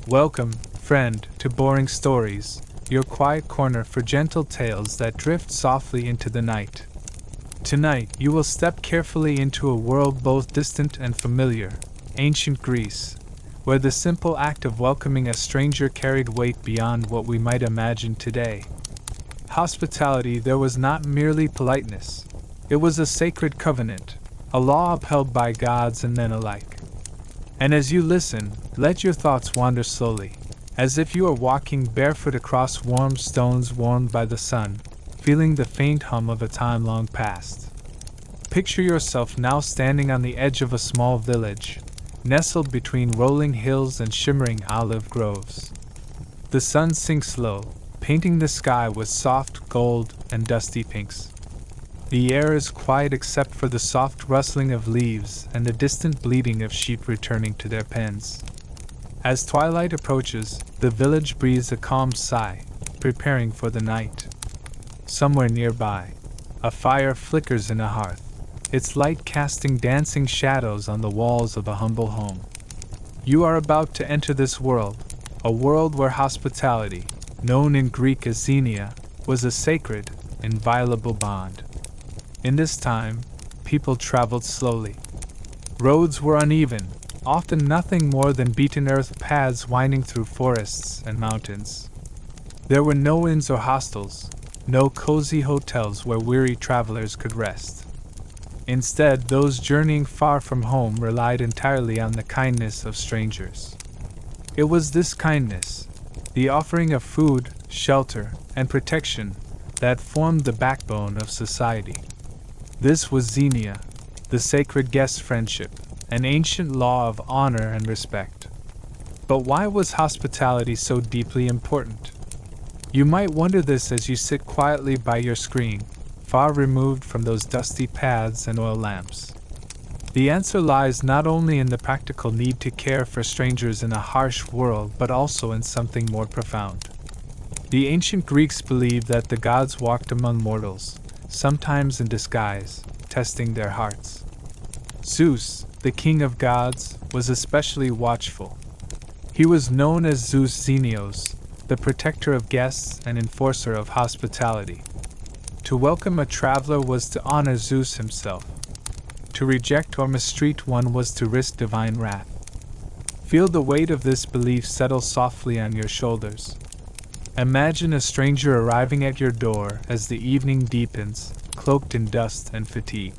Welcome, friend, to Boring Stories, your quiet corner for gentle tales that drift softly into the night. Tonight, you will step carefully into a world both distant and familiar, ancient Greece, where the simple act of welcoming a stranger carried weight beyond what we might imagine today. Hospitality there was not merely politeness, it was a sacred covenant, a law upheld by gods and men alike. And as you listen, let your thoughts wander slowly, as if you are walking barefoot across warm stones warmed by the sun, feeling the faint hum of a time long past. Picture yourself now standing on the edge of a small village, nestled between rolling hills and shimmering olive groves. The sun sinks low, painting the sky with soft gold and dusty pinks. The air is quiet except for the soft rustling of leaves and the distant bleating of sheep returning to their pens. As twilight approaches, the village breathes a calm sigh, preparing for the night. Somewhere nearby, a fire flickers in a hearth, its light casting dancing shadows on the walls of a humble home. You are about to enter this world, a world where hospitality, known in Greek as xenia, was a sacred, inviolable bond. In this time, people traveled slowly. Roads were uneven, often nothing more than beaten earth paths winding through forests and mountains. There were no inns or hostels, no cozy hotels where weary travelers could rest. Instead, those journeying far from home relied entirely on the kindness of strangers. It was this kindness, the offering of food, shelter, and protection, that formed the backbone of society. This was xenia, the sacred guest friendship, an ancient law of honor and respect. But why was hospitality so deeply important? You might wonder this as you sit quietly by your screen, far removed from those dusty paths and oil lamps. The answer lies not only in the practical need to care for strangers in a harsh world, but also in something more profound. The ancient Greeks believed that the gods walked among mortals, sometimes in disguise, testing their hearts. Zeus, the king of gods, was especially watchful. He was known as Zeus Xenios, the protector of guests and enforcer of hospitality. To welcome a traveler was to honor Zeus himself. To reject or mistreat one was to risk divine wrath. Feel the weight of this belief settle softly on your shoulders. Imagine a stranger arriving at your door as the evening deepens, cloaked in dust and fatigue.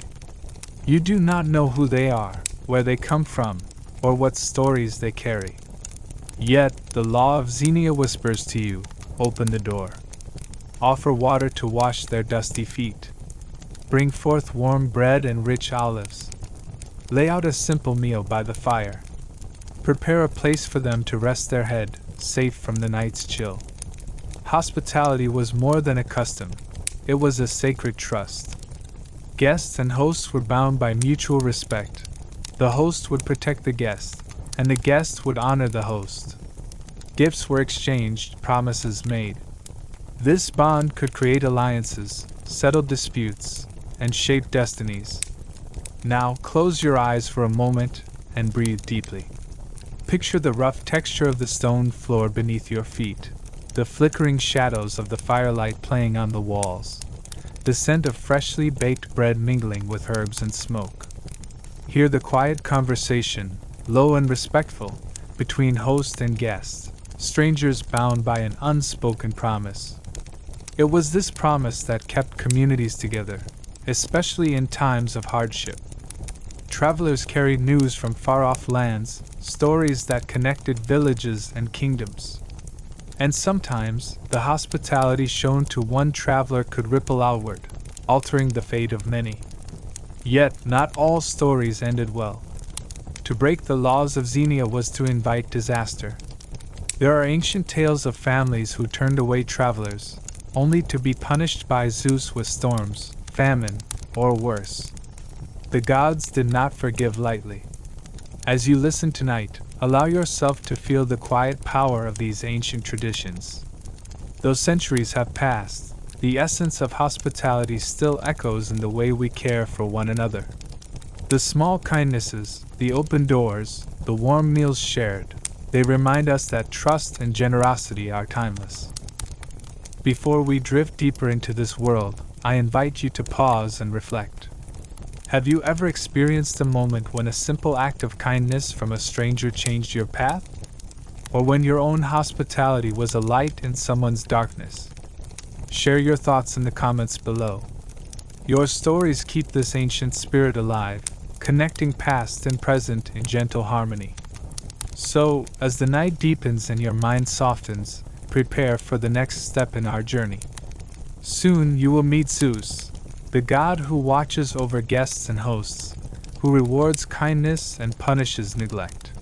You do not know who they are, where they come from, or what stories they carry. Yet, the law of xenia whispers to you, open the door. Offer water to wash their dusty feet. Bring forth warm bread and rich olives. Lay out a simple meal by the fire. Prepare a place for them to rest their head, safe from the night's chill. Hospitality was more than a custom, it was a sacred trust. Guests and hosts were bound by mutual respect. The host would protect the guest, and the guest would honor the host. Gifts were exchanged, promises made. This bond could create alliances, settle disputes, and shape destinies. Now close your eyes for a moment and breathe deeply. Picture the rough texture of the stone floor beneath your feet, the flickering shadows of the firelight playing on the walls, the scent of freshly baked bread mingling with herbs and smoke. Hear the quiet conversation, low and respectful, between host and guest, strangers bound by an unspoken promise. It was this promise that kept communities together, especially in times of hardship. Travelers carried news from far-off lands, stories that connected villages and kingdoms. And sometimes, the hospitality shown to one traveler could ripple outward, altering the fate of many. Yet, not all stories ended well. To break the laws of xenia was to invite disaster. There are ancient tales of families who turned away travelers, only to be punished by Zeus with storms, famine, or worse. The gods did not forgive lightly. As you listen tonight, allow yourself to feel the quiet power of these ancient traditions. Though centuries have passed, the essence of hospitality still echoes in the way we care for one another. The small kindnesses, the open doors, the warm meals shared, They remind us that trust and generosity are timeless. Before we drift deeper into this world, I invite you to pause and reflect. Have you ever experienced a moment when a simple act of kindness from a stranger changed your path? Or when your own hospitality was a light in someone's darkness? Share your thoughts in the comments below. Your stories keep this ancient spirit alive, connecting past and present in gentle harmony. So, as the night deepens and your mind softens, prepare for the next step in our journey. Soon you will meet Zeus, the god who watches over guests and hosts, who rewards kindness and punishes neglect.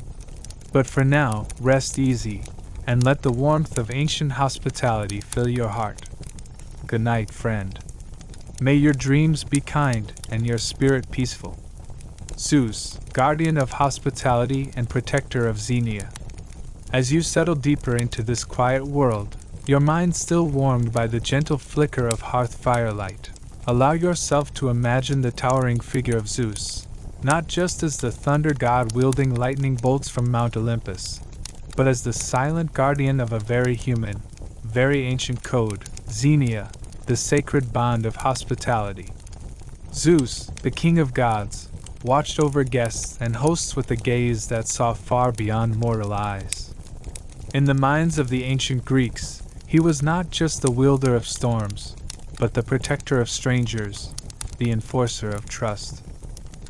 But for now, rest easy, and let the warmth of ancient hospitality fill your heart. Good night, friend. May your dreams be kind and your spirit peaceful. Zeus, guardian of hospitality and protector of Xenia. As you settle deeper into this quiet world, your mind still warmed by the gentle flicker of hearth firelight, allow yourself to imagine the towering figure of Zeus, not just as the thunder god wielding lightning bolts from Mount Olympus, but as the silent guardian of a very human, very ancient code, Xenia, the sacred bond of hospitality. Zeus, the king of gods, watched over guests and hosts with a gaze that saw far beyond mortal eyes. In the minds of the ancient Greeks, he was not just the wielder of storms, but the protector of strangers, the enforcer of trust.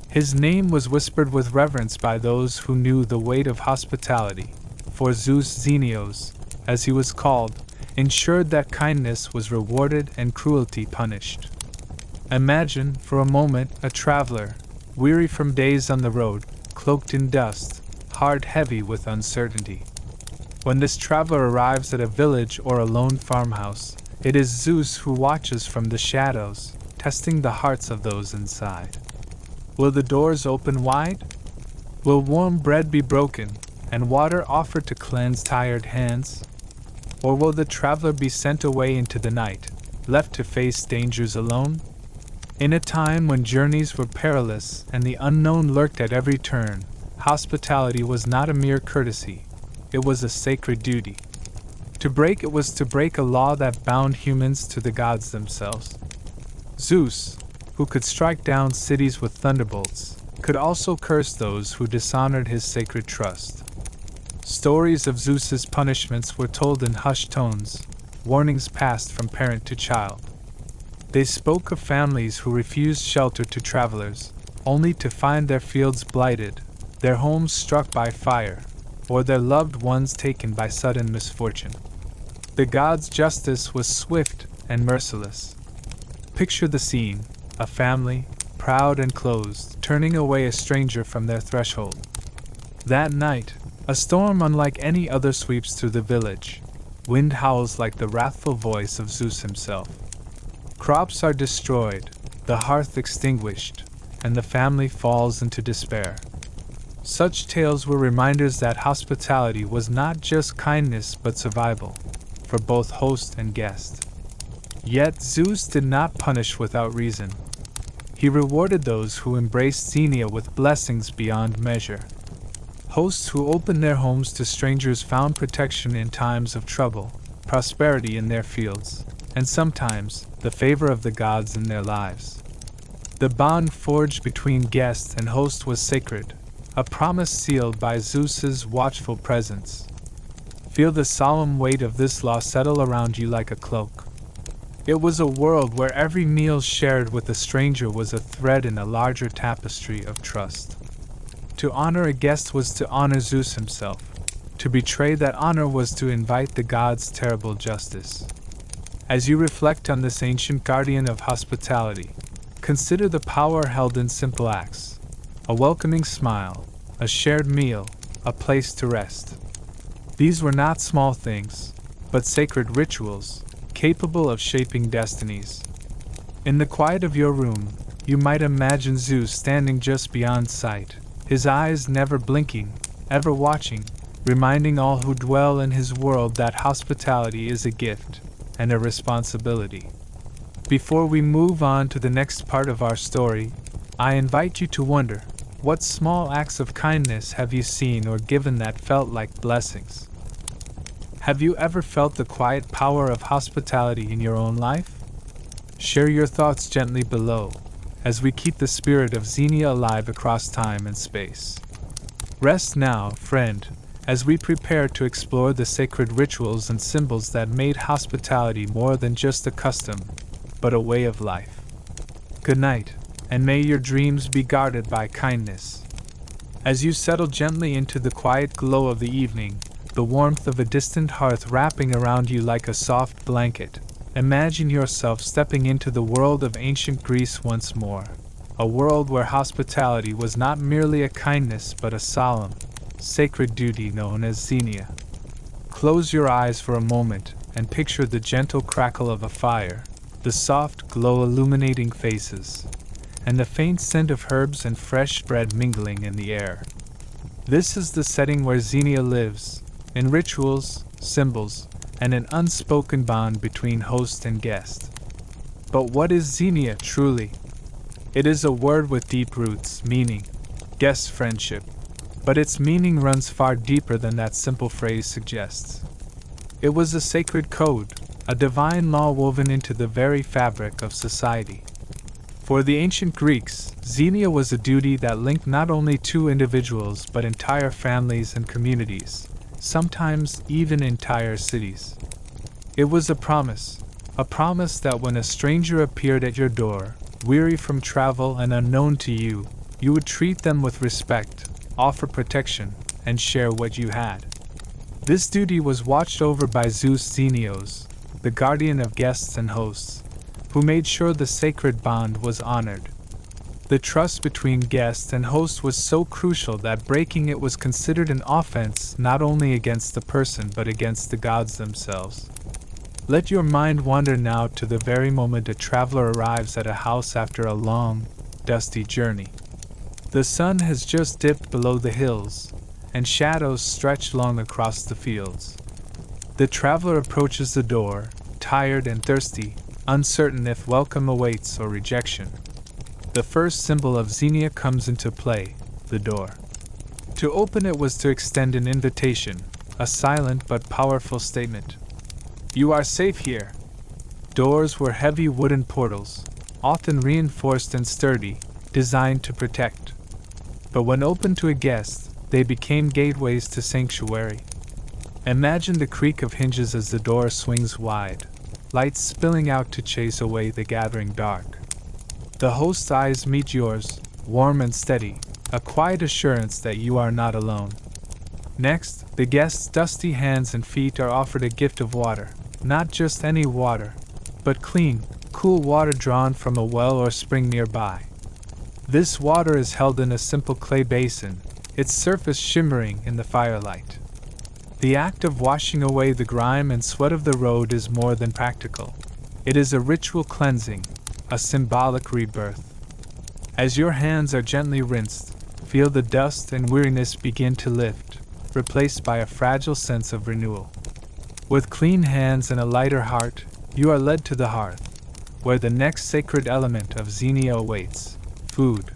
His name was whispered with reverence by those who knew the weight of hospitality, for Zeus Xenios, as he was called, ensured that kindness was rewarded and cruelty punished. Imagine, for a moment, a traveler, weary from days on the road, cloaked in dust, heart heavy with uncertainty. When this traveler arrives at a village or a lone farmhouse, it is Zeus who watches from the shadows, testing the hearts of those inside. Will the doors open wide? Will warm bread be broken, and water offered to cleanse tired hands? Or will the traveler be sent away into the night, left to face dangers alone? In a time when journeys were perilous and the unknown lurked at every turn, hospitality was not a mere courtesy, it was a sacred duty. To break it was to break a law that bound humans to the gods themselves. Zeus, who could strike down cities with thunderbolts, could also curse those who dishonored his sacred trust. Stories of Zeus's punishments were told in hushed tones, warnings passed from parent to child. They spoke of families who refused shelter to travelers, only to find their fields blighted, their homes struck by fire, or their loved ones taken by sudden misfortune. The god's justice was swift and merciless. Picture the scene, a family, proud and closed, turning away a stranger from their threshold. That night, a storm unlike any other sweeps through the village. Wind howls like the wrathful voice of Zeus himself. Crops are destroyed, the hearth extinguished, and the family falls into despair. Such tales were reminders that hospitality was not just kindness but survival, for both host and guest. Yet Zeus did not punish without reason. He rewarded those who embraced Xenia with blessings beyond measure. Hosts who opened their homes to strangers found protection in times of trouble, prosperity in their fields, and sometimes the favor of the gods in their lives. The bond forged between guest and host was sacred, a promise sealed by Zeus's watchful presence. Feel the solemn weight of this law settle around you like a cloak. It was a world where every meal shared with a stranger was a thread in a larger tapestry of trust. To honor a guest was to honor Zeus himself. To betray that honor was to invite the god's terrible justice. As you reflect on this ancient guardian of hospitality, consider the power held in simple acts. A welcoming smile, a shared meal, a place to rest. These were not small things, but sacred rituals, capable of shaping destinies. In the quiet of your room, you might imagine Zeus standing just beyond sight, his eyes never blinking, ever watching, reminding all who dwell in his world that hospitality is a gift and a responsibility. Before we move on to the next part of our story, I invite you to wonder, What small acts of kindness have you seen or given that felt like blessings? Have you ever felt the quiet power of hospitality in your own life? Share your thoughts gently below, as we keep the spirit of Xenia alive across time and space. Rest now, friend, as we prepare to explore the sacred rituals and symbols that made hospitality more than just a custom, but a way of life. Good night, and may your dreams be guarded by kindness. As you settle gently into the quiet glow of the evening, the warmth of a distant hearth wrapping around you like a soft blanket, imagine yourself stepping into the world of ancient Greece once more, a world where hospitality was not merely a kindness but a solemn, sacred duty known as Xenia. Close your eyes for a moment and picture the gentle crackle of a fire, the soft glow illuminating faces, and the faint scent of herbs and fresh bread mingling in the air. This is the setting where Xenia lives, in rituals, symbols, and an unspoken bond between host and guest. But what is Xenia truly? It is a word with deep roots, meaning, guest friendship. But its meaning runs far deeper than that simple phrase suggests. It was a sacred code, a divine law woven into the very fabric of society. For the ancient Greeks, Xenia was a duty that linked not only two individuals but entire families and communities, sometimes even entire cities. It was a promise that when a stranger appeared at your door, weary from travel and unknown to you, you would treat them with respect, offer protection, and share what you had. This duty was watched over by Zeus Xenios, the guardian of guests and hosts, who made sure the sacred bond was honored. The trust between guest and host was so crucial that breaking it was considered an offense not only against the person but against the gods themselves. Let your mind wander now to the very moment a traveler arrives at a house after a long, dusty journey. The sun has just dipped below the hills, and shadows stretch long across the fields. The traveler approaches the door, tired and thirsty, uncertain if welcome awaits or rejection. The first symbol of Xenia comes into play, the door. To open it was to extend an invitation, a silent but powerful statement. You are safe here. Doors were heavy wooden portals, often reinforced and sturdy, designed to protect. But when opened to a guest, they became gateways to sanctuary. Imagine the creak of hinges as the door swings wide, lights spilling out to chase away the gathering dark. The host's eyes meet yours, warm and steady, a quiet assurance that you are not alone. Next, the guest's dusty hands and feet are offered a gift of water, not just any water, but clean, cool water drawn from a well or spring nearby. This water is held in a simple clay basin, its surface shimmering in the firelight. The act of washing away the grime and sweat of the road is more than practical. It is a ritual cleansing, a symbolic rebirth. As your hands are gently rinsed, feel the dust and weariness begin to lift, replaced by a fragile sense of renewal. With clean hands and a lighter heart, you are led to the hearth, where the next sacred element of Xenia awaits: food.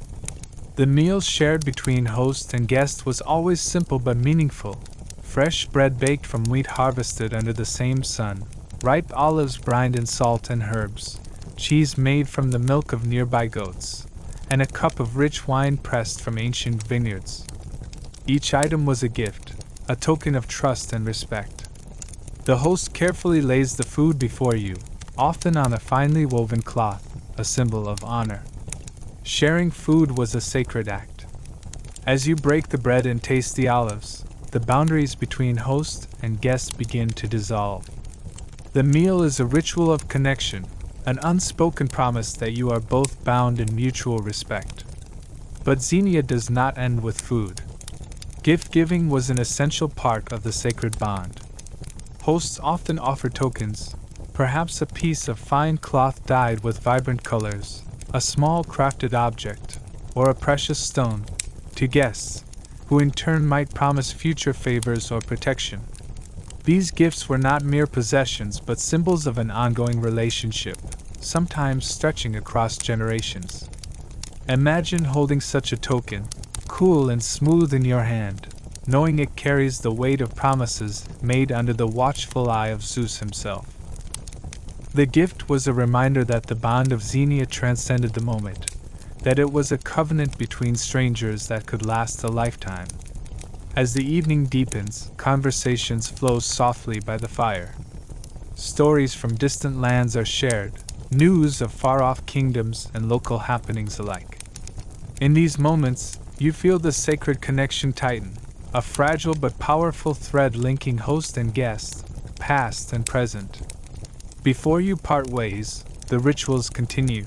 The meal shared between host and guest was always simple but meaningful. Fresh bread baked from wheat harvested under the same sun, ripe olives brined in salt and herbs, cheese made from the milk of nearby goats, and a cup of rich wine pressed from ancient vineyards. Each item was a gift, a token of trust and respect. The host carefully lays the food before you, often on a finely woven cloth, a symbol of honor. Sharing food was a sacred act. As you break the bread and taste the olives, the boundaries between host and guest begin to dissolve. The meal is a ritual of connection, an unspoken promise that you are both bound in mutual respect. But Xenia does not end with food. Gift-giving was an essential part of the sacred bond. Hosts often offer tokens, perhaps a piece of fine cloth dyed with vibrant colors, a small crafted object, or a precious stone, to guests, who in turn might promise future favors or protection. These gifts were not mere possessions but symbols of an ongoing relationship, sometimes stretching across generations. Imagine holding such a token, cool and smooth in your hand, knowing it carries the weight of promises made under the watchful eye of Zeus himself. The gift was a reminder that the bond of Xenia transcended the moment, that it was a covenant between strangers that could last a lifetime. As the evening deepens, conversations flow softly by the fire. Stories from distant lands are shared, news of far-off kingdoms and local happenings alike. In these moments, you feel the sacred connection tighten, a fragile but powerful thread linking host and guest, past and present. Before you part ways, the rituals continue.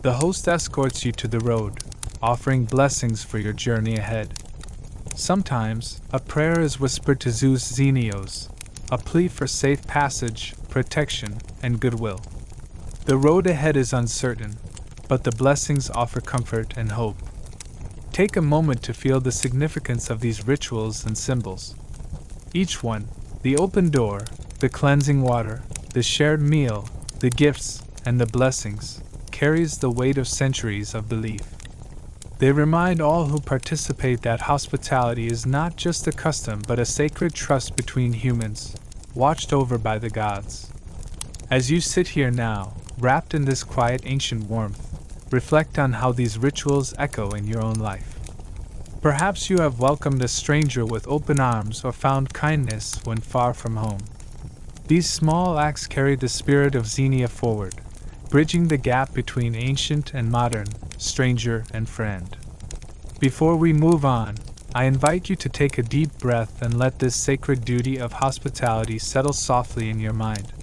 The host escorts you to the road, offering blessings for your journey ahead. Sometimes, a prayer is whispered to Zeus Xenios, a plea for safe passage, protection, and goodwill. The road ahead is uncertain, but the blessings offer comfort and hope. Take a moment to feel the significance of these rituals and symbols. Each one, the open door, the cleansing water, the shared meal, the gifts, and the blessings, carries the weight of centuries of belief. They remind all who participate that hospitality is not just a custom but a sacred trust between humans, watched over by the gods. As you sit here now, wrapped in this quiet ancient warmth, reflect on how these rituals echo in your own life. Perhaps you have welcomed a stranger with open arms or found kindness when far from home. These small acts carry the spirit of Xenia forward, bridging the gap between ancient and modern, stranger and friend. Before we move on, I invite you to take a deep breath and let this sacred duty of hospitality settle softly in your mind.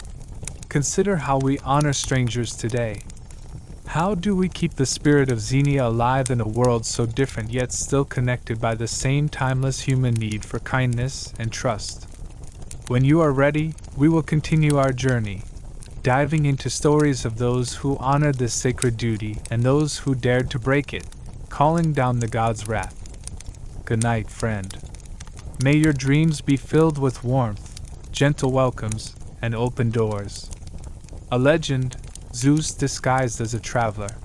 Consider how we honor strangers today. How do we keep the spirit of Xenia alive in a world so different yet still connected by the same timeless human need for kindness and trust? When you are ready, we will continue our journey, diving into stories of those who honored this sacred duty and those who dared to break it, calling down the gods' wrath. Good night, friend. May your dreams be filled with warmth, gentle welcomes, and open doors. A legend, Zeus disguised as a traveler.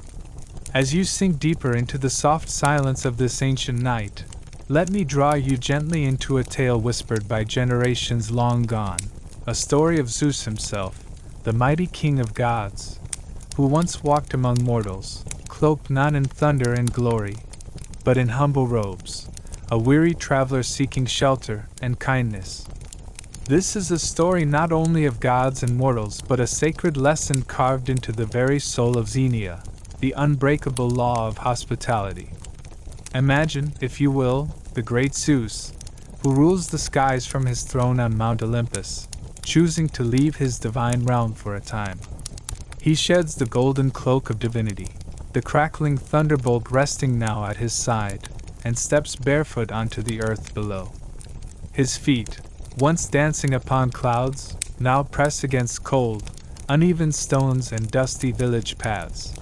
As you sink deeper into the soft silence of this ancient night, let me draw you gently into a tale whispered by generations long gone, a story of Zeus himself, the mighty king of gods, who once walked among mortals, cloaked not in thunder and glory, but in humble robes, a weary traveler seeking shelter and kindness. This is a story not only of gods and mortals but a sacred lesson carved into the very soul of Xenia, the unbreakable law of hospitality. Imagine, if you will, the great Zeus, who rules the skies from his throne on Mount Olympus, choosing to leave his divine realm for a time. He sheds the golden cloak of divinity, the crackling thunderbolt resting now at his side, and steps barefoot onto the earth below. His feet, once dancing upon clouds, now press against cold, uneven stones and dusty village paths.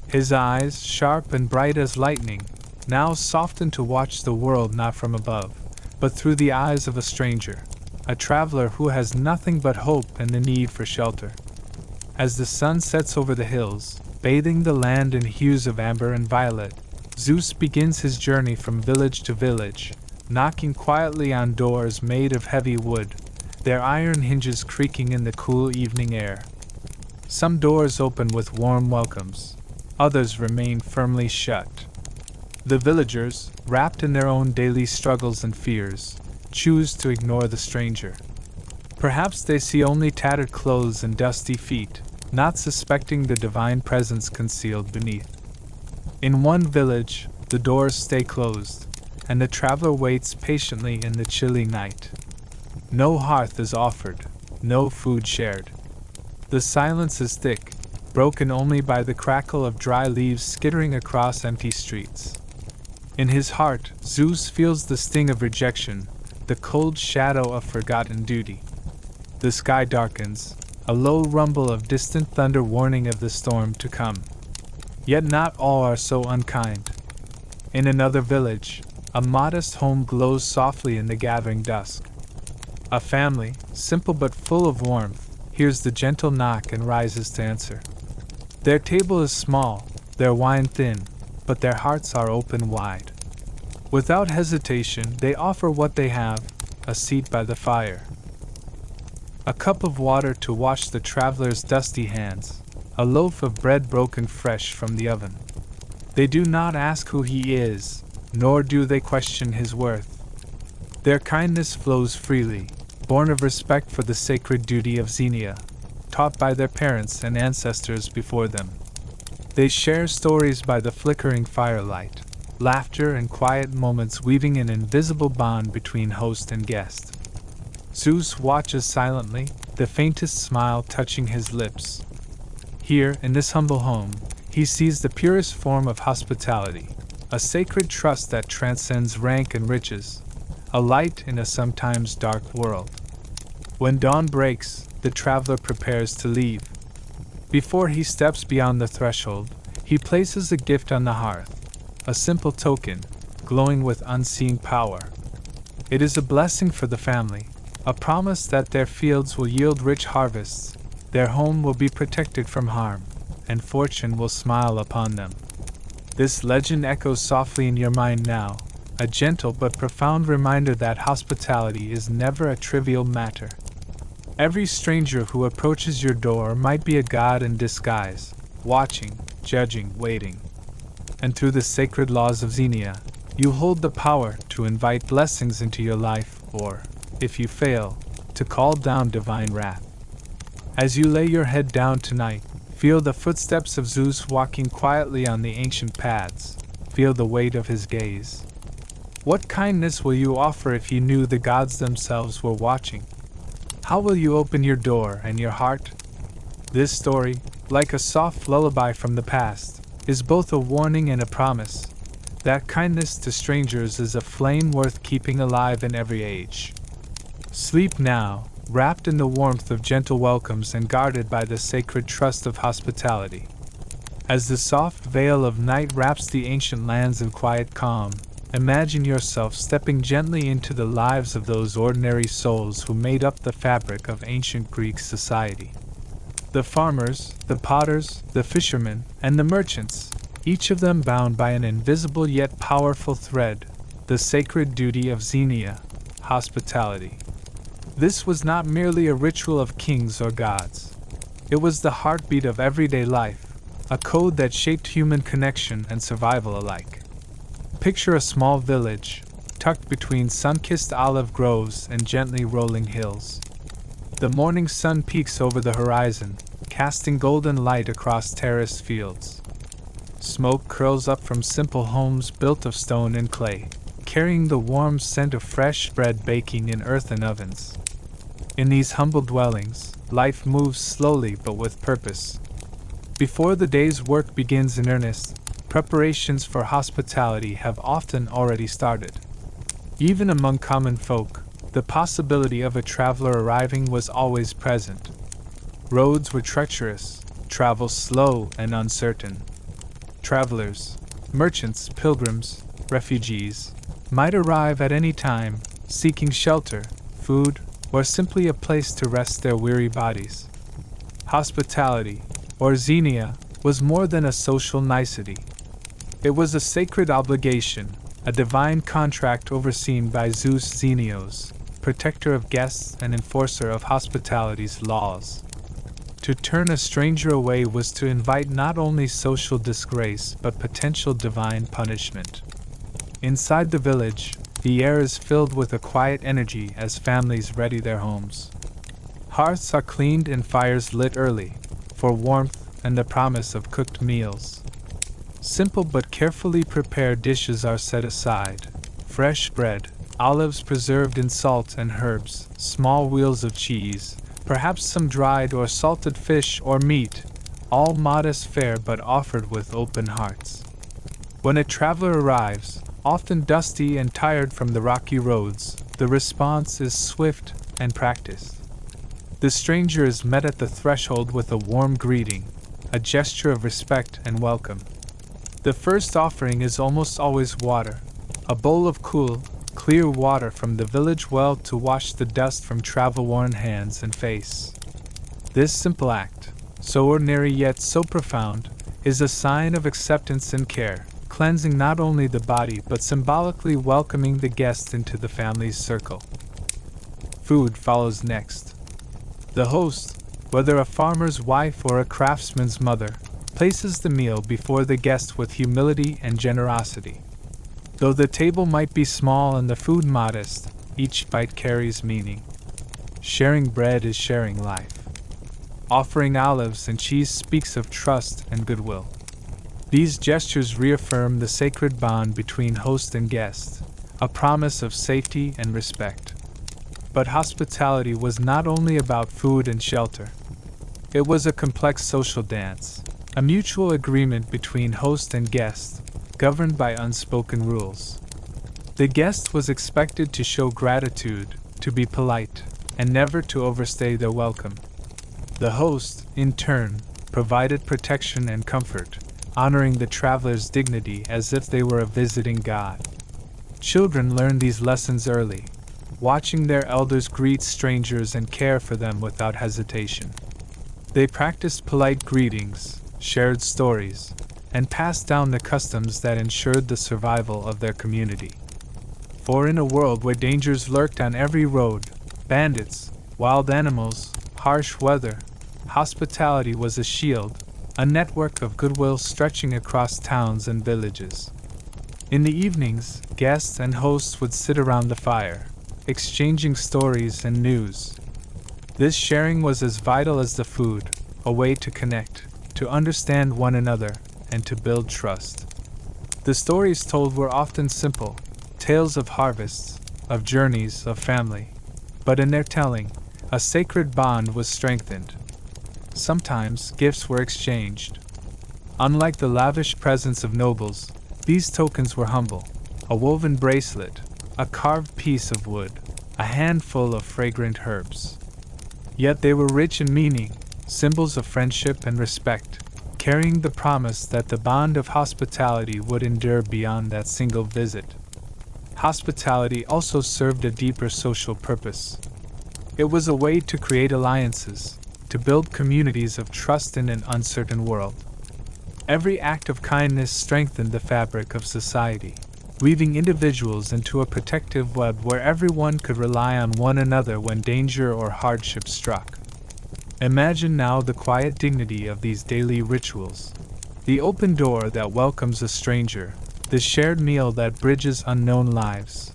His eyes, sharp and bright as lightning, now soften to watch the world not from above, but through the eyes of a stranger, a traveler who has nothing but hope and the need for shelter. As the sun sets over the hills, bathing the land in hues of amber and violet, Zeus begins his journey from village to village, knocking quietly on doors made of heavy wood, their iron hinges creaking in the cool evening air. Some doors open with warm welcomes, others remain firmly shut. The villagers, wrapped in their own daily struggles and fears, choose to ignore the stranger. Perhaps they see only tattered clothes and dusty feet, not suspecting the divine presence concealed beneath. In one village, the doors stay closed, and the traveler waits patiently in the chilly night. No hearth is offered, no food shared. The silence is thick, broken only by the crackle of dry leaves skittering across empty streets. In his heart, Zeus feels the sting of rejection, the cold shadow of forgotten duty. The sky darkens, a low rumble of distant thunder warning of the storm to come. Yet not all are so unkind. In another village, a modest home glows softly in the gathering dusk. A family, simple but full of warmth, hears the gentle knock and rises to answer. Their table is small, their wine thin, but their hearts are open wide. Without hesitation, they offer what they have: a seat by the fire, a cup of water to wash the traveler's dusty hands, a loaf of bread broken fresh from the oven. They do not ask who he is, nor do they question his worth. Their kindness flows freely, born of respect for the sacred duty of Xenia, taught by their parents and ancestors before them. They share stories by the flickering firelight, laughter and quiet moments weaving an invisible bond between host and guest. Zeus watches silently, the faintest smile touching his lips. Here, in this humble home, he sees the purest form of hospitality, a sacred trust that transcends rank and riches, a light in a sometimes dark world. When dawn breaks, the traveler prepares to leave. Before he steps beyond the threshold, he places a gift on the hearth, a simple token, glowing with unseen power. It is a blessing for the family, a promise that their fields will yield rich harvests, their home will be protected from harm, and fortune will smile upon them. This legend echoes softly in your mind now, a gentle but profound reminder that hospitality is never a trivial matter. Every stranger who approaches your door might be a god in disguise, watching, judging, waiting. And through the sacred laws of Xenia, you hold the power to invite blessings into your life, or, if you fail, to call down divine wrath. As you lay your head down tonight, feel the footsteps of Zeus walking quietly on the ancient paths. Feel the weight of his gaze. What kindness will you offer if you knew the gods themselves were watching? How will you open your door and your heart? This story, like a soft lullaby from the past, is both a warning and a promise that kindness to strangers is a flame worth keeping alive in every age. Sleep now, wrapped in the warmth of gentle welcomes and guarded by the sacred trust of hospitality. As the soft veil of night wraps the ancient lands in quiet calm, imagine yourself stepping gently into the lives of those ordinary souls who made up the fabric of ancient Greek society. The farmers, the potters, the fishermen, and the merchants, each of them bound by an invisible yet powerful thread, the sacred duty of Xenia, hospitality. This was not merely a ritual of kings or gods. It was the heartbeat of everyday life, a code that shaped human connection and survival alike. Picture a small village, tucked between sun-kissed olive groves and gently rolling hills. The morning sun peeks over the horizon, casting golden light across terraced fields. Smoke curls up from simple homes built of stone and clay, carrying the warm scent of fresh bread baking in earthen ovens. In these humble dwellings, life moves slowly but with purpose. Before the day's work begins in earnest, preparations for hospitality have often already started. Even among common folk, the possibility of a traveler arriving was always present. Roads were treacherous, travel slow and uncertain. Travelers, merchants, pilgrims, refugees, might arrive at any time, seeking shelter, food, or simply a place to rest their weary bodies. Hospitality, or Xenia, was more than a social nicety. It was a sacred obligation, a divine contract overseen by Zeus Xenios, protector of guests and enforcer of hospitality's laws. To turn a stranger away was to invite not only social disgrace but potential divine punishment. Inside the village, the air is filled with a quiet energy as families ready their homes. Hearths are cleaned and fires lit early, for warmth and the promise of cooked meals. Simple but carefully prepared dishes are set aside: fresh bread, olives preserved in salt and herbs, small wheels of cheese, perhaps some dried or salted fish or meat, all modest fare but offered with open hearts. When a traveler arrives, often dusty and tired from the rocky roads, the response is swift and practiced. The stranger is met at the threshold with a warm greeting, a gesture of respect and welcome. The first offering is almost always water, a bowl of cool, clear water from the village well to wash the dust from travel-worn hands and face. This simple act, so ordinary yet so profound, is a sign of acceptance and care, cleansing not only the body but symbolically welcoming the guest into the family's circle. Food follows next. The host, whether a farmer's wife or a craftsman's mother, places the meal before the guest with humility and generosity. Though the table might be small and the food modest, each bite carries meaning. Sharing bread is sharing life. Offering olives and cheese speaks of trust and goodwill. These gestures reaffirm the sacred bond between host and guest, a promise of safety and respect. But hospitality was not only about food and shelter. It was a complex social dance, a mutual agreement between host and guest, governed by unspoken rules. The guest was expected to show gratitude, to be polite, and never to overstay their welcome. The host, in turn, provided protection and comfort, honoring the traveler's dignity as if they were a visiting god. Children learned these lessons early, watching their elders greet strangers and care for them without hesitation. They practiced polite greetings, shared stories, and passed down the customs that ensured the survival of their community. For in a world where dangers lurked on every road, bandits, wild animals, harsh weather, hospitality was a shield, a network of goodwill stretching across towns and villages. In the evenings, guests and hosts would sit around the fire, exchanging stories and news. This sharing was as vital as the food, a way to connect, to understand one another, and to build trust. The stories told were often simple, tales of harvests, of journeys, of family. But in their telling, a sacred bond was strengthened. Sometimes gifts were exchanged. Unlike the lavish presents of nobles, these tokens were humble: a woven bracelet, a carved piece of wood, a handful of fragrant herbs. Yet they were rich in meaning, symbols of friendship and respect, carrying the promise that the bond of hospitality would endure beyond that single visit. Hospitality also served a deeper social purpose. It was a way to create alliances, to build communities of trust in an uncertain world. Every act of kindness strengthened the fabric of society, weaving individuals into a protective web where everyone could rely on one another when danger or hardship struck. Imagine now the quiet dignity of these daily rituals. The open door that welcomes a stranger, the shared meal that bridges unknown lives,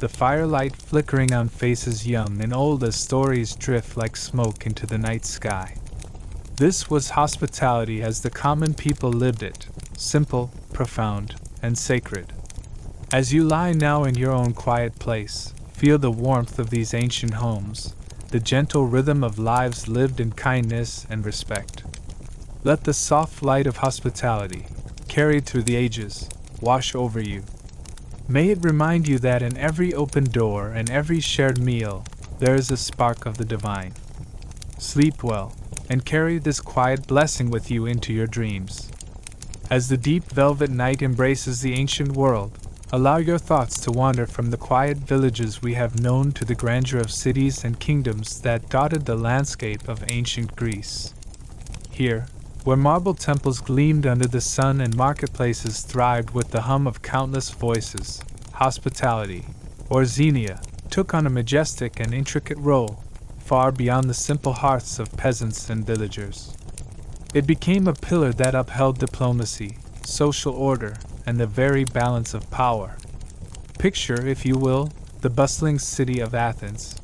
the firelight flickering on faces young and old as stories drift like smoke into the night sky. This was hospitality as the common people lived it, simple, profound, and sacred. As you lie now in your own quiet place, feel the warmth of these ancient homes, the gentle rhythm of lives lived in kindness and respect. Let the soft light of hospitality, carried through the ages, wash over you. May it remind you that in every open door and every shared meal, there is a spark of the divine. Sleep well, and carry this quiet blessing with you into your dreams. As the deep velvet night embraces the ancient world, allow your thoughts to wander from the quiet villages we have known to the grandeur of cities and kingdoms that dotted the landscape of ancient Greece. Here, where marble temples gleamed under the sun and marketplaces thrived with the hum of countless voices, hospitality, or Xenia, took on a majestic and intricate role, far beyond the simple hearths of peasants and villagers. It became a pillar that upheld diplomacy, social order, and the very balance of power. Picture, if you will, the bustling city of Athens.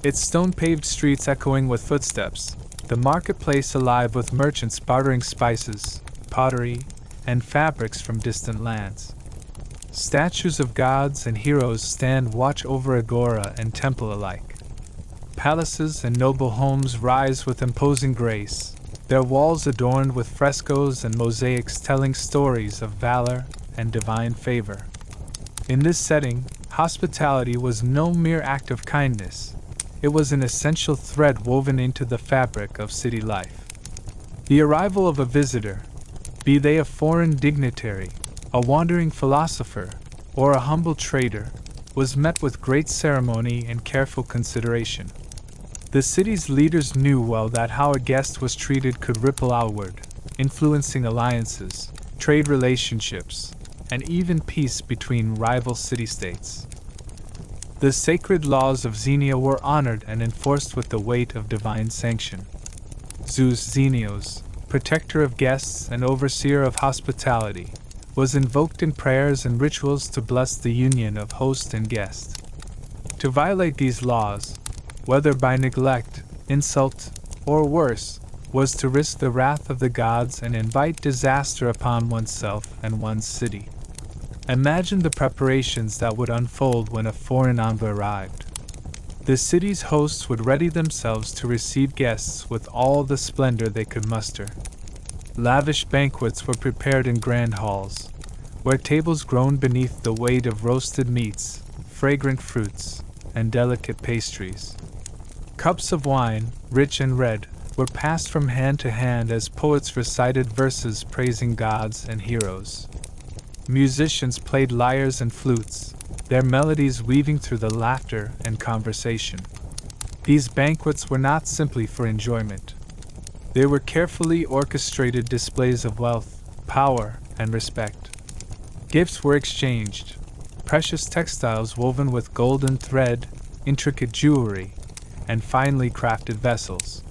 Its stone-paved streets echoing with footsteps, the marketplace alive with merchants bartering spices, pottery, and fabrics from distant lands. Statues of gods and heroes stand watch over agora and temple alike. Palaces and noble homes rise with imposing grace, their walls adorned with frescoes and mosaics telling stories of valor and divine favor. In this setting, hospitality was no mere act of kindness. It was an essential thread woven into the fabric of city life. The arrival of a visitor, be they a foreign dignitary, a wandering philosopher, or a humble trader, was met with great ceremony and careful consideration. The city's leaders knew well that how a guest was treated could ripple outward, influencing alliances, trade relationships, and even peace between rival city-states. The sacred laws of Xenia were honored and enforced with the weight of divine sanction. Zeus Xenios, protector of guests and overseer of hospitality, was invoked in prayers and rituals to bless the union of host and guest. To violate these laws, whether by neglect, insult, or worse, was to risk the wrath of the gods and invite disaster upon oneself and one's city. Imagine the preparations that would unfold when a foreign envoy arrived. The city's hosts would ready themselves to receive guests with all the splendor they could muster. Lavish banquets were prepared in grand halls, where tables groaned beneath the weight of roasted meats, fragrant fruits, and delicate pastries. Cups of wine, rich and red, were passed from hand to hand as poets recited verses praising gods and heroes. Musicians played lyres and flutes, their melodies weaving through the laughter and conversation. These banquets were not simply for enjoyment. They were carefully orchestrated displays of wealth, power, and respect. Gifts were exchanged, precious textiles woven with golden thread, intricate jewelry, and finely crafted vessels.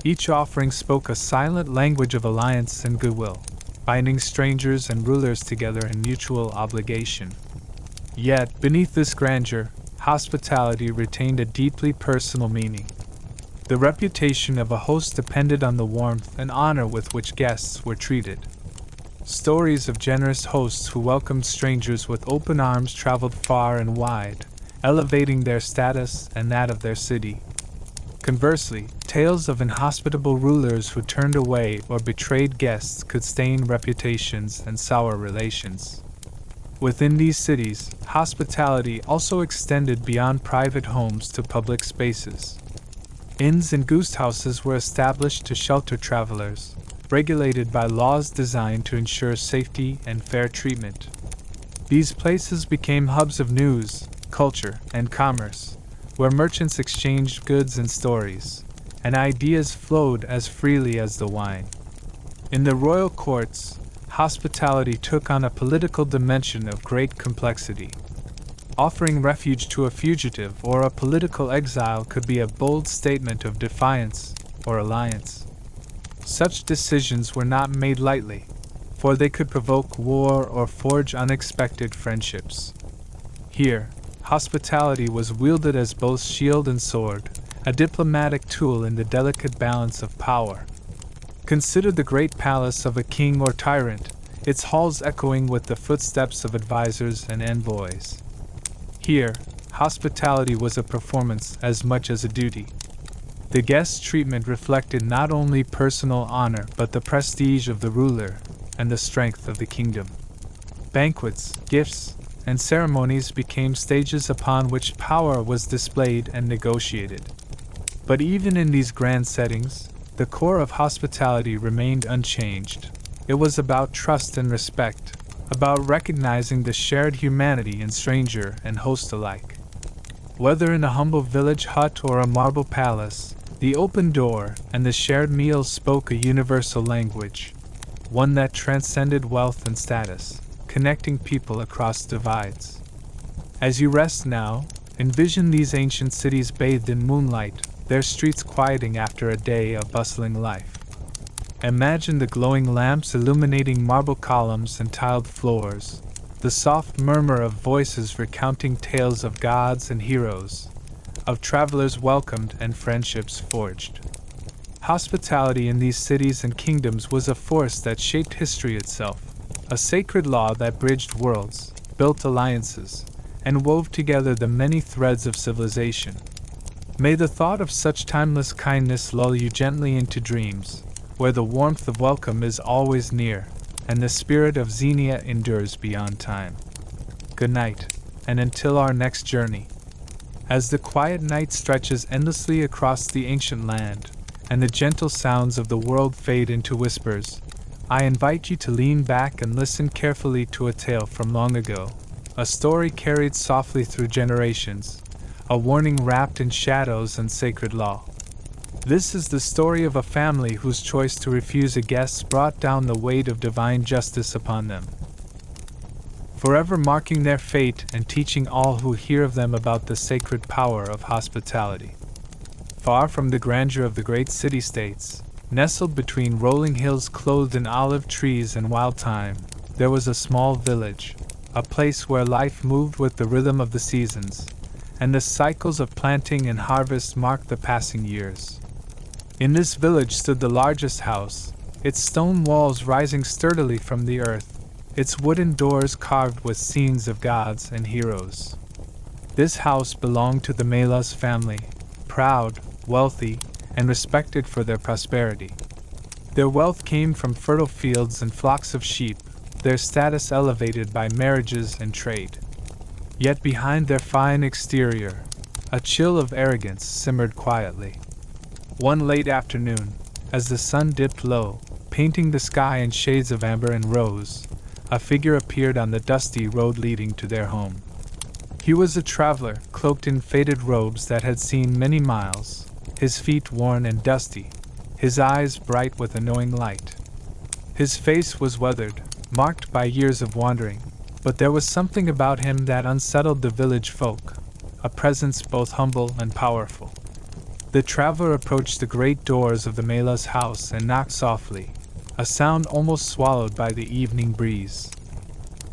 Each offering spoke a silent language of alliance and goodwill, binding strangers and rulers together in mutual obligation. Yet, beneath this grandeur, hospitality retained a deeply personal meaning. The reputation of a host depended on the warmth and honor with which guests were treated. Stories of generous hosts who welcomed strangers with open arms traveled far and wide, elevating their status and that of their city. Conversely, tales of inhospitable rulers who turned away or betrayed guests could stain reputations and sour relations. Within these cities, hospitality also extended beyond private homes to public spaces. Inns and guest houses were established to shelter travelers, regulated by laws designed to ensure safety and fair treatment. These places became hubs of news, culture, and commerce, where merchants exchanged goods and stories, and ideas flowed as freely as the wine. In the royal courts, hospitality took on a political dimension of great complexity. Offering refuge to a fugitive or a political exile could be a bold statement of defiance or alliance. Such decisions were not made lightly, for they could provoke war or forge unexpected friendships. Here, hospitality was wielded as both shield and sword, a diplomatic tool in the delicate balance of power. Consider the great palace of a king or tyrant, its halls echoing with the footsteps of advisors and envoys. Here, hospitality was a performance as much as a duty. The guest's treatment reflected not only personal honor but the prestige of the ruler and the strength of the kingdom. Banquets, gifts, and ceremonies became stages upon which power was displayed and negotiated. But even in these grand settings, the core of hospitality remained unchanged. It was about trust and respect, about recognizing the shared humanity in stranger and host alike. Whether in a humble village hut or a marble palace, the open door and the shared meals spoke a universal language, one that transcended wealth and status, connecting people across divides. As you rest now, envision these ancient cities bathed in moonlight, their streets quieting after a day of bustling life. Imagine the glowing lamps illuminating marble columns and tiled floors, the soft murmur of voices recounting tales of gods and heroes, of travelers welcomed and friendships forged. Hospitality in these cities and kingdoms was a force that shaped history itself, a sacred law that bridged worlds, built alliances, and wove together the many threads of civilization. May the thought of such timeless kindness lull you gently into dreams, where the warmth of welcome is always near, and the spirit of Xenia endures beyond time. Good night, and until our next journey. As the quiet night stretches endlessly across the ancient land, and the gentle sounds of the world fade into whispers, I invite you to lean back and listen carefully to a tale from long ago, a story carried softly through generations, a warning wrapped in shadows and sacred law. This is the story of a family whose choice to refuse a guest brought down the weight of divine justice upon them. forever marking their fate and teaching all who hear of them about the sacred power of hospitality. Far from the grandeur of the great city-states, nestled between rolling hills clothed in olive trees and wild thyme, there was a small village, a place where life moved with the rhythm of the seasons, and the cycles of planting and harvest marked the passing years. In this village stood the largest house, its stone walls rising sturdily from the earth, its wooden doors carved with scenes of gods and heroes. This house belonged to the Melas family, proud, wealthy, and respected for their prosperity. Their wealth came from fertile fields and flocks of sheep, their status elevated by marriages and trade. Yet behind their fine exterior, a chill of arrogance simmered quietly. One late afternoon, as the sun dipped low, painting the sky in shades of amber and rose, a figure appeared on the dusty road leading to their home. He was a traveler, cloaked in faded robes that had seen many miles, his feet worn and dusty, his eyes bright with a knowing light. His face was weathered, marked by years of wandering, but there was something about him that unsettled the village folk, a presence both humble and powerful. The traveler approached the great doors of the Melas house and knocked softly, a sound almost swallowed by the evening breeze.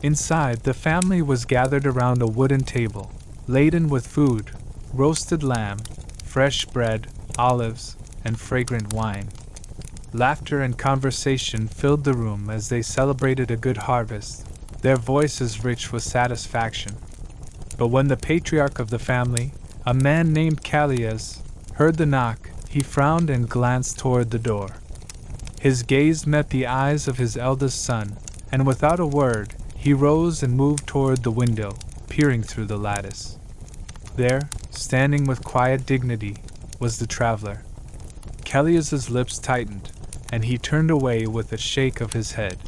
Inside, the family was gathered around a wooden table, laden with food, roasted lamb, fresh bread, olives, and fragrant wine. Laughter and conversation filled the room as they celebrated a good harvest, their voices rich with satisfaction. But when the patriarch of the family, a man named Callias, heard the knock, he frowned and glanced toward the door. His gaze met the eyes of his eldest son, and without a word, he rose and moved toward the window, peering through the lattice. There, standing with quiet dignity, was the traveler. Callias's lips tightened, and he turned away with a shake of his head.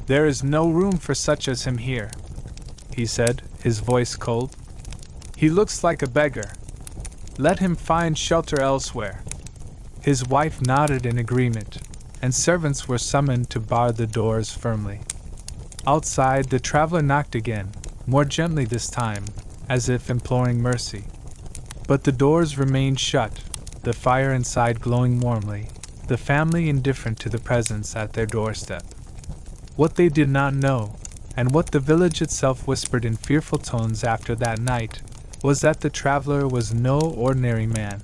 "There is no room for such as him here," he said, his voice cold. "He looks like a beggar. Let him find shelter elsewhere." His wife nodded in agreement, and servants were summoned to bar the doors firmly. Outside, the traveler knocked again, more gently this time, as if imploring mercy. But the doors remained shut, the fire inside glowing warmly, the family indifferent to the presence at their doorstep. What they did not know, and what the village itself whispered in fearful tones after that night, was that the traveler was no ordinary man.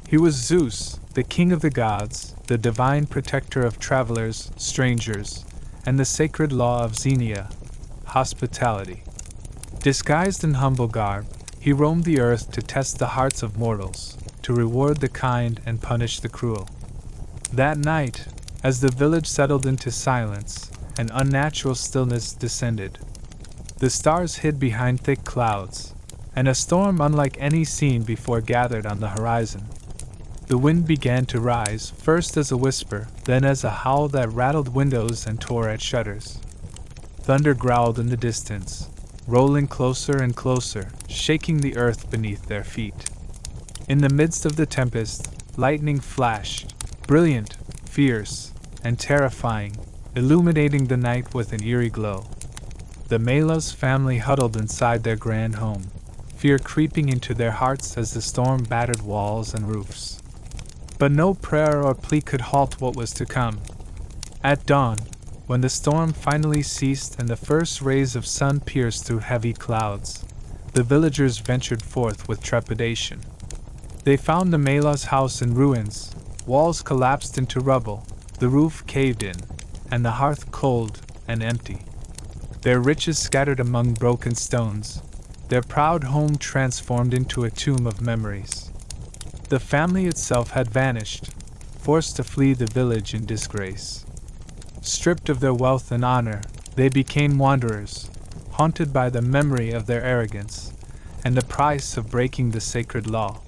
He was Zeus, the king of the gods, the divine protector of travelers, strangers, and the sacred law of Xenia, hospitality. Disguised in humble garb, he roamed the earth to test the hearts of mortals, to reward the kind and punish the cruel. That night, as the village settled into silence, an unnatural stillness descended. The stars hid behind thick clouds, and a storm unlike any seen before gathered on the horizon. The wind began to rise, first as a whisper, then as a howl that rattled windows and tore at shutters. Thunder growled in the distance, rolling closer and closer, shaking the earth beneath their feet. In the midst of the tempest, lightning flashed, brilliant, fierce, and terrifying, illuminating the night with an eerie glow. The Melas family huddled inside their grand home, fear creeping into their hearts as the storm battered walls and roofs. But no prayer or plea could halt what was to come. At dawn, when the storm finally ceased and the first rays of sun pierced through heavy clouds, the villagers ventured forth with trepidation. They found the Melas house in ruins, walls collapsed into rubble, the roof caved in, and the hearth cold and empty. Their riches scattered among broken stones, their proud home transformed into a tomb of memories. The family itself had vanished, forced to flee the village in disgrace. Stripped of their wealth and honor, they became wanderers, haunted by the memory of their arrogance, and the price of breaking the sacred law.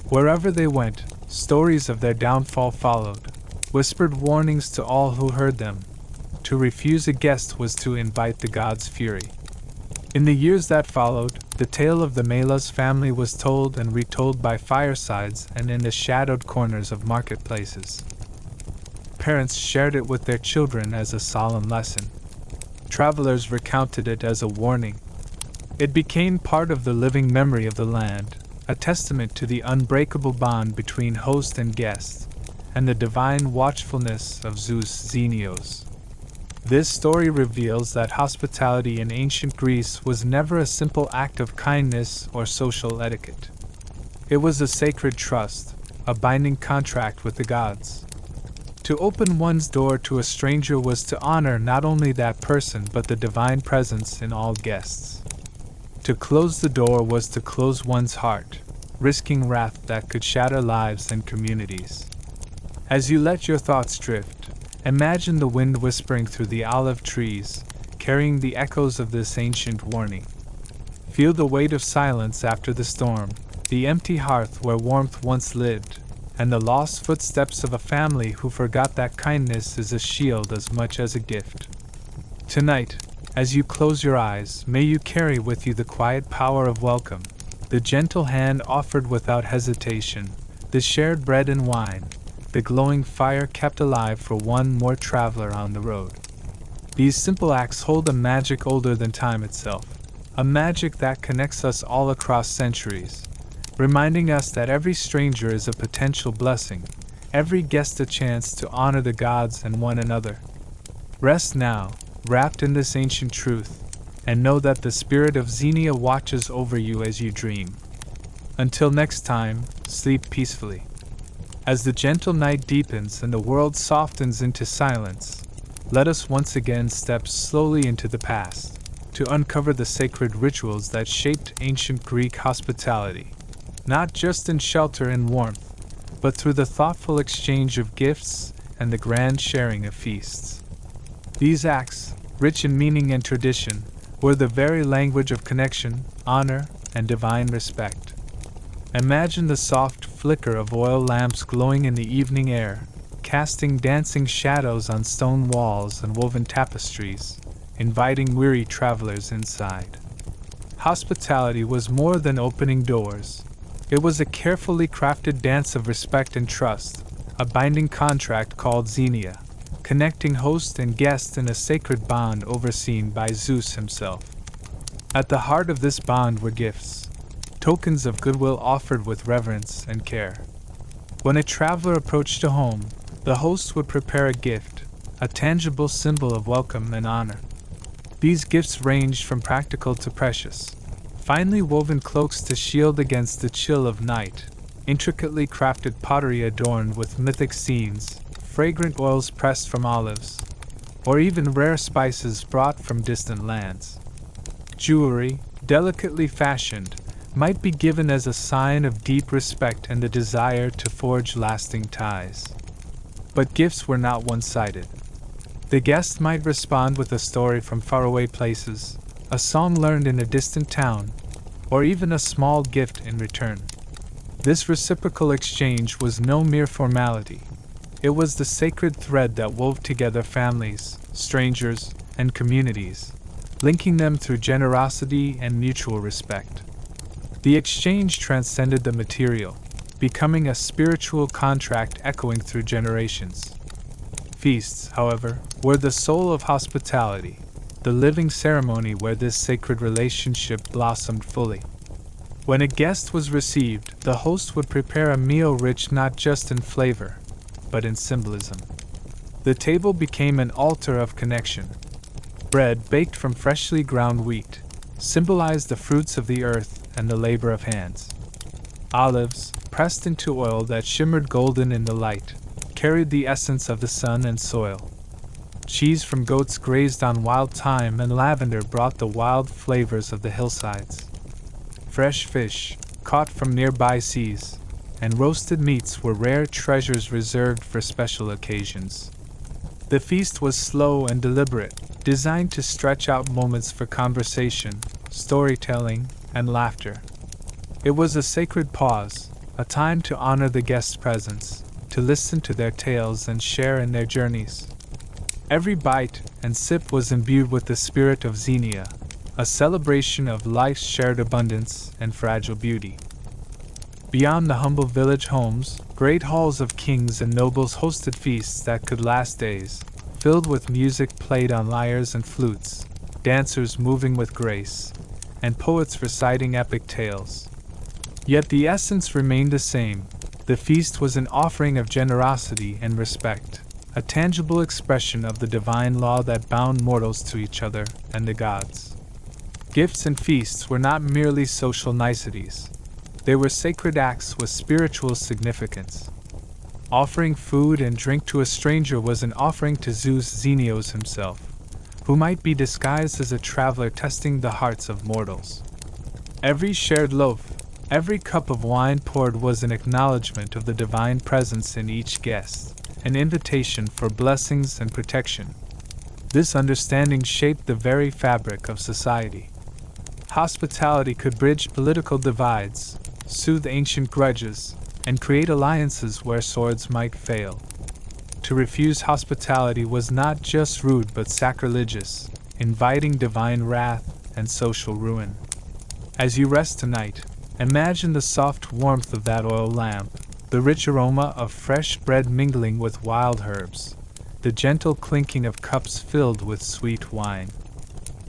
Wherever they went, stories of their downfall followed, whispered warnings to all who heard them. To refuse a guest was to invite the gods' fury. In the years that followed, the tale of the Melas family was told and retold by firesides and in the shadowed corners of marketplaces. Parents shared it with their children as a solemn lesson. Travelers recounted it as a warning. It became part of the living memory of the land, a testament to the unbreakable bond between host and guest, and the divine watchfulness of Zeus Xenios. This story reveals that hospitality in ancient Greece was never a simple act of kindness or social etiquette. It was a sacred trust, a binding contract with the gods. To open one's door to a stranger was to honor not only that person but the divine presence in all guests. To close the door was to close one's heart, risking wrath that could shatter lives and communities. As you let your thoughts drift, imagine the wind whispering through the olive trees, carrying the echoes of this ancient warning. Feel the weight of silence after the storm, the empty hearth where warmth once lived, and the lost footsteps of a family who forgot that kindness is a shield as much as a gift. Tonight, as you close your eyes, may you carry with you the quiet power of welcome, the gentle hand offered without hesitation, the shared bread and wine, the glowing fire kept alive for one more traveler on the road. These simple acts hold a magic older than time itself, a magic that connects us all across centuries, reminding us that every stranger is a potential blessing, every guest a chance to honor the gods and one another. Rest now, wrapped in this ancient truth, and know that the spirit of Xenia watches over you as you dream. Until next time, sleep peacefully. As the gentle night deepens and the world softens into silence, let us once again step slowly into the past, to uncover the sacred rituals that shaped ancient Greek hospitality, not just in shelter and warmth, but through the thoughtful exchange of gifts and the grand sharing of feasts. These acts, rich in meaning and tradition, were the very language of connection, honor, and divine respect. Imagine the soft flicker of oil lamps glowing in the evening air, casting dancing shadows on stone walls and woven tapestries, inviting weary travelers inside. Hospitality was more than opening doors. It was a carefully crafted dance of respect and trust, a binding contract called Xenia, connecting host and guest in a sacred bond overseen by Zeus himself. At the heart of this bond were gifts, tokens of goodwill offered with reverence and care. When a traveler approached a home, the host would prepare a gift, a tangible symbol of welcome and honor. These gifts ranged from practical to precious, finely woven cloaks to shield against the chill of night, intricately crafted pottery adorned with mythic scenes, fragrant oils pressed from olives, or even rare spices brought from distant lands. Jewelry, delicately fashioned, might be given as a sign of deep respect and the desire to forge lasting ties. But gifts were not one-sided. The guest might respond with a story from faraway places, a song learned in a distant town, or even a small gift in return. This reciprocal exchange was no mere formality. It was the sacred thread that wove together families, strangers, and communities, linking them through generosity and mutual respect. The exchange transcended the material, becoming a spiritual contract echoing through generations. Feasts, however, were the soul of hospitality, the living ceremony where this sacred relationship blossomed fully. When a guest was received, the host would prepare a meal rich not just in flavor, but in symbolism. The table became an altar of connection. Bread baked from freshly ground wheat symbolized the fruits of the earth and the labor of hands. Olives, pressed into oil that shimmered golden in the light, carried the essence of the sun and soil. Cheese from goats grazed on wild thyme and lavender brought the wild flavors of the hillsides. Fresh fish, caught from nearby seas, and roasted meats were rare treasures reserved for special occasions. The feast was slow and deliberate, designed to stretch out moments for conversation, storytelling, and laughter. It was a sacred pause, a time to honor the guest's presence, to listen to their tales and share in their journeys. Every bite and sip was imbued with the spirit of Xenia, a celebration of life's shared abundance and fragile beauty. Beyond the humble village homes, great halls of kings and nobles hosted feasts that could last days, filled with music played on lyres and flutes, dancers moving with grace, and poets reciting epic tales. Yet the essence remained the same. The feast was an offering of generosity and respect, a tangible expression of the divine law that bound mortals to each other and the gods. Gifts and feasts were not merely social niceties. They were sacred acts with spiritual significance. Offering food and drink to a stranger was an offering to Zeus Xenios himself, who might be disguised as a traveler testing the hearts of mortals. Every shared loaf, every cup of wine poured was an acknowledgement of the divine presence in each guest, an invitation for blessings and protection. This understanding shaped the very fabric of society. Hospitality could bridge political divides, soothe ancient grudges, and create alliances where swords might fail. To refuse hospitality was not just rude but sacrilegious, inviting divine wrath and social ruin. As you rest tonight, imagine the soft warmth of that oil lamp, the rich aroma of fresh bread mingling with wild herbs, the gentle clinking of cups filled with sweet wine.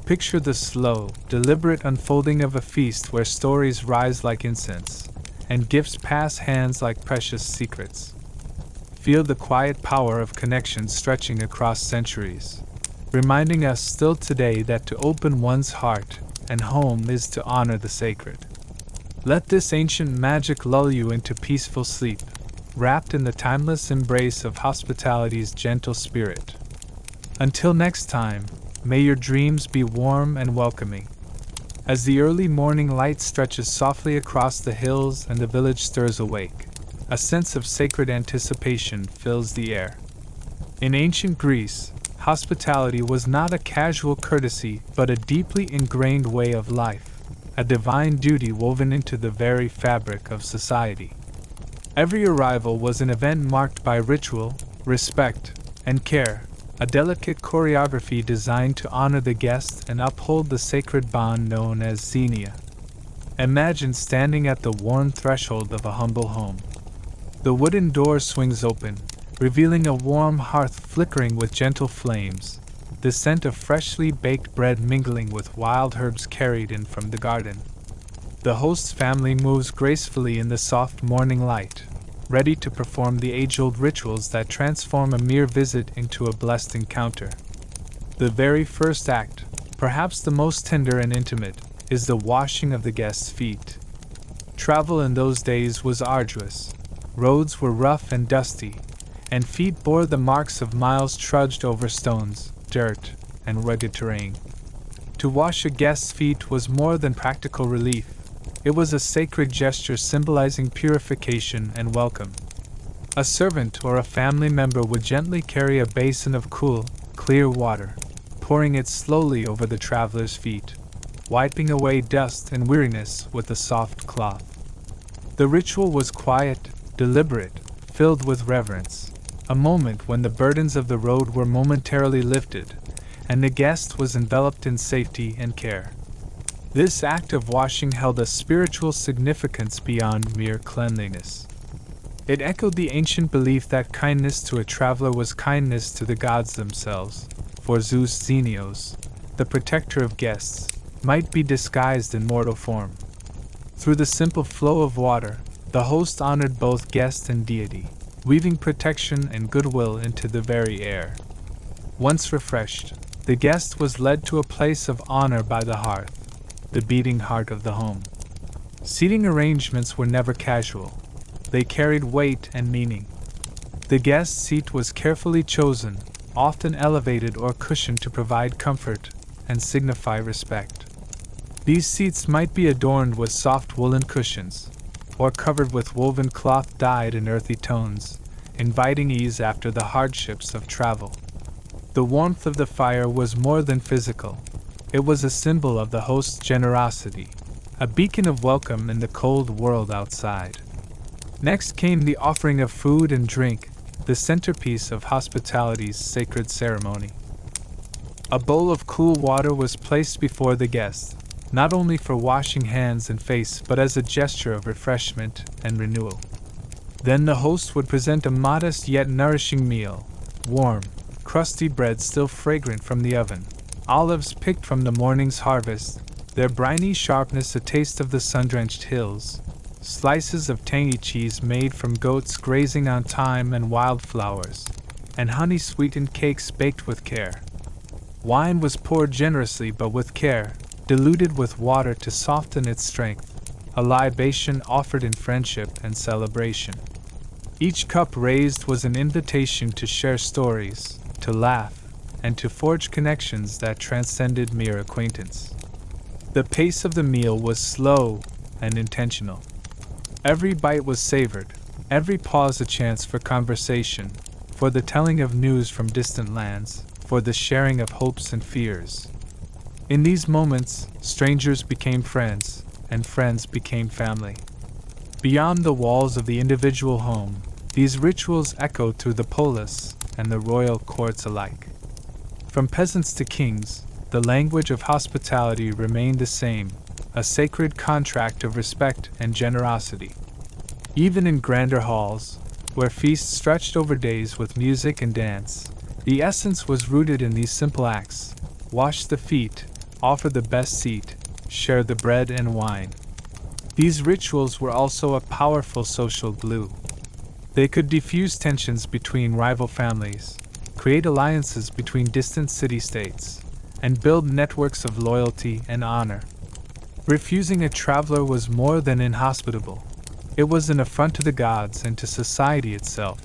Picture the slow, deliberate unfolding of a feast where stories rise like incense, and gifts pass hands like precious secrets. Feel the quiet power of connection stretching across centuries, reminding us still today that to open one's heart and home is to honor the sacred. Let this ancient magic lull you into peaceful sleep, wrapped in the timeless embrace of hospitality's gentle spirit. Until next time, may your dreams be warm and welcoming. As the early morning light stretches softly across the hills and the village stirs awake, a sense of sacred anticipation fills the air. In ancient Greece, hospitality was not a casual courtesy but a deeply ingrained way of life, a divine duty woven into the very fabric of society. Every arrival was an event marked by ritual, respect, and care, a delicate choreography designed to honor the guest and uphold the sacred bond known as xenia. Imagine standing at the warm threshold of a humble home. The wooden door swings open, revealing a warm hearth flickering with gentle flames, the scent of freshly baked bread mingling with wild herbs carried in from the garden. The host's family moves gracefully in the soft morning light, ready to perform the age-old rituals that transform a mere visit into a blessed encounter. The very first act, perhaps the most tender and intimate, is the washing of the guests' feet. Travel in those days was arduous. Roads were rough and dusty, and feet bore the marks of miles trudged over stones, dirt, and rugged terrain. To wash a guest's feet was more than practical relief. It was a sacred gesture symbolizing purification and welcome. A servant or a family member would gently carry a basin of cool, clear water, pouring it slowly over the traveler's feet, wiping away dust and weariness with a soft cloth. The ritual was quiet, deliberate, filled with reverence, a moment when the burdens of the road were momentarily lifted, and the guest was enveloped in safety and care. This act of washing held a spiritual significance beyond mere cleanliness. It echoed the ancient belief that kindness to a traveler was kindness to the gods themselves, for Zeus Xenios, the protector of guests, might be disguised in mortal form. Through the simple flow of water, the host honored both guest and deity, weaving protection and goodwill into the very air. Once refreshed, the guest was led to a place of honor by the hearth, the beating heart of the home. Seating arrangements were never casual. They carried weight and meaning. The guest's seat was carefully chosen, often elevated or cushioned to provide comfort and signify respect. These seats might be adorned with soft woolen cushions, or covered with woven cloth dyed in earthy tones, inviting ease after the hardships of travel. The warmth of the fire was more than physical. It was a symbol of the host's generosity, a beacon of welcome in the cold world outside. Next came the offering of food and drink, the centerpiece of hospitality's sacred ceremony. A bowl of cool water was placed before the guest, not only for washing hands and face but as a gesture of refreshment and renewal. Then the host would present a modest yet nourishing meal, warm, crusty bread still fragrant from the oven, olives picked from the morning's harvest, their briny sharpness a taste of the sun-drenched hills, slices of tangy cheese made from goats grazing on thyme and wildflowers, and honey-sweetened cakes baked with care. Wine was poured generously but with care, diluted with water to soften its strength, a libation offered in friendship and celebration. Each cup raised was an invitation to share stories, to laugh, and to forge connections that transcended mere acquaintance. The pace of the meal was slow and intentional. Every bite was savored, every pause a chance for conversation, for the telling of news from distant lands, for the sharing of hopes and fears. In these moments, strangers became friends, and friends became family. Beyond the walls of the individual home, these rituals echoed through the polis and the royal courts alike. From peasants to kings, the language of hospitality remained the same, a sacred contract of respect and generosity. Even in grander halls, where feasts stretched over days with music and dance, the essence was rooted in these simple acts: wash the feet, offer the best seat, share the bread and wine. These rituals were also a powerful social glue. They could diffuse tensions between rival families, create alliances between distant city-states, and build networks of loyalty and honor. Refusing a traveler was more than inhospitable. It was an affront to the gods and to society itself,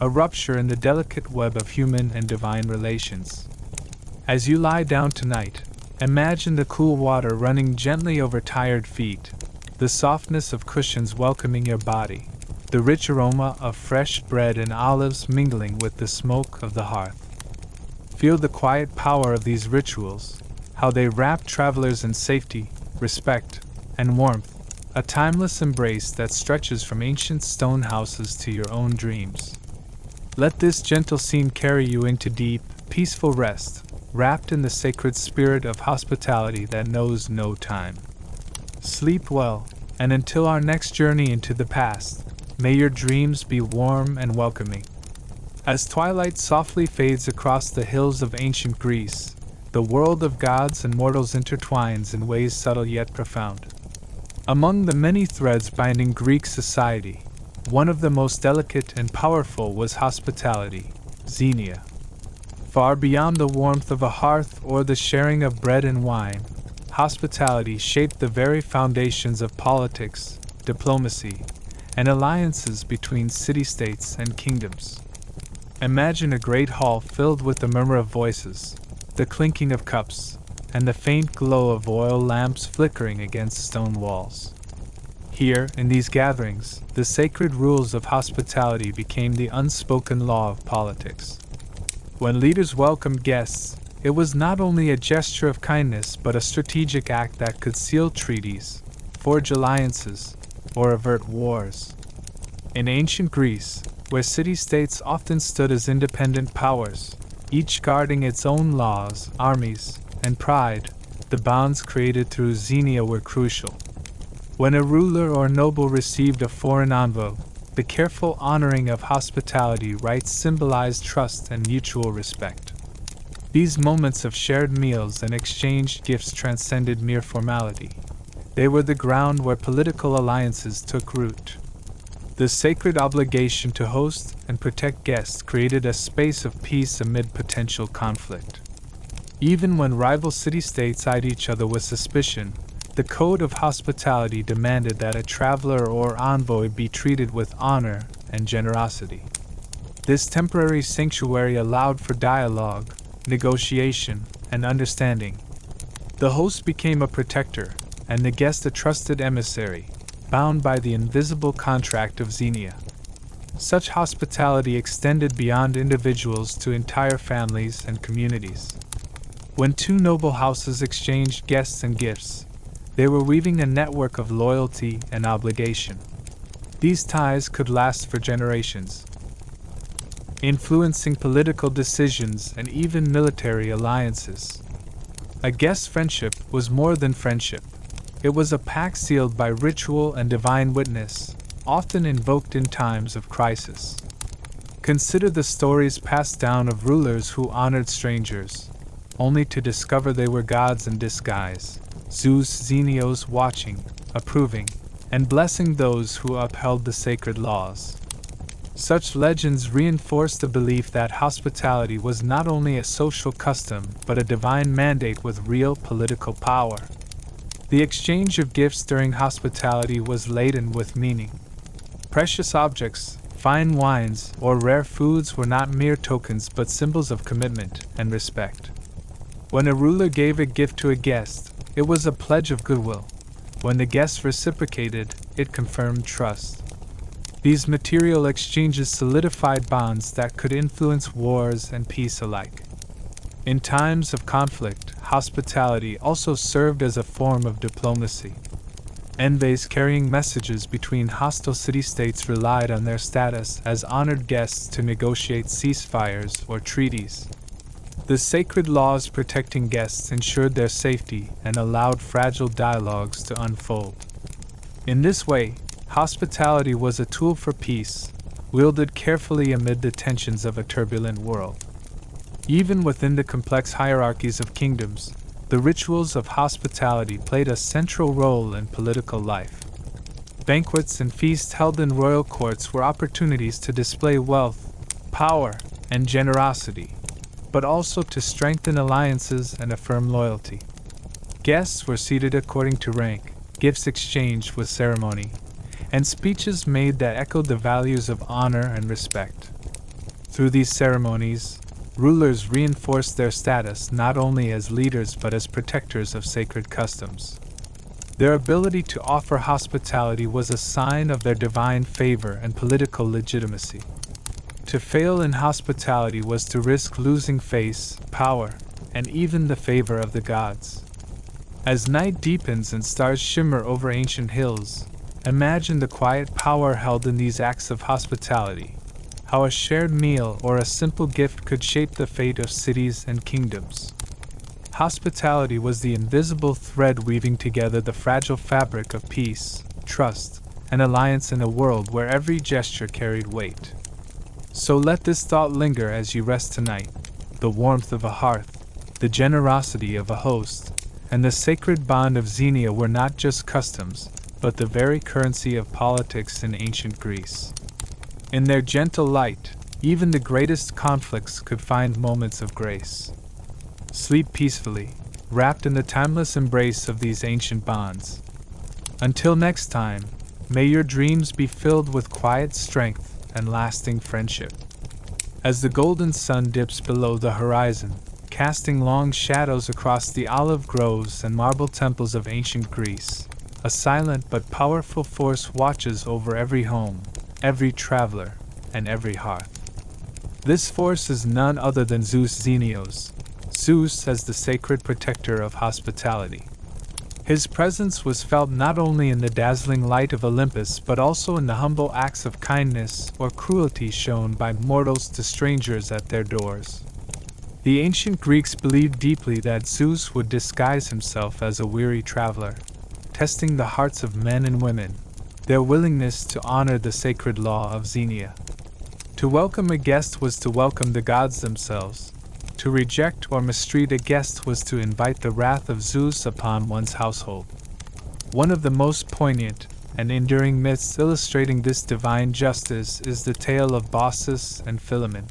a rupture in the delicate web of human and divine relations. As you lie down tonight, imagine the cool water running gently over tired feet, the softness of cushions welcoming your body, the rich aroma of fresh bread and olives mingling with the smoke of the hearth. Feel the quiet power of these rituals, how they wrap travelers in safety, respect, and warmth, a timeless embrace that stretches from ancient stone houses to your own dreams. Let this gentle scene carry you into deep, peaceful rest, wrapped in the sacred spirit of hospitality that knows no time. Sleep well, and until our next journey into the past, may your dreams be warm and welcoming. As twilight softly fades across the hills of ancient Greece, the world of gods and mortals intertwines in ways subtle yet profound. Among the many threads binding Greek society, one of the most delicate and powerful was hospitality, xenia. Far beyond the warmth of a hearth or the sharing of bread and wine, hospitality shaped the very foundations of politics, diplomacy, and alliances between city-states and kingdoms. Imagine a great hall filled with the murmur of voices, the clinking of cups, and the faint glow of oil lamps flickering against stone walls. Here, in these gatherings, the sacred rules of hospitality became the unspoken law of politics. When leaders welcomed guests, it was not only a gesture of kindness but a strategic act that could seal treaties, forge alliances, or avert wars. In ancient Greece, where city-states often stood as independent powers, each guarding its own laws, armies, and pride, the bonds created through xenia were crucial. When a ruler or noble received a foreign envoy, the careful honoring of hospitality rites symbolized trust and mutual respect. These moments of shared meals and exchanged gifts transcended mere formality. They were the ground where political alliances took root. The sacred obligation to host and protect guests created a space of peace amid potential conflict. Even when rival city-states eyed each other with suspicion, the code of hospitality demanded that a traveler or envoy be treated with honor and generosity. This temporary sanctuary allowed for dialogue, negotiation, and understanding. The host became a protector, and the guest a trusted emissary, bound by the invisible contract of xenia. Such hospitality extended beyond individuals to entire families and communities. When two noble houses exchanged guests and gifts, they were weaving a network of loyalty and obligation. These ties could last for generations, influencing political decisions and even military alliances. A guest friendship was more than friendship. It was a pact sealed by ritual and divine witness, often invoked in times of crisis. Consider the stories passed down of rulers who honored strangers, only to discover they were gods in disguise. Zeus Xenios watching, approving, and blessing those who upheld the sacred laws. Such legends reinforce the belief that hospitality was not only a social custom but a divine mandate with real political power. The exchange of gifts during hospitality was laden with meaning. Precious objects, fine wines, or rare foods were not mere tokens but symbols of commitment and respect. When a ruler gave a gift to a guest, it was a pledge of goodwill. When the guest reciprocated, it confirmed trust. These material exchanges solidified bonds that could influence wars and peace alike. In times of conflict, hospitality also served as a form of diplomacy. Envoys carrying messages between hostile city-states relied on their status as honored guests to negotiate ceasefires or treaties. The sacred laws protecting guests ensured their safety and allowed fragile dialogues to unfold. In this way, hospitality was a tool for peace, wielded carefully amid the tensions of a turbulent world. Even within the complex hierarchies of kingdoms, the rituals of hospitality played a central role in political life. Banquets and feasts held in royal courts were opportunities to display wealth, power, and generosity, but also to strengthen alliances and affirm loyalty. Guests were seated according to rank, gifts exchanged with ceremony, and speeches made that echoed the values of honor and respect. Through these ceremonies, rulers reinforced their status not only as leaders but as protectors of sacred customs. Their ability to offer hospitality was a sign of their divine favor and political legitimacy. To fail in hospitality was to risk losing face, power, and even the favor of the gods. As night deepens and stars shimmer over ancient hills, imagine the quiet power held in these acts of hospitality. How a shared meal or a simple gift could shape the fate of cities and kingdoms. Hospitality was the invisible thread weaving together the fragile fabric of peace, trust, and alliance in a world where every gesture carried weight. So let this thought linger as you rest tonight. The warmth of a hearth, the generosity of a host, and the sacred bond of Xenia were not just customs, but the very currency of politics in ancient Greece. In their gentle light, even the greatest conflicts could find moments of grace. Sleep peacefully, wrapped in the timeless embrace of these ancient bonds. Until next time, may your dreams be filled with quiet strength and lasting friendship. As the golden sun dips below the horizon, casting long shadows across the olive groves and marble temples of ancient Greece, a silent but powerful force watches over every home, every traveler, and every hearth. This force is none other than Zeus Xenios, Zeus as the sacred protector of hospitality. His presence was felt not only in the dazzling light of Olympus but also in the humble acts of kindness or cruelty shown by mortals to strangers at their doors. The ancient Greeks believed deeply that Zeus would disguise himself as a weary traveler, testing the hearts of men and women, their willingness to honor the sacred law of Xenia. To welcome a guest was to welcome the gods themselves. To reject or mistreat a guest was to invite the wrath of Zeus upon one's household. One of the most poignant and enduring myths illustrating this divine justice is the tale of Baucis and Philemon.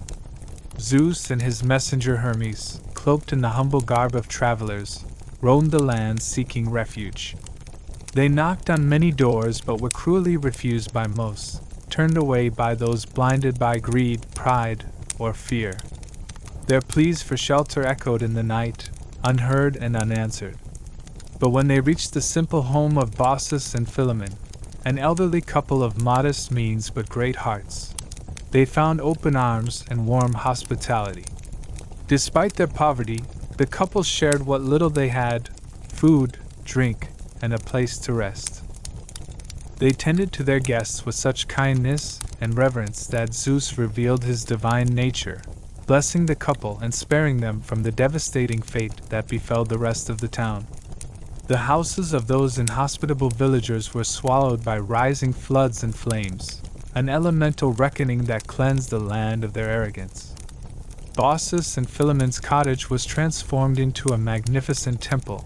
Zeus and his messenger Hermes, cloaked in the humble garb of travelers, roamed the land seeking refuge. They knocked on many doors but were cruelly refused by most, turned away by those blinded by greed, pride, or fear. Their pleas for shelter echoed in the night, unheard and unanswered. But when they reached the simple home of Baucis and Philemon, an elderly couple of modest means but great hearts, they found open arms and warm hospitality. Despite their poverty, the couple shared what little they had: food, drink, and a place to rest. They tended to their guests with such kindness and reverence that Zeus revealed his divine nature, blessing the couple and sparing them from the devastating fate that befell the rest of the town. The houses of those inhospitable villagers were swallowed by rising floods and flames, an elemental reckoning that cleansed the land of their arrogance. Baucis and Philemon's cottage was transformed into a magnificent temple,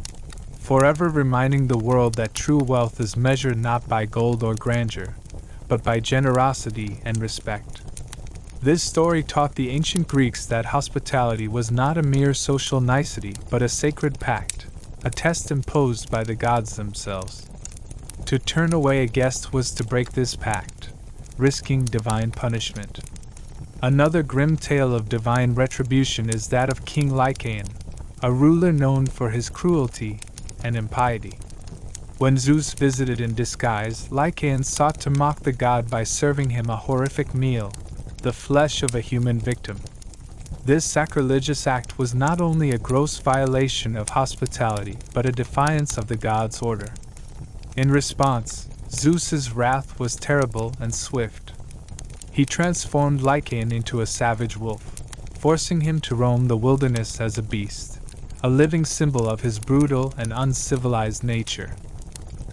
forever reminding the world that true wealth is measured not by gold or grandeur, but by generosity and respect. This story taught the ancient Greeks that hospitality was not a mere social nicety but a sacred pact, a test imposed by the gods themselves. To turn away a guest was to break this pact, risking divine punishment. Another grim tale of divine retribution is that of King Lycaon, a ruler known for his cruelty and impiety. When Zeus visited in disguise, Lycaon sought to mock the god by serving him a horrific meal, the flesh of a human victim. This sacrilegious act was not only a gross violation of hospitality but a defiance of the god's order. In response, Zeus's wrath was terrible and swift. He transformed Lycaon into a savage wolf, forcing him to roam the wilderness as a beast, a living symbol of his brutal and uncivilized nature.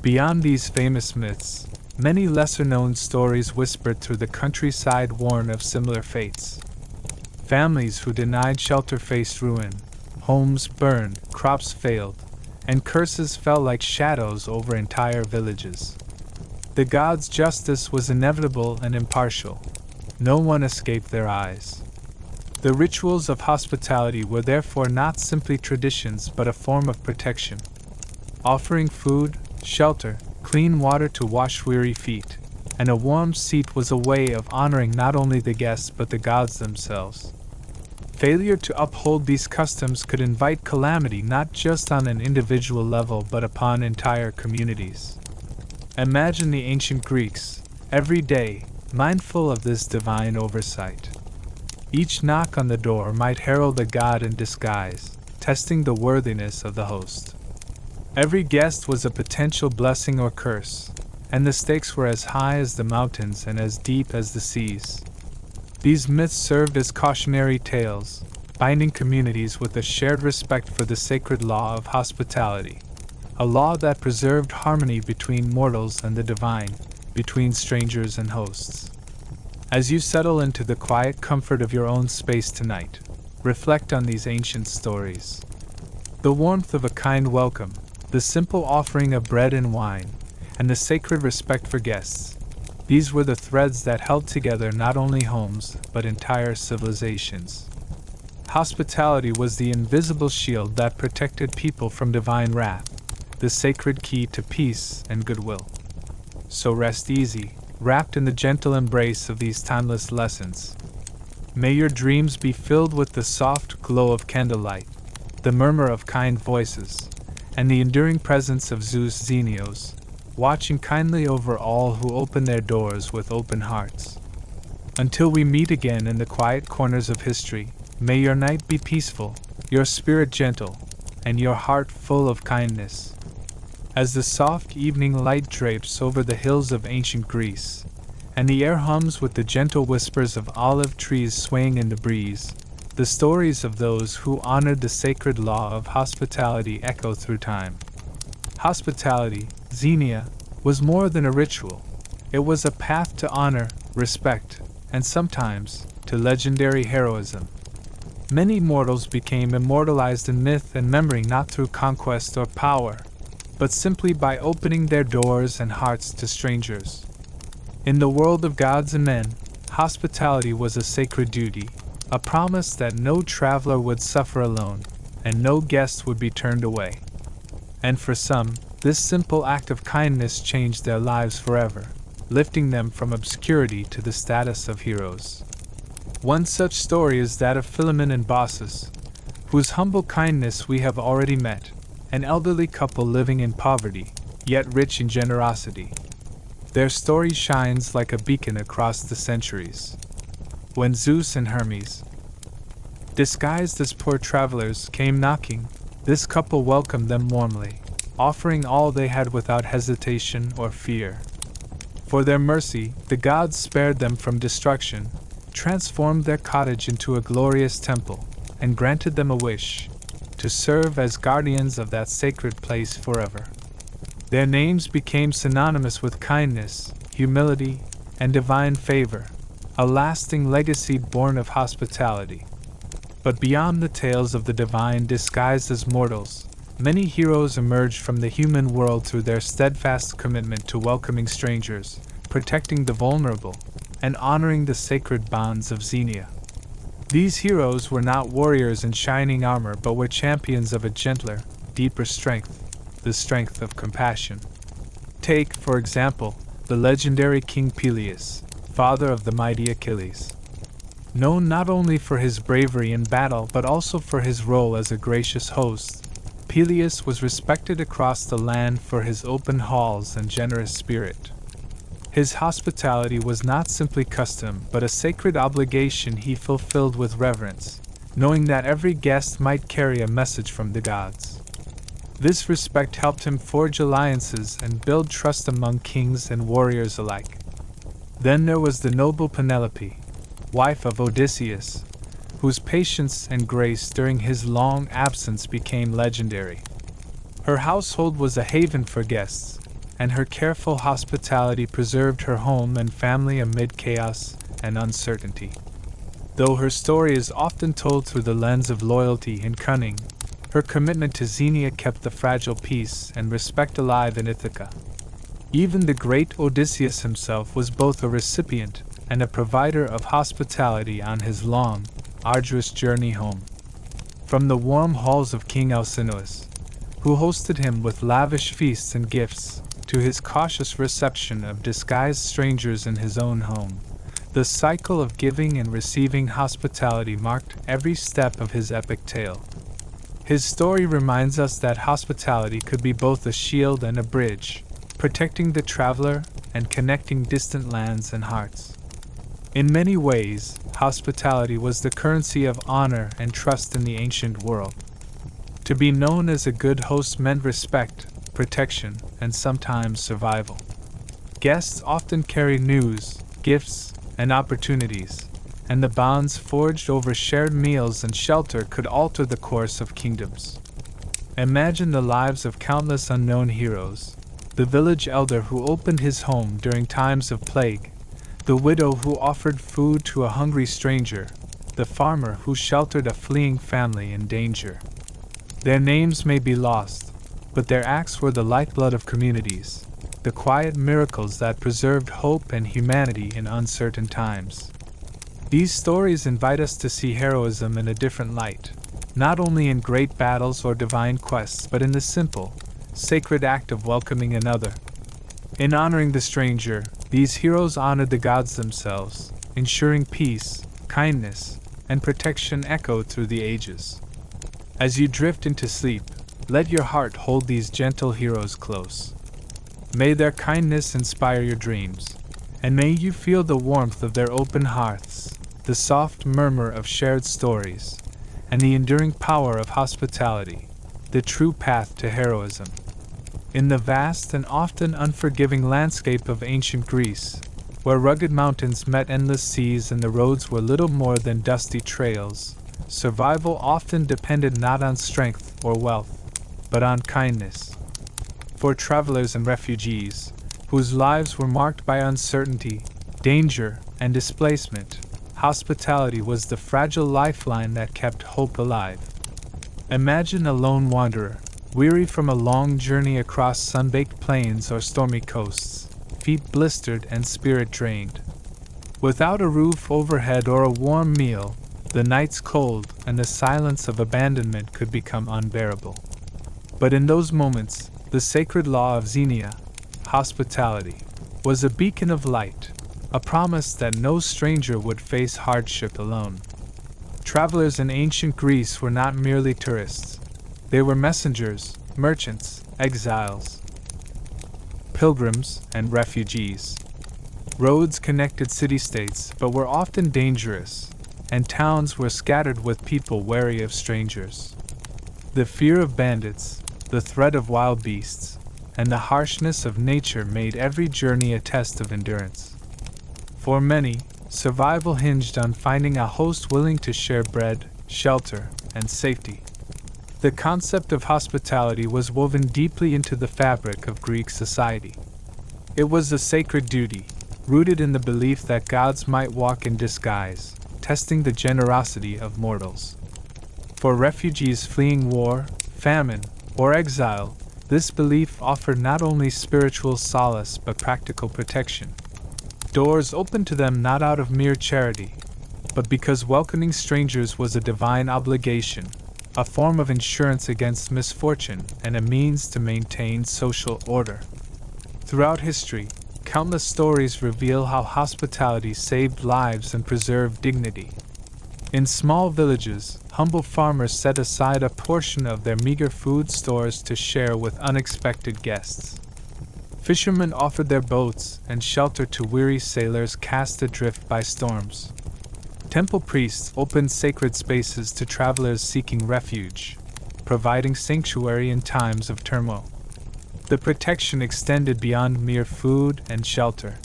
Beyond these famous myths, many lesser-known stories whispered through the countryside warn of similar fates. Families who denied shelter faced ruin, homes burned, crops failed, and curses fell like shadows over entire villages. The gods' justice was inevitable and impartial. No one escaped their eyes. The rituals of hospitality were therefore not simply traditions but a form of protection. Offering food, shelter, clean water to wash weary feet, and a warm seat was a way of honoring not only the guests but the gods themselves. Failure to uphold these customs could invite calamity not just on an individual level but upon entire communities. Imagine the ancient Greeks, every day, mindful of this divine oversight. Each knock on the door might herald a god in disguise, testing the worthiness of the host. Every guest was a potential blessing or curse, and the stakes were as high as the mountains and as deep as the seas. These myths served as cautionary tales, binding communities with a shared respect for the sacred law of hospitality, a law that preserved harmony between mortals and the divine, between strangers and hosts. As you settle into the quiet comfort of your own space tonight, reflect on these ancient stories. The warmth of a kind welcome, the simple offering of bread and wine, and the sacred respect for guests. These were the threads that held together not only homes, but entire civilizations. Hospitality was the invisible shield that protected people from divine wrath, the sacred key to peace and goodwill. So rest easy, wrapped in the gentle embrace of these timeless lessons. May your dreams be filled with the soft glow of candlelight, the murmur of kind voices, and the enduring presence of Zeus Xenios, watching kindly over all who open their doors with open hearts. Until we meet again in the quiet corners of history, may your night be peaceful, your spirit gentle, and your heart full of kindness. As the soft evening light drapes over the hills of ancient Greece, and the air hums with the gentle whispers of olive trees swaying in the breeze, the stories of those who honored the sacred law of hospitality echo through time. Hospitality, Xenia, was more than a ritual. It was a path to honor, respect, and sometimes, to legendary heroism. Many mortals became immortalized in myth and memory not through conquest or power, but simply by opening their doors and hearts to strangers. In the world of gods and men, hospitality was a sacred duty, a promise that no traveler would suffer alone, and no guest would be turned away. And for some, this simple act of kindness changed their lives forever, lifting them from obscurity to the status of heroes. One such story is that of Philemon and Baucis, whose humble kindness we have already met, an elderly couple living in poverty, yet rich in generosity. Their story shines like a beacon across the centuries. When Zeus and Hermes, disguised as poor travelers, came knocking, this couple welcomed them warmly, offering all they had without hesitation or fear. For their mercy, the gods spared them from destruction, transformed their cottage into a glorious temple, and granted them a wish: to serve as guardians of that sacred place forever. Their names became synonymous with kindness, humility, and divine favor, a lasting legacy born of hospitality. But beyond the tales of the divine disguised as mortals, many heroes emerged from the human world through their steadfast commitment to welcoming strangers, protecting the vulnerable, and honoring the sacred bonds of Xenia. These heroes were not warriors in shining armor but were champions of a gentler, deeper strength, the strength of compassion. Take, for example, the legendary King Peleus, father of the mighty Achilles. Known not only for his bravery in battle but also for his role as a gracious host, Peleus was respected across the land for his open halls and generous spirit. His hospitality was not simply custom but a sacred obligation he fulfilled with reverence, knowing that every guest might carry a message from the gods. This respect helped him forge alliances and build trust among kings and warriors alike. Then there was the noble Penelope, wife of Odysseus, whose patience and grace during his long absence became legendary. Her household was a haven for guests, and her careful hospitality preserved her home and family amid chaos and uncertainty. Though her story is often told through the lens of loyalty and cunning, her commitment to Xenia kept the fragile peace and respect alive in Ithaca. Even the great Odysseus himself was both a recipient and a provider of hospitality on his long, arduous journey home. From the warm halls of King Alcinous, who hosted him with lavish feasts and gifts, to his cautious reception of disguised strangers in his own home, the cycle of giving and receiving hospitality marked every step of his epic tale. His story reminds us that hospitality could be both a shield and a bridge, protecting the traveler and connecting distant lands and hearts. In many ways, hospitality was the currency of honor and trust in the ancient world. To be known as a good host meant respect, protection, and sometimes survival. Guests often carried news, gifts, and opportunities, and the bonds forged over shared meals and shelter could alter the course of kingdoms. Imagine the lives of countless unknown heroes: the village elder who opened his home during times of plague, the widow who offered food to a hungry stranger, the farmer who sheltered a fleeing family in danger. Their names may be lost, but their acts were the lifeblood of communities, the quiet miracles that preserved hope and humanity in uncertain times. These stories invite us to see heroism in a different light, not only in great battles or divine quests but in the simple, sacred act of welcoming another. In honoring the stranger, these heroes honored the gods themselves, ensuring peace, kindness, and protection echoed through the ages. As you drift into sleep, let your heart hold these gentle heroes close. May their kindness inspire your dreams, and may you feel the warmth of their open hearths, the soft murmur of shared stories, and the enduring power of hospitality, the true path to heroism. In the vast and often unforgiving landscape of ancient Greece, where rugged mountains met endless seas and the roads were little more than dusty trails, survival often depended not on strength or wealth, but on kindness. For travelers and refugees, whose lives were marked by uncertainty, danger, and displacement, hospitality was the fragile lifeline that kept hope alive. Imagine a lone wanderer, weary from a long journey across sun-baked plains or stormy coasts, feet blistered and spirit drained. Without a roof overhead or a warm meal, the night's cold and the silence of abandonment could become unbearable. But in those moments, the sacred law of Xenia, hospitality, was a beacon of light, a promise that no stranger would face hardship alone. Travelers in ancient Greece were not merely tourists. They were messengers, merchants, exiles, pilgrims, and refugees. Roads connected city-states but were often dangerous, and towns were scattered with people wary of strangers. The fear of bandits, the threat of wild beasts, and the harshness of nature made every journey a test of endurance. For many, survival hinged on finding a host willing to share bread, shelter, and safety. The concept of hospitality was woven deeply into the fabric of Greek society. It was a sacred duty, rooted in the belief that gods might walk in disguise, testing the generosity of mortals. For refugees fleeing war, famine, or exile, this belief offered not only spiritual solace but practical protection. Doors opened to them not out of mere charity, but because welcoming strangers was a divine obligation, a form of insurance against misfortune and a means to maintain social order. Throughout history, countless stories reveal how hospitality saved lives and preserved dignity. In small villages, humble farmers set aside a portion of their meager food stores to share with unexpected guests. Fishermen offered their boats and shelter to weary sailors cast adrift by storms. Temple priests opened sacred spaces to travelers seeking refuge, providing sanctuary in times of turmoil. The protection extended beyond mere food and shelter.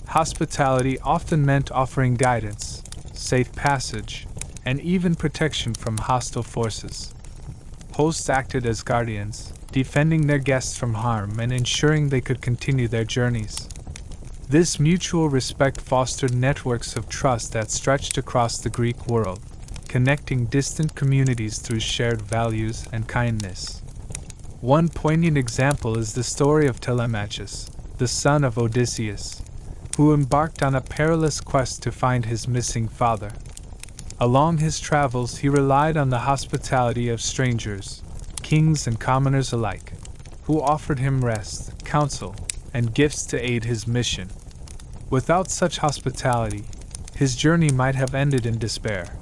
Hospitality often meant offering guidance, safe passage, and even protection from hostile forces. Hosts acted as guardians, defending their guests from harm and ensuring they could continue their journeys. This mutual respect fostered networks of trust that stretched across the Greek world, connecting distant communities through shared values and kindness. One poignant example is the story of Telemachus, the son of Odysseus, who embarked on a perilous quest to find his missing father. Along his travels, he relied on the hospitality of strangers, kings and commoners alike, who offered him rest, counsel, and gifts to aid his mission. Without such hospitality, his journey might have ended in despair.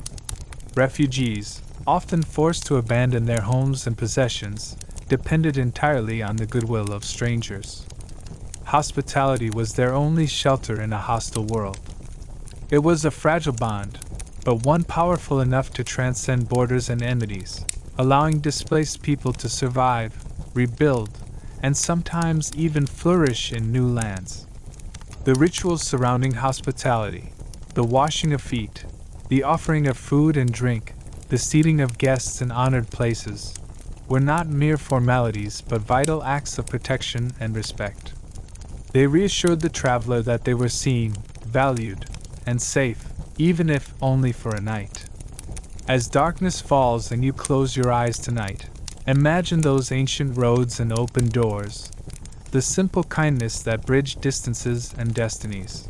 Refugees, often forced to abandon their homes and possessions, depended entirely on the goodwill of strangers. Hospitality was their only shelter in a hostile world. It was a fragile bond, but one powerful enough to transcend borders and enmities, allowing displaced people to survive, rebuild, and sometimes even flourish in new lands. The rituals surrounding hospitality, the washing of feet, the offering of food and drink, the seating of guests in honored places, were not mere formalities but vital acts of protection and respect. They reassured the traveler that they were seen, valued, and safe, even if only for a night. As darkness falls and you close your eyes tonight, imagine those ancient roads and open doors, the simple kindness that bridged distances and destinies.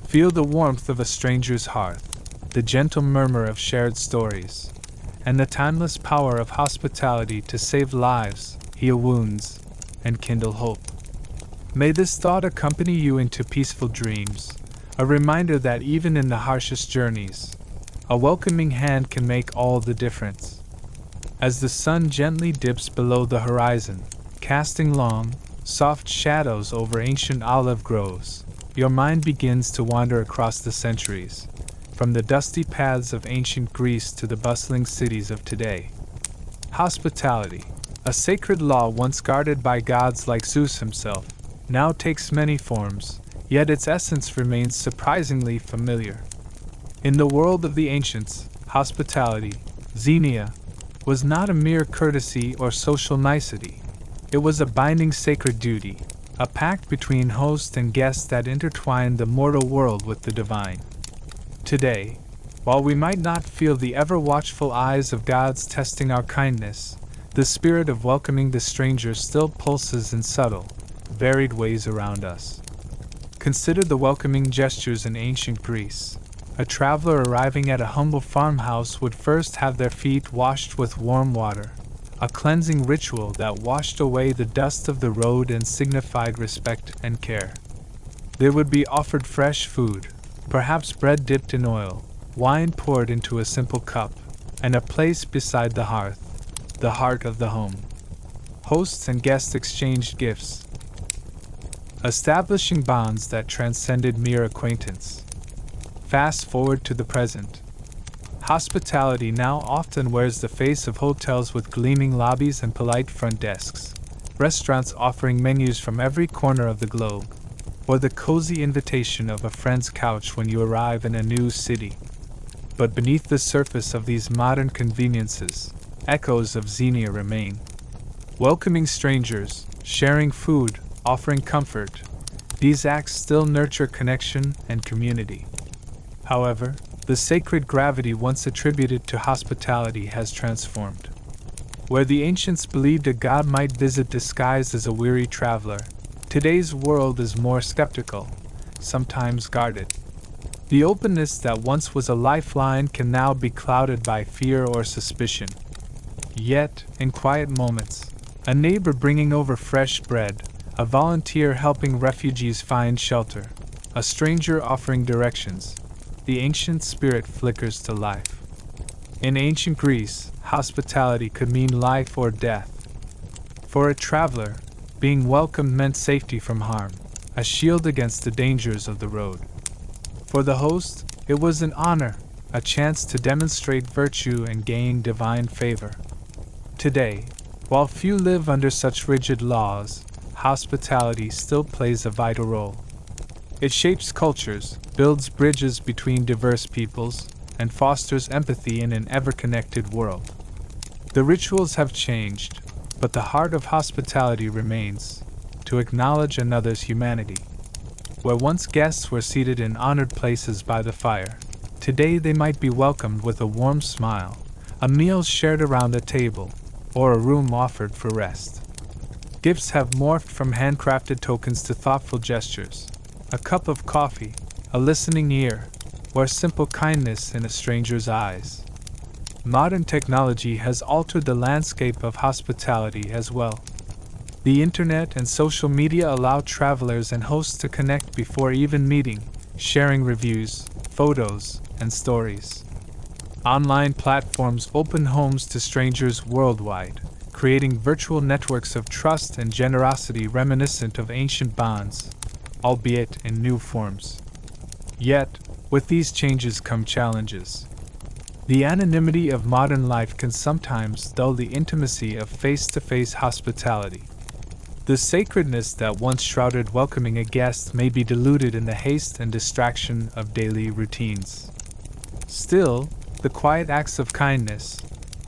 Feel the warmth of a stranger's hearth, the gentle murmur of shared stories, and the timeless power of hospitality to save lives, heal wounds, and kindle hope. May this thought accompany you into peaceful dreams, a reminder that even in the harshest journeys, a welcoming hand can make all the difference. As the sun gently dips below the horizon, casting long, soft shadows over ancient olive groves, your mind begins to wander across the centuries, from the dusty paths of ancient Greece to the bustling cities of today. Hospitality, a sacred law once guarded by gods like Zeus himself, now takes many forms, yet its essence remains surprisingly familiar. In the world of the ancients, hospitality, xenia, was not a mere courtesy or social nicety. It was a binding sacred duty, a pact between host and guest that intertwined the mortal world with the divine. Today, while we might not feel the ever-watchful eyes of gods testing our kindness, the spirit of welcoming the stranger still pulses in subtle, varied ways around us. Consider the welcoming gestures in ancient Greece. A traveler arriving at a humble farmhouse would first have their feet washed with warm water, a cleansing ritual that washed away the dust of the road and signified respect and care. There would be offered fresh food, perhaps bread dipped in oil, wine poured into a simple cup, and a place beside the hearth, the heart of the home. Hosts and guests exchanged gifts, establishing bonds that transcended mere acquaintance. Fast forward to the present. Hospitality now often wears the face of hotels with gleaming lobbies and polite front desks, restaurants offering menus from every corner of the globe, or the cozy invitation of a friend's couch when you arrive in a new city. But beneath the surface of these modern conveniences, echoes of xenia remain. Welcoming strangers, sharing food, offering comfort, These acts still nurture connection and community. However, the sacred gravity once attributed to hospitality has transformed. Where the ancients believed a god might visit disguised as a weary traveler, today's world is more skeptical, sometimes guarded. The openness that once was a lifeline can now be clouded by fear or suspicion. Yet, in quiet moments, a neighbor bringing over fresh bread, a volunteer helping refugees find shelter, a stranger offering directions, the ancient spirit flickers to life. In ancient Greece, hospitality could mean life or death. For a traveler, being welcomed meant safety from harm, a shield against the dangers of the road. For the host, it was an honor, a chance to demonstrate virtue and gain divine favor. Today, while few live under such rigid laws, hospitality still plays a vital role. It shapes cultures, builds bridges between diverse peoples, and fosters empathy in an ever-connected world. The rituals have changed, but the heart of hospitality remains, to acknowledge another's humanity. Where once guests were seated in honored places by the fire, today they might be welcomed with a warm smile, a meal shared around a table, or a room offered for rest. Gifts have morphed from handcrafted tokens to thoughtful gestures, a cup of coffee, a listening ear, or simple kindness in a stranger's eyes. Modern technology has altered the landscape of hospitality as well. The internet and social media allow travelers and hosts to connect before even meeting, sharing reviews, photos, and stories. Online platforms open homes to strangers worldwide, creating virtual networks of trust and generosity reminiscent of ancient bonds, albeit in new forms. Yet, with these changes come challenges. The anonymity of modern life can sometimes dull the intimacy of face-to-face hospitality. The sacredness that once shrouded welcoming a guest may be diluted in the haste and distraction of daily routines. Still, the quiet acts of kindness,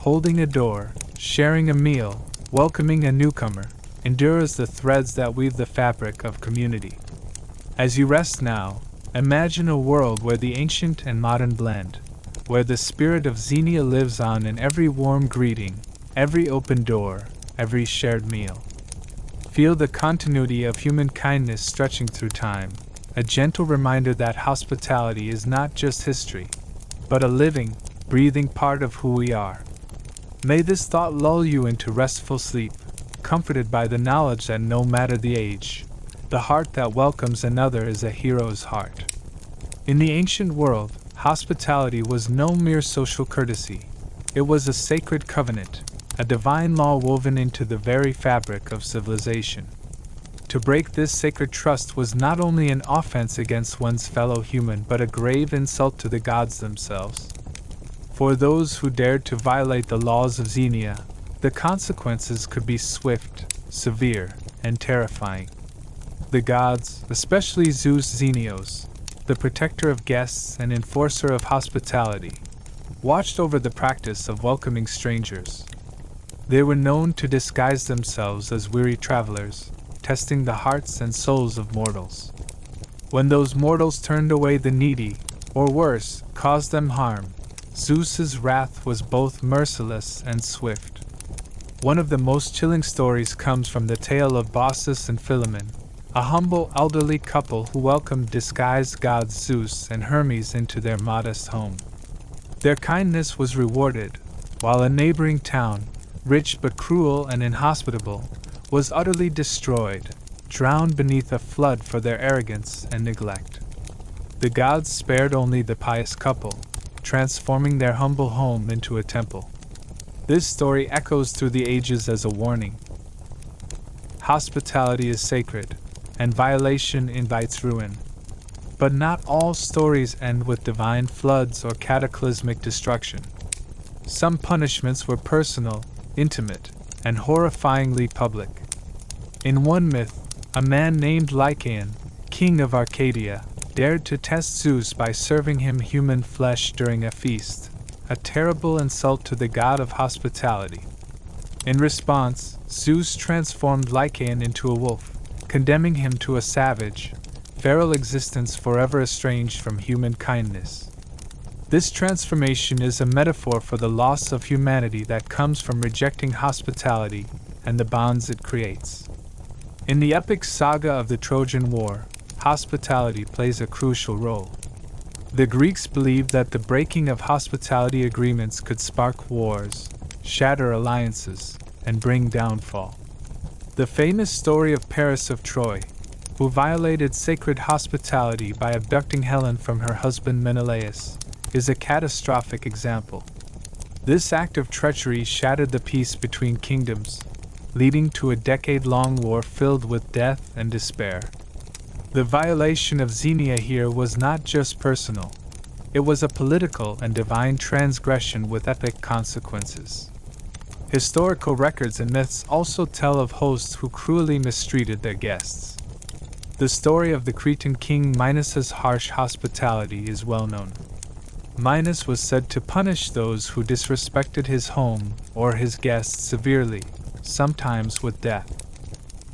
holding a door, sharing a meal, welcoming a newcomer, endure as the threads that weave the fabric of community. As you rest now, imagine a world where the ancient and modern blend, where the spirit of Xenia lives on in every warm greeting, every open door, every shared meal. Feel the continuity of human kindness stretching through time, a gentle reminder that hospitality is not just history, but a living, breathing part of who we are. May this thought lull you into restful sleep, comforted by the knowledge that no matter the age, the heart that welcomes another is a hero's heart. In the ancient world, hospitality was no mere social courtesy. It was a sacred covenant, a divine law woven into the very fabric of civilization. To break this sacred trust was not only an offense against one's fellow human but a grave insult to the gods themselves. For those who dared to violate the laws of Xenia, the consequences could be swift, severe, and terrifying. The gods, especially Zeus Xenios, the protector of guests and enforcer of hospitality, watched over the practice of welcoming strangers. They were known to disguise themselves as weary travelers, testing the hearts and souls of mortals. When those mortals turned away the needy, or worse, caused them harm, Zeus's wrath was both merciless and swift. One of the most chilling stories comes from the tale of Baucis and Philemon, a humble elderly couple who welcomed disguised gods Zeus and Hermes into their modest home. Their kindness was rewarded, while a neighboring town, rich but cruel and inhospitable, was utterly destroyed, drowned beneath a flood for their arrogance and neglect. The gods spared only the pious couple, transforming their humble home into a temple. This story echoes through the ages as a warning. Hospitality is sacred, and violation invites ruin. But not all stories end with divine floods or cataclysmic destruction. Some punishments were personal, intimate, and horrifyingly public. In one myth, a man named Lycaon, king of Arcadia, dared to test Zeus by serving him human flesh during a feast, a terrible insult to the god of hospitality. In response, Zeus transformed Lycaon into a wolf, condemning him to a savage, feral existence forever estranged from human kindness. This transformation is a metaphor for the loss of humanity that comes from rejecting hospitality and the bonds it creates. In the epic saga of the Trojan War, hospitality plays a crucial role. The Greeks believed that the breaking of hospitality agreements could spark wars, shatter alliances, and bring downfall. The famous story of Paris of Troy, who violated sacred hospitality by abducting Helen from her husband Menelaus, is a catastrophic example. This act of treachery shattered the peace between kingdoms, leading to a decade-long war filled with death and despair. The violation of Xenia here was not just personal, it was a political and divine transgression with epic consequences. Historical records and myths also tell of hosts who cruelly mistreated their guests. The story of the Cretan king Minos's harsh hospitality is well known. Minos was said to punish those who disrespected his home or his guests severely, sometimes with death.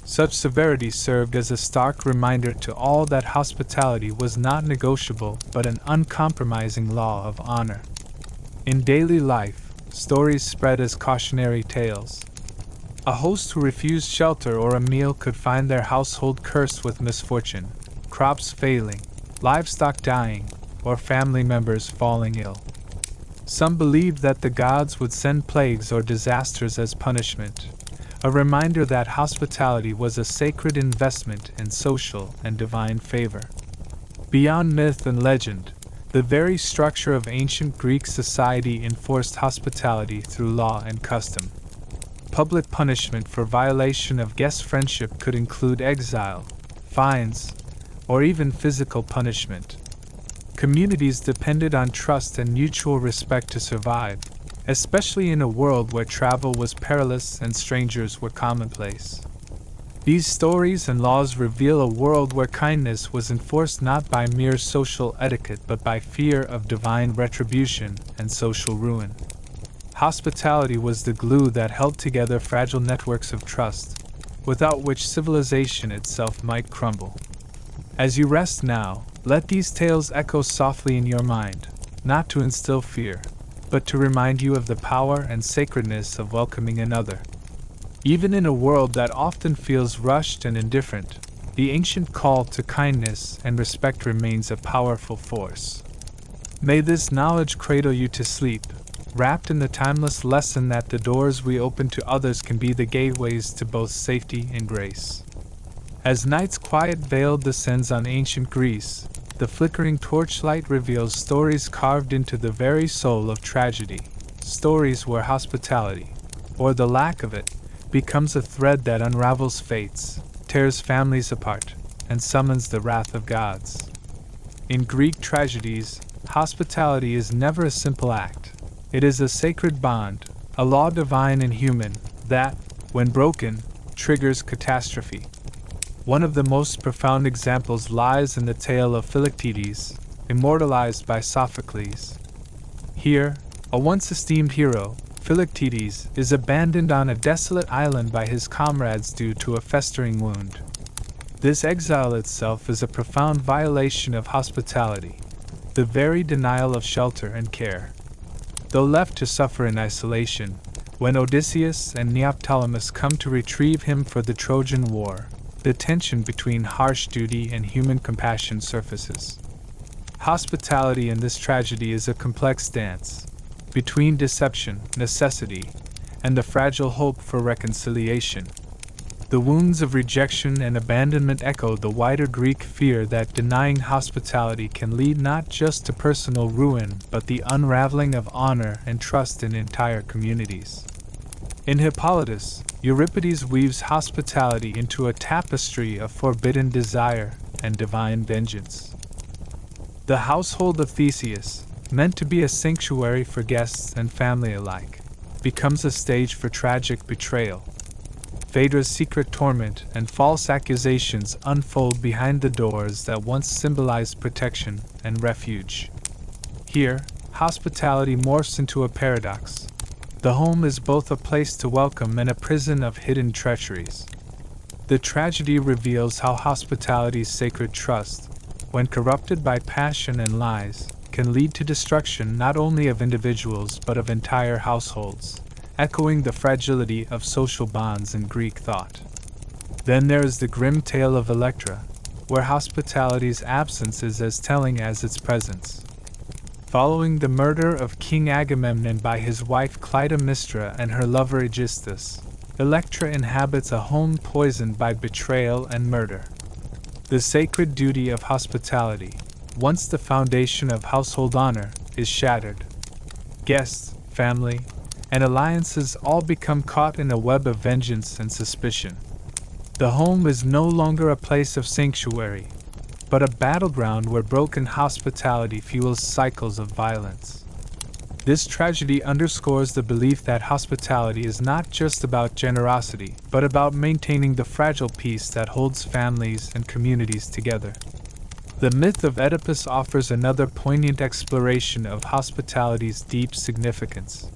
Such severity served as a stark reminder to all that hospitality was not negotiable but an uncompromising law of honor. In daily life, stories spread as cautionary tales. A host who refused shelter or a meal could find their household cursed with misfortune, crops failing, livestock dying, or family members falling ill. Some believed that the gods would send plagues or disasters as punishment, a reminder that hospitality was a sacred investment in social and divine favor. Beyond myth and legend, the very structure of ancient Greek society enforced hospitality through law and custom. Public punishment for violation of guest friendship could include exile, fines, or even physical punishment. Communities depended on trust and mutual respect to survive, especially in a world where travel was perilous and strangers were commonplace. These stories and laws reveal a world where kindness was enforced not by mere social etiquette but by fear of divine retribution and social ruin. Hospitality was the glue that held together fragile networks of trust, without which civilization itself might crumble. As you rest now, let these tales echo softly in your mind, not to instill fear, but to remind you of the power and sacredness of welcoming another. Even in a world that often feels rushed and indifferent, the ancient call to kindness and respect remains a powerful force. May this knowledge cradle you to sleep, wrapped in the timeless lesson that the doors we open to others can be the gateways to both safety and grace. As night's quiet veil descends on ancient Greece, the flickering torchlight reveals stories carved into the very soul of tragedy, stories where hospitality, or the lack of it, becomes a thread that unravels fates, tears families apart, and summons the wrath of gods. In Greek tragedies, hospitality is never a simple act. It is a sacred bond, a law divine and human, that, when broken, triggers catastrophe. One of the most profound examples lies in the tale of Philoctetes, immortalized by Sophocles. Here, a once esteemed hero, Philoctetes, is abandoned on a desolate island by his comrades due to a festering wound. This exile itself is a profound violation of hospitality, the very denial of shelter and care. Though left to suffer in isolation, when Odysseus and Neoptolemus come to retrieve him for the Trojan War, the tension between harsh duty and human compassion surfaces. Hospitality in this tragedy is a complex dance, between deception, necessity, and the fragile hope for reconciliation. The wounds of rejection and abandonment echo the wider Greek fear that denying hospitality can lead not just to personal ruin but the unraveling of honor and trust in entire communities. In Hippolytus, Euripides weaves hospitality into a tapestry of forbidden desire and divine vengeance. The household of Theseus, meant to be a sanctuary for guests and family alike, becomes a stage for tragic betrayal. Phaedra's secret torment and false accusations unfold behind the doors that once symbolized protection and refuge. Here, hospitality morphs into a paradox. The home is both a place to welcome and a prison of hidden treacheries. The tragedy reveals how hospitality's sacred trust, when corrupted by passion and lies, can lead to destruction not only of individuals but of entire households, echoing the fragility of social bonds in Greek thought. Then there is the grim tale of Electra, where hospitality's absence is as telling as its presence. Following the murder of King Agamemnon by his wife Clytemnestra and her lover Aegisthus, Electra inhabits a home poisoned by betrayal and murder. The sacred duty of hospitality, once the foundation of household honor, is shattered. Guests, family, and alliances all become caught in a web of vengeance and suspicion. The home is no longer a place of sanctuary, but a battleground where broken hospitality fuels cycles of violence. This tragedy underscores the belief that hospitality is not just about generosity, but about maintaining the fragile peace that holds families and communities together. The myth of Oedipus offers another poignant exploration of hospitality's deep significance.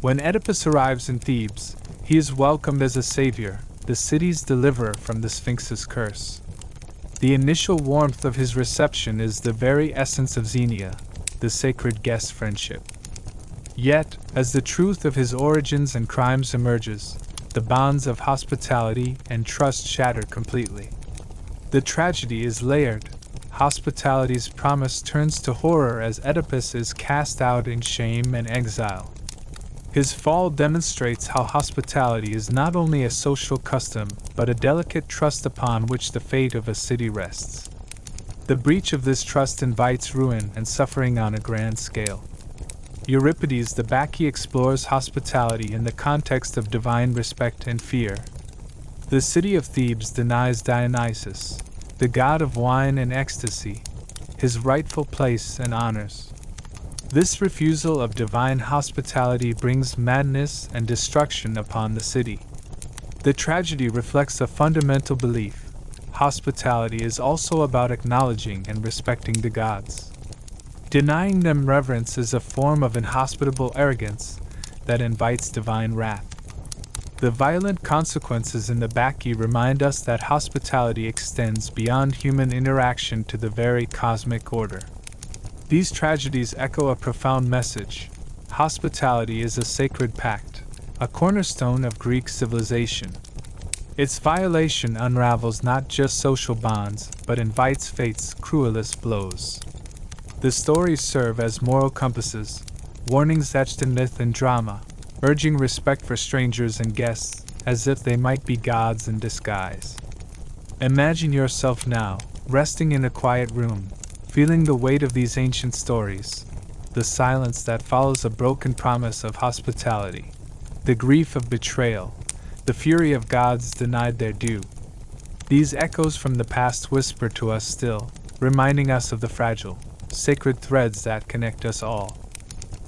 When Oedipus arrives in Thebes, he is welcomed as a savior, the city's deliverer from the Sphinx's curse. The initial warmth of his reception is the very essence of Xenia, the sacred guest friendship. Yet, as the truth of his origins and crimes emerges, the bonds of hospitality and trust shatter completely. The tragedy is layered. Hospitality's promise turns to horror as Oedipus is cast out in shame and exile. His fall demonstrates how hospitality is not only a social custom, but a delicate trust upon which the fate of a city rests. The breach of this trust invites ruin and suffering on a grand scale. Euripides the Bacchae explores hospitality in the context of divine respect and fear. The city of Thebes denies Dionysus, the god of wine and ecstasy, his rightful place and honors. This refusal of divine hospitality brings madness and destruction upon the city. The tragedy reflects a fundamental belief: hospitality is also about acknowledging and respecting the gods. Denying them reverence is a form of inhospitable arrogance that invites divine wrath. The violent consequences in the Bacchae remind us that hospitality extends beyond human interaction to the very cosmic order. These tragedies echo a profound message. Hospitality is a sacred pact, a cornerstone of Greek civilization. Its violation unravels not just social bonds, but invites fate's cruelest blows. The stories serve as moral compasses, warnings etched in myth and drama, urging respect for strangers and guests, as if they might be gods in disguise. Imagine yourself now, resting in a quiet room, feeling the weight of these ancient stories, the silence that follows a broken promise of hospitality, the grief of betrayal, the fury of gods denied their due. These echoes from the past whisper to us still, reminding us of the fragile, sacred threads that connect us all.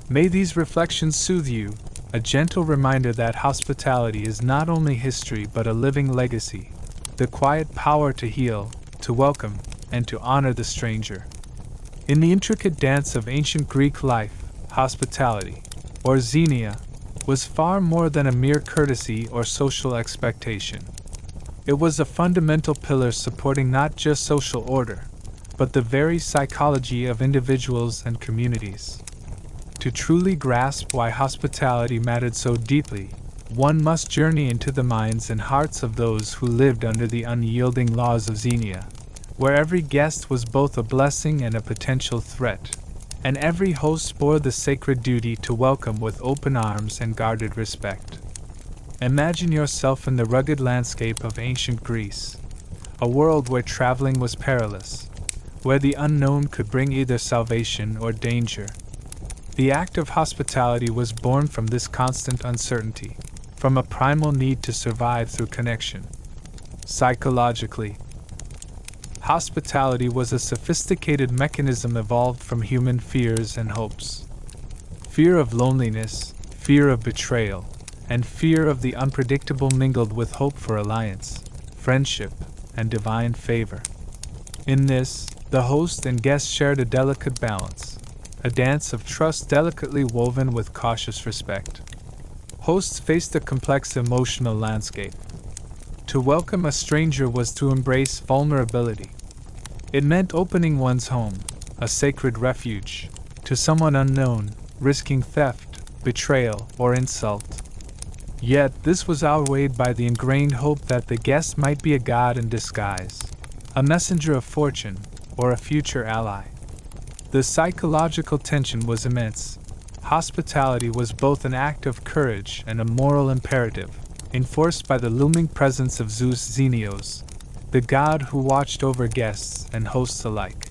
May these reflections soothe you, a gentle reminder that hospitality is not only history but a living legacy, the quiet power to heal, to welcome, and to honor the stranger. In the intricate dance of ancient Greek life, hospitality, or xenia, was far more than a mere courtesy or social expectation. It was a fundamental pillar supporting not just social order, but the very psychology of individuals and communities. To truly grasp why hospitality mattered so deeply, one must journey into the minds and hearts of those who lived under the unyielding laws of Xenia, where every guest was both a blessing and a potential threat, and every host bore the sacred duty to welcome with open arms and guarded respect. Imagine yourself in the rugged landscape of ancient Greece, a world where traveling was perilous, where the unknown could bring either salvation or danger. The act of hospitality was born from this constant uncertainty, from a primal need to survive through connection. Psychologically, hospitality was a sophisticated mechanism evolved from human fears and hopes. Fear of loneliness, fear of betrayal, and fear of the unpredictable mingled with hope for alliance, friendship, and divine favor. In this, the host and guest shared a delicate balance, a dance of trust delicately woven with cautious respect. Hosts faced a complex emotional landscape. To welcome a stranger was to embrace vulnerability. It meant opening one's home, a sacred refuge, to someone unknown, risking theft, betrayal, or insult. Yet this was outweighed by the ingrained hope that the guest might be a god in disguise, a messenger of fortune, or a future ally. The psychological tension was immense. Hospitality was both an act of courage and a moral imperative, enforced by the looming presence of Zeus Xenios, the god who watched over guests and hosts alike.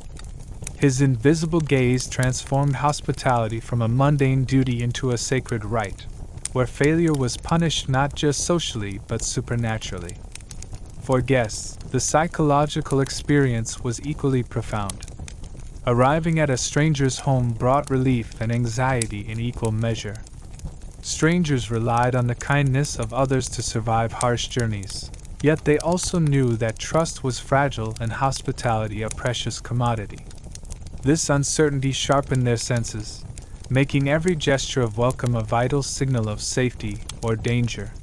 His invisible gaze transformed hospitality from a mundane duty into a sacred rite, where failure was punished not just socially but supernaturally. For guests, the psychological experience was equally profound. Arriving at a stranger's home brought relief and anxiety in equal measure. Strangers relied on the kindness of others to survive harsh journeys, yet they also knew that trust was fragile and hospitality a precious commodity. This uncertainty sharpened their senses, making every gesture of welcome a vital signal of safety or danger.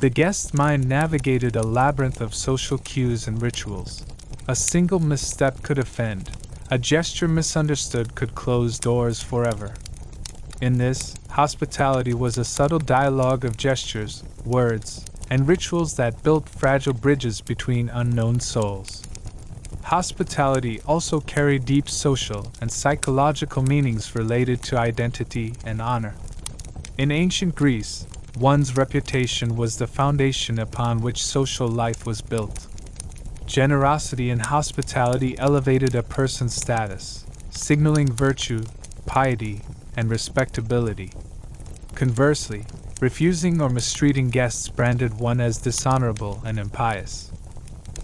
The guest's mind navigated a labyrinth of social cues and rituals. A single misstep could offend, a gesture misunderstood could close doors forever. In this, hospitality was a subtle dialogue of gestures, words, and rituals that built fragile bridges between unknown souls. Hospitality also carried deep social and psychological meanings related to identity and honor. In ancient Greece, one's reputation was the foundation upon which social life was built. Generosity and hospitality elevated a person's status, signaling virtue, piety, and respectability. Conversely, refusing or mistreating guests branded one as dishonorable and impious.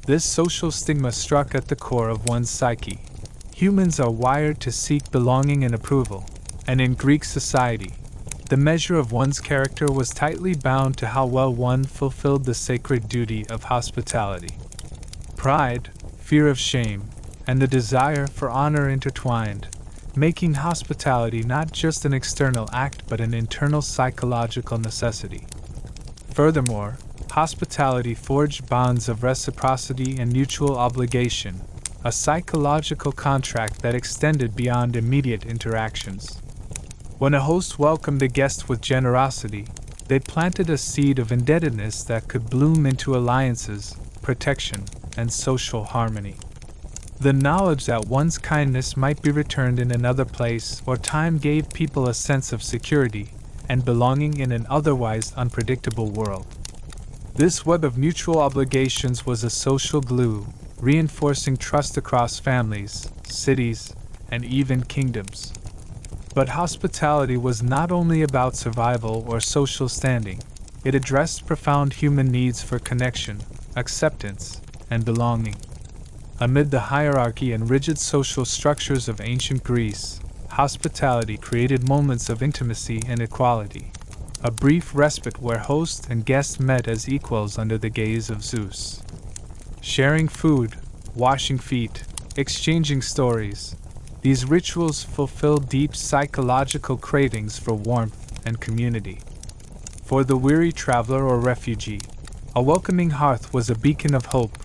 This social stigma struck at the core of one's psyche. Humans are wired to seek belonging and approval, and in Greek society, the measure of one's character was tightly bound to how well one fulfilled the sacred duty of hospitality. Pride, fear of shame, and the desire for honor intertwined, making hospitality not just an external act but an internal psychological necessity. Furthermore, hospitality forged bonds of reciprocity and mutual obligation, a psychological contract that extended beyond immediate interactions. When a host welcomed a guest with generosity, they planted a seed of indebtedness that could bloom into alliances, protection, and social harmony. The knowledge that one's kindness might be returned in another place or time gave people a sense of security and belonging in an otherwise unpredictable world. This web of mutual obligations was a social glue, reinforcing trust across families, cities, and even kingdoms. But hospitality was not only about survival or social standing, it addressed profound human needs for connection, acceptance, and belonging. Amid the hierarchy and rigid social structures of ancient Greece, hospitality created moments of intimacy and equality, a brief respite where host and guest met as equals under the gaze of Zeus. Sharing food, washing feet, exchanging stories, these rituals fulfilled deep psychological cravings for warmth and community. For the weary traveler or refugee, a welcoming hearth was a beacon of hope,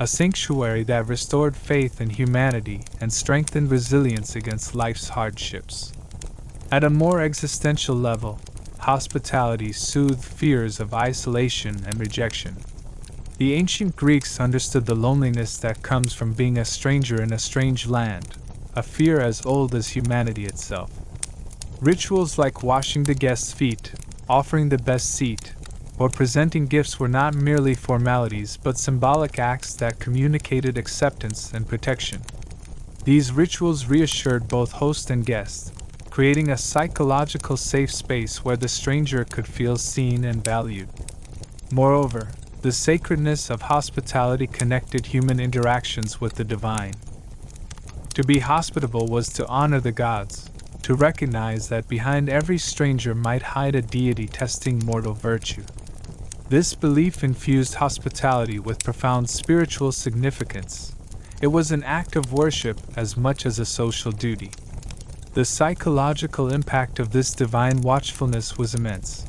a sanctuary that restored faith in humanity and strengthened resilience against life's hardships. At a more existential level, hospitality soothed fears of isolation and rejection. The ancient Greeks understood the loneliness that comes from being a stranger in a strange land, a fear as old as humanity itself. Rituals like washing the guest's feet, offering the best seat, or presenting gifts were not merely formalities but symbolic acts that communicated acceptance and protection. These rituals reassured both host and guest, creating a psychological safe space where the stranger could feel seen and valued. Moreover, the sacredness of hospitality connected human interactions with the divine. To be hospitable was to honor the gods, to recognize that behind every stranger might hide a deity testing mortal virtue. This belief infused hospitality with profound spiritual significance. It was an act of worship as much as a social duty. The psychological impact of this divine watchfulness was immense.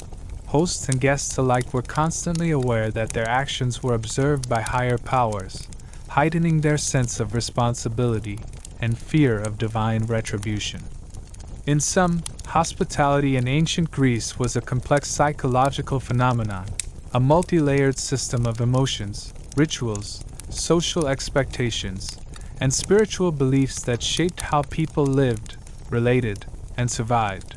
hosts and guests alike were constantly aware that their actions were observed by higher powers, heightening their sense of responsibility and fear of divine retribution. In sum, hospitality in ancient Greece was a complex psychological phenomenon, a multi-layered system of emotions, rituals, social expectations, and spiritual beliefs that shaped how people lived, related, and survived.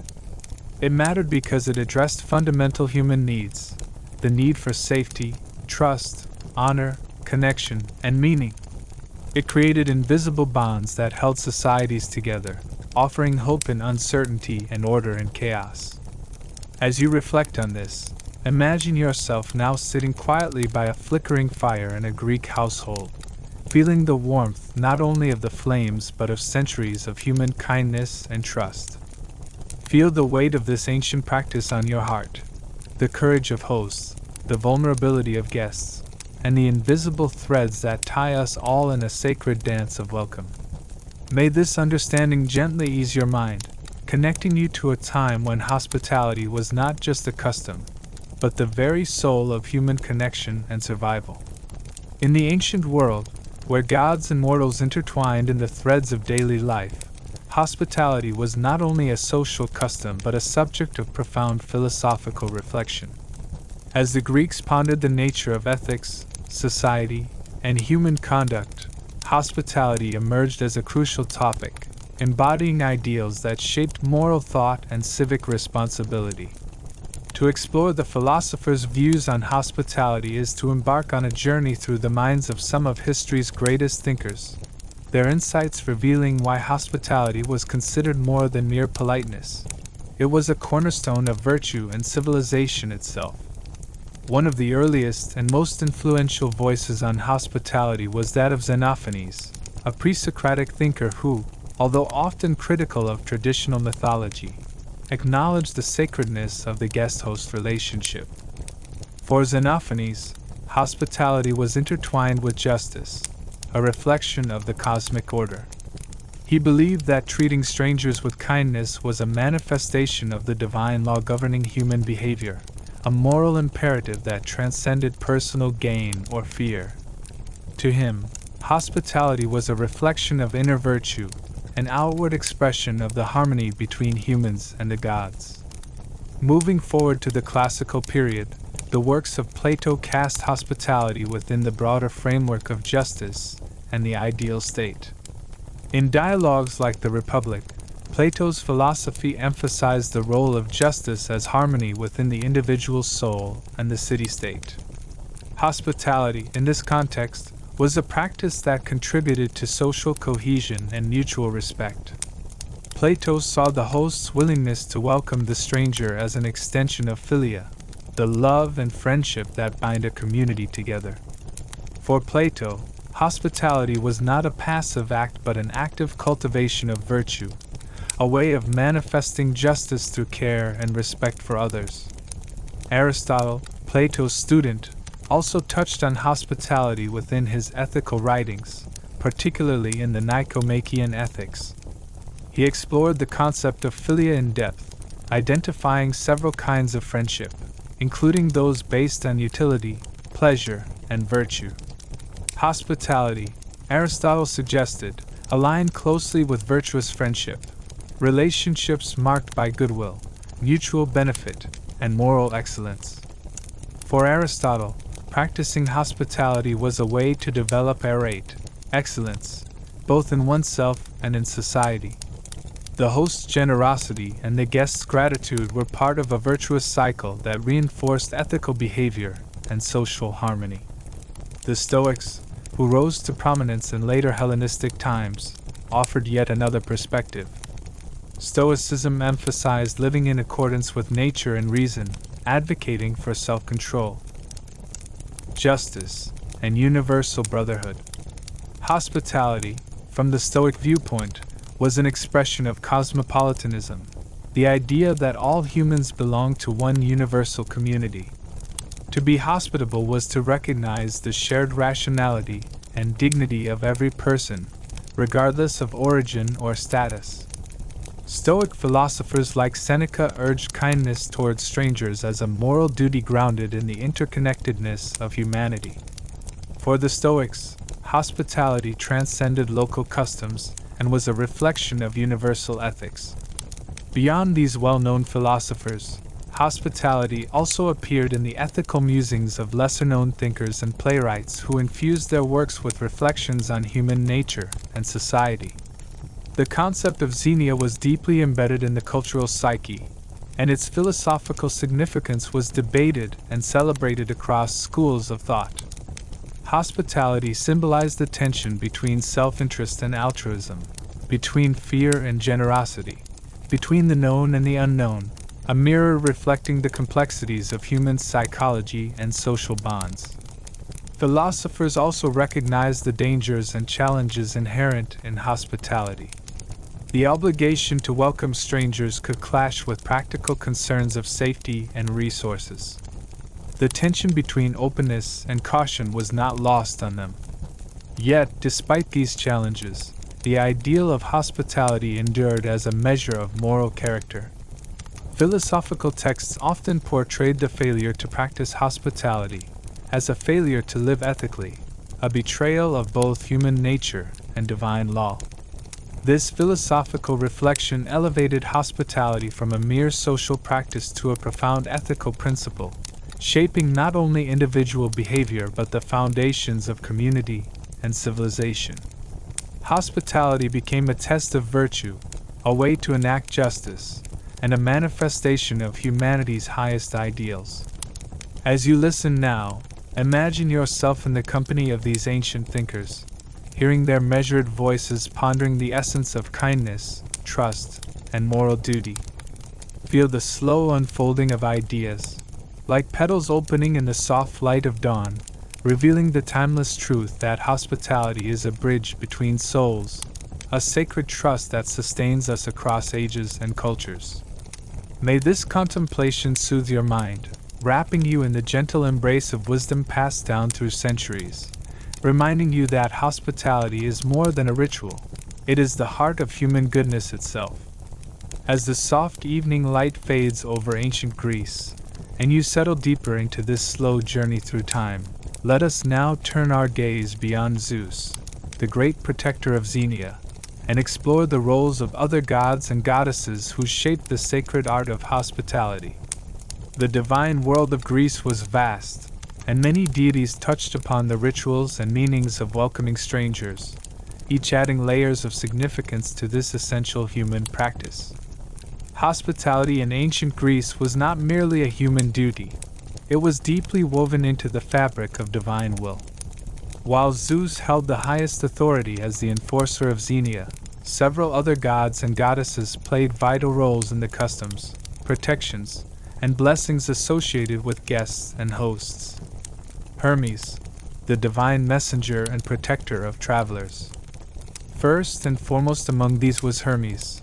It mattered because it addressed fundamental human needs: the need for safety, trust, honor, connection, and meaning. It created invisible bonds that held societies together, offering hope in uncertainty and order in chaos. As you reflect on this, imagine yourself now sitting quietly by a flickering fire in a Greek household, feeling the warmth not only of the flames but of centuries of human kindness and trust. Feel the weight of this ancient practice on your heart, the courage of hosts, the vulnerability of guests, and the invisible threads that tie us all in a sacred dance of welcome. May this understanding gently ease your mind, connecting you to a time when hospitality was not just a custom, but the very soul of human connection and survival. In the ancient world, where gods and mortals intertwined in the threads of daily life, hospitality was not only a social custom but a subject of profound philosophical reflection. As the Greeks pondered the nature of ethics, society, and human conduct, hospitality emerged as a crucial topic, embodying ideals that shaped moral thought and civic responsibility. To explore the philosopher's views on hospitality is to embark on a journey through the minds of some of history's greatest thinkers, their insights revealing why hospitality was considered more than mere politeness. It was a cornerstone of virtue and civilization itself. One of the earliest and most influential voices on hospitality was that of Xenophanes, a pre-Socratic thinker who, although often critical of traditional mythology, acknowledged the sacredness of the guest-host relationship. For Xenophanes, hospitality was intertwined with justice, a reflection of the cosmic order. He believed that treating strangers with kindness was a manifestation of the divine law governing human behavior, a moral imperative that transcended personal gain or fear. To him, hospitality was a reflection of inner virtue, an outward expression of the harmony between humans and the gods. Moving forward to the classical period, the works of Plato cast hospitality within the broader framework of justice and the ideal state. In dialogues like the Republic, Plato's philosophy emphasized the role of justice as harmony within the individual soul and the city-state. Hospitality, in this context, was a practice that contributed to social cohesion and mutual respect. Plato saw the host's willingness to welcome the stranger as an extension of philia, the love and friendship that bind a community together. For Plato, hospitality was not a passive act but an active cultivation of virtue, a way of manifesting justice through care and respect for others. Aristotle, Plato's student, also touched on hospitality within his ethical writings, particularly in the Nicomachean Ethics. He explored the concept of philia in depth, identifying several kinds of friendship, including those based on utility, pleasure, and virtue. Hospitality, Aristotle suggested, aligned closely with virtuous friendship, relationships marked by goodwill, mutual benefit, and moral excellence. For Aristotle, practicing hospitality was a way to develop excellence, both in oneself and in society. The host's generosity and the guest's gratitude were part of a virtuous cycle that reinforced ethical behavior and social harmony. The Stoics, who rose to prominence in later Hellenistic times, offered yet another perspective. Stoicism emphasized living in accordance with nature and reason, advocating for self-control, justice, and universal brotherhood. Hospitality, from the Stoic viewpoint, was an expression of cosmopolitanism, the idea that all humans belong to one universal community. To be hospitable was to recognize the shared rationality and dignity of every person, regardless of origin or status. Stoic philosophers like Seneca urged kindness towards strangers as a moral duty grounded in the interconnectedness of humanity. For the Stoics, hospitality transcended local customs and was a reflection of universal ethics. Beyond these well-known philosophers, hospitality also appeared in the ethical musings of lesser-known thinkers and playwrights who infused their works with reflections on human nature and society. The concept of xenia was deeply embedded in the cultural psyche, and its philosophical significance was debated and celebrated across schools of thought. Hospitality symbolized the tension between self-interest and altruism, between fear and generosity, between the known and the unknown, a mirror reflecting the complexities of human psychology and social bonds. Philosophers also recognized the dangers and challenges inherent in hospitality. The obligation to welcome strangers could clash with practical concerns of safety and resources. The tension between openness and caution was not lost on them. Yet, despite these challenges, the ideal of hospitality endured as a measure of moral character. Philosophical texts often portrayed the failure to practice hospitality as a failure to live ethically, a betrayal of both human nature and divine law. This philosophical reflection elevated hospitality from a mere social practice to a profound ethical principle, shaping not only individual behavior but the foundations of community and civilization. Hospitality became a test of virtue, a way to enact justice, and a manifestation of humanity's highest ideals. As you listen now, imagine yourself in the company of these ancient thinkers, hearing their measured voices pondering the essence of kindness, trust, and moral duty. Feel the slow unfolding of ideas, like petals opening in the soft light of dawn, revealing the timeless truth that hospitality is a bridge between souls, a sacred trust that sustains us across ages and cultures. May this contemplation soothe your mind, wrapping you in the gentle embrace of wisdom passed down through centuries, reminding you that hospitality is more than a ritual, it is the heart of human goodness itself. As the soft evening light fades over ancient Greece, and you settle deeper into this slow journey through time, let us now turn our gaze beyond Zeus, the great protector of Xenia, and explore the roles of other gods and goddesses who shaped the sacred art of hospitality. The divine world of Greece was vast, and many deities touched upon the rituals and meanings of welcoming strangers, each adding layers of significance to this essential human practice. Hospitality in ancient Greece was not merely a human duty, it was deeply woven into the fabric of divine will. While Zeus held the highest authority as the enforcer of Xenia, several other gods and goddesses played vital roles in the customs, protections, and blessings associated with guests and hosts. Hermes, the divine messenger and protector of travelers. First and foremost among these was Hermes,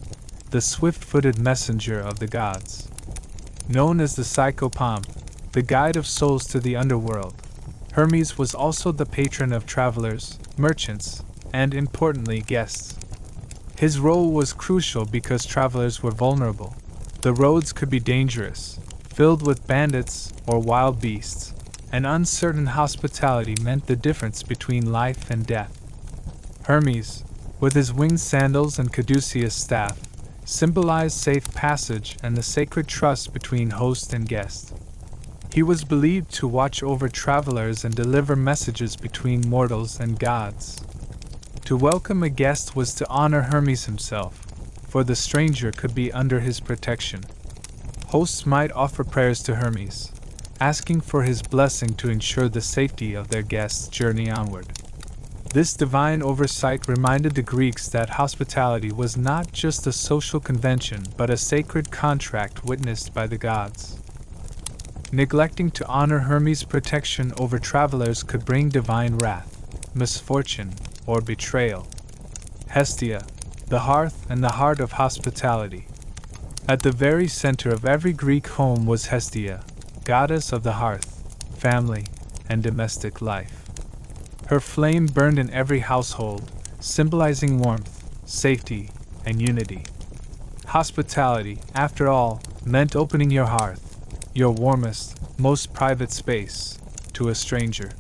the swift-footed messenger of the gods. Known as the Psychopomp, the guide of souls to the underworld, Hermes was also the patron of travelers, merchants, and importantly, guests. His role was crucial because travelers were vulnerable. The roads could be dangerous, filled with bandits or wild beasts, and uncertain hospitality meant the difference between life and death. Hermes, with his winged sandals and caduceus staff, symbolized safe passage and the sacred trust between host and guest. He was believed to watch over travelers and deliver messages between mortals and gods. To welcome a guest was to honor Hermes himself, for the stranger could be under his protection. Hosts might offer prayers to Hermes, asking for his blessing to ensure the safety of their guests' journey onward. This divine oversight reminded the Greeks that hospitality was not just a social convention but a sacred contract witnessed by the gods. Neglecting to honor Hermes' protection over travelers could bring divine wrath, misfortune, or betrayal. Hestia, the hearth and the heart of hospitality. At the very center of every Greek home was Hestia, goddess of the hearth, family, and domestic life. Her flame burned in every household, symbolizing warmth, safety, and unity. Hospitality, after all, meant opening your hearth, your warmest, most private space, to a stranger.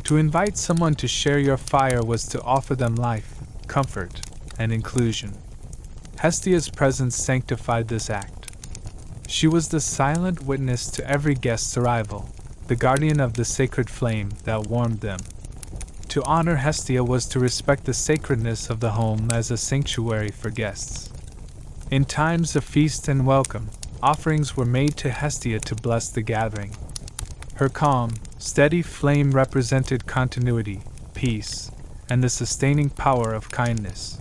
To invite someone to share your fire was to offer them life, comfort, and inclusion. Hestia's presence sanctified this act. She was the silent witness to every guest's arrival, the guardian of the sacred flame that warmed them. To honor Hestia was to respect the sacredness of the home as a sanctuary for guests. In times of feast and welcome, offerings were made to Hestia to bless the gathering. Her calm, steady flame represented continuity, peace, and the sustaining power of kindness.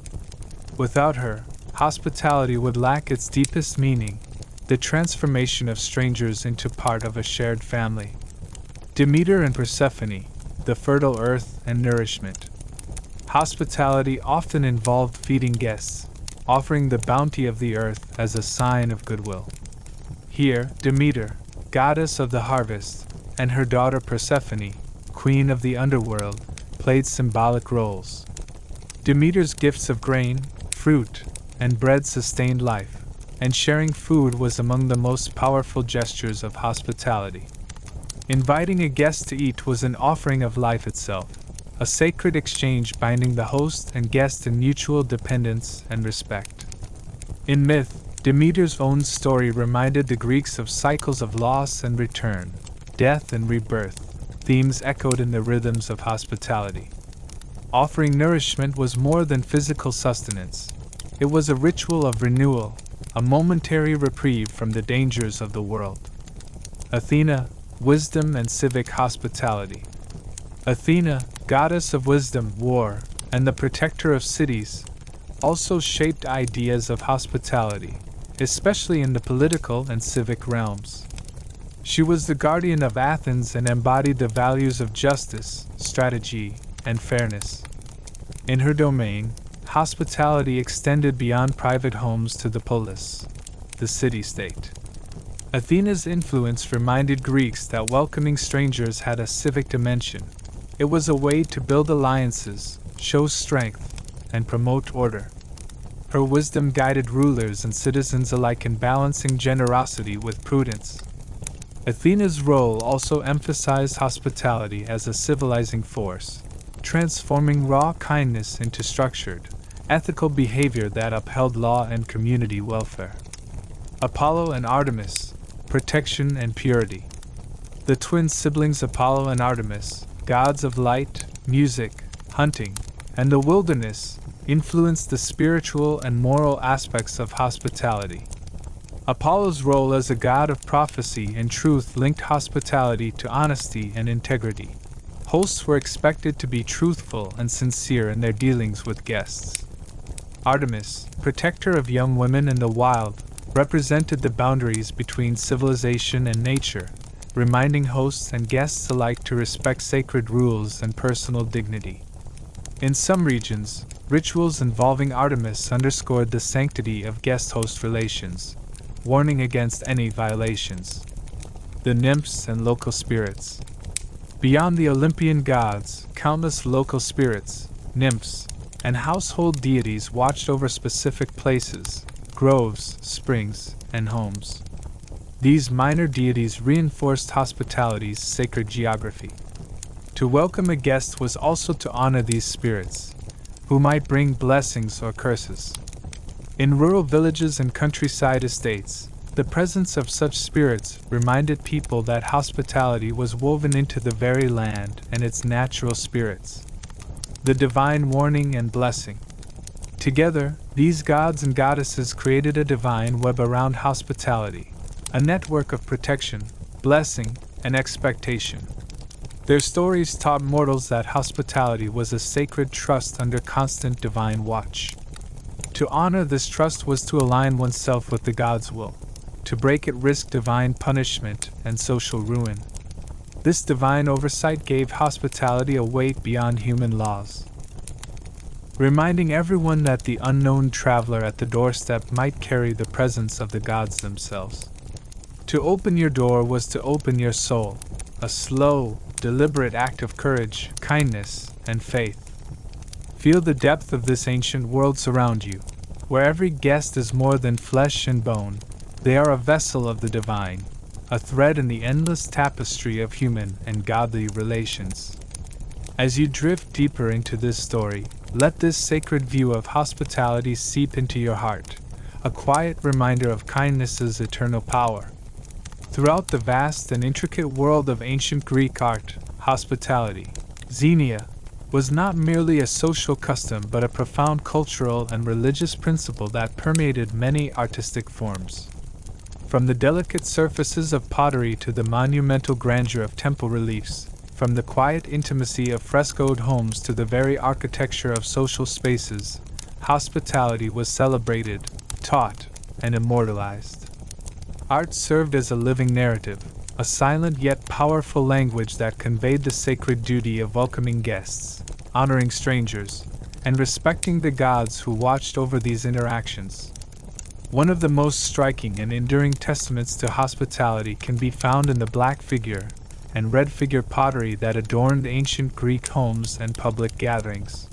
Without her, hospitality would lack its deepest meaning, the transformation of strangers into part of a shared family. Demeter and Persephone, the fertile earth and nourishment. Hospitality often involved feeding guests, offering the bounty of the earth as a sign of goodwill. Here, Demeter, goddess of the harvest, and her daughter Persephone, queen of the underworld, played symbolic roles. Demeter's gifts of grain, fruit, and bread sustained life, and sharing food was among the most powerful gestures of hospitality. Inviting a guest to eat was an offering of life itself, a sacred exchange binding the host and guest in mutual dependence and respect. In myth, Demeter's own story reminded the Greeks of cycles of loss and return, death and rebirth, themes echoed in the rhythms of hospitality. Offering nourishment was more than physical sustenance. It was a ritual of renewal, a momentary reprieve from the dangers of the world. Athena, wisdom and civic hospitality. Athena, goddess of wisdom, war, and the protector of cities, also shaped ideas of hospitality, especially in the political and civic realms. She was the guardian of Athens and embodied the values of justice, strategy, and fairness. In her domain, hospitality extended beyond private homes to the polis, the city-state. Athena's influence reminded Greeks that welcoming strangers had a civic dimension. It was a way to build alliances, show strength, and promote order. Her wisdom guided rulers and citizens alike in balancing generosity with prudence. Athena's role also emphasized hospitality as a civilizing force, transforming raw kindness into structured, ethical behavior that upheld law and community welfare. Apollo and Artemis, protection and purity. The twin siblings Apollo and Artemis, gods of light, music, hunting, and the wilderness, influenced the spiritual and moral aspects of hospitality. Apollo's role as a god of prophecy and truth linked hospitality to honesty and integrity. Hosts were expected to be truthful and sincere in their dealings with guests. Artemis, protector of young women in the wild, represented the boundaries between civilization and nature, reminding hosts and guests alike to respect sacred rules and personal dignity. In some regions, rituals involving Artemis underscored the sanctity of guest-host relations, warning against any violations. The nymphs and local spirits. Beyond the Olympian gods, countless local spirits, nymphs, and household deities watched over specific places, groves, springs, and homes. These minor deities reinforced hospitality's sacred geography. To welcome a guest was also to honor these spirits, who might bring blessings or curses. In rural villages and countryside estates, the presence of such spirits reminded people that hospitality was woven into the very land and its natural spirits. The divine warning and blessing. Together, these gods and goddesses created a divine web around hospitality, a network of protection, blessing, and expectation. Their stories taught mortals that hospitality was a sacred trust under constant divine watch. To honor this trust was to align oneself with the God's will. To break it risked divine punishment and social ruin. This divine oversight gave hospitality a weight beyond human laws, reminding everyone that the unknown traveler at the doorstep might carry the presence of the gods themselves. To open your door was to open your soul, a slow, deliberate act of courage, kindness, and faith. Feel the depth of this ancient world surround you, where every guest is more than flesh and bone. They are a vessel of the divine, a thread in the endless tapestry of human and godly relations. As you drift deeper into this story, let this sacred view of hospitality seep into your heart, a quiet reminder of kindness's eternal power. Throughout the vast and intricate world of ancient Greek art, hospitality, xenia, was not merely a social custom but a profound cultural and religious principle that permeated many artistic forms. From the delicate surfaces of pottery to the monumental grandeur of temple reliefs, from the quiet intimacy of frescoed homes to the very architecture of social spaces, hospitality was celebrated, taught, and immortalized. Art served as a living narrative, a silent yet powerful language that conveyed the sacred duty of welcoming guests, honoring strangers, and respecting the gods who watched over these interactions. One of the most striking and enduring testaments to hospitality can be found in the black figure and red figure pottery that adorned ancient Greek homes and public gatherings.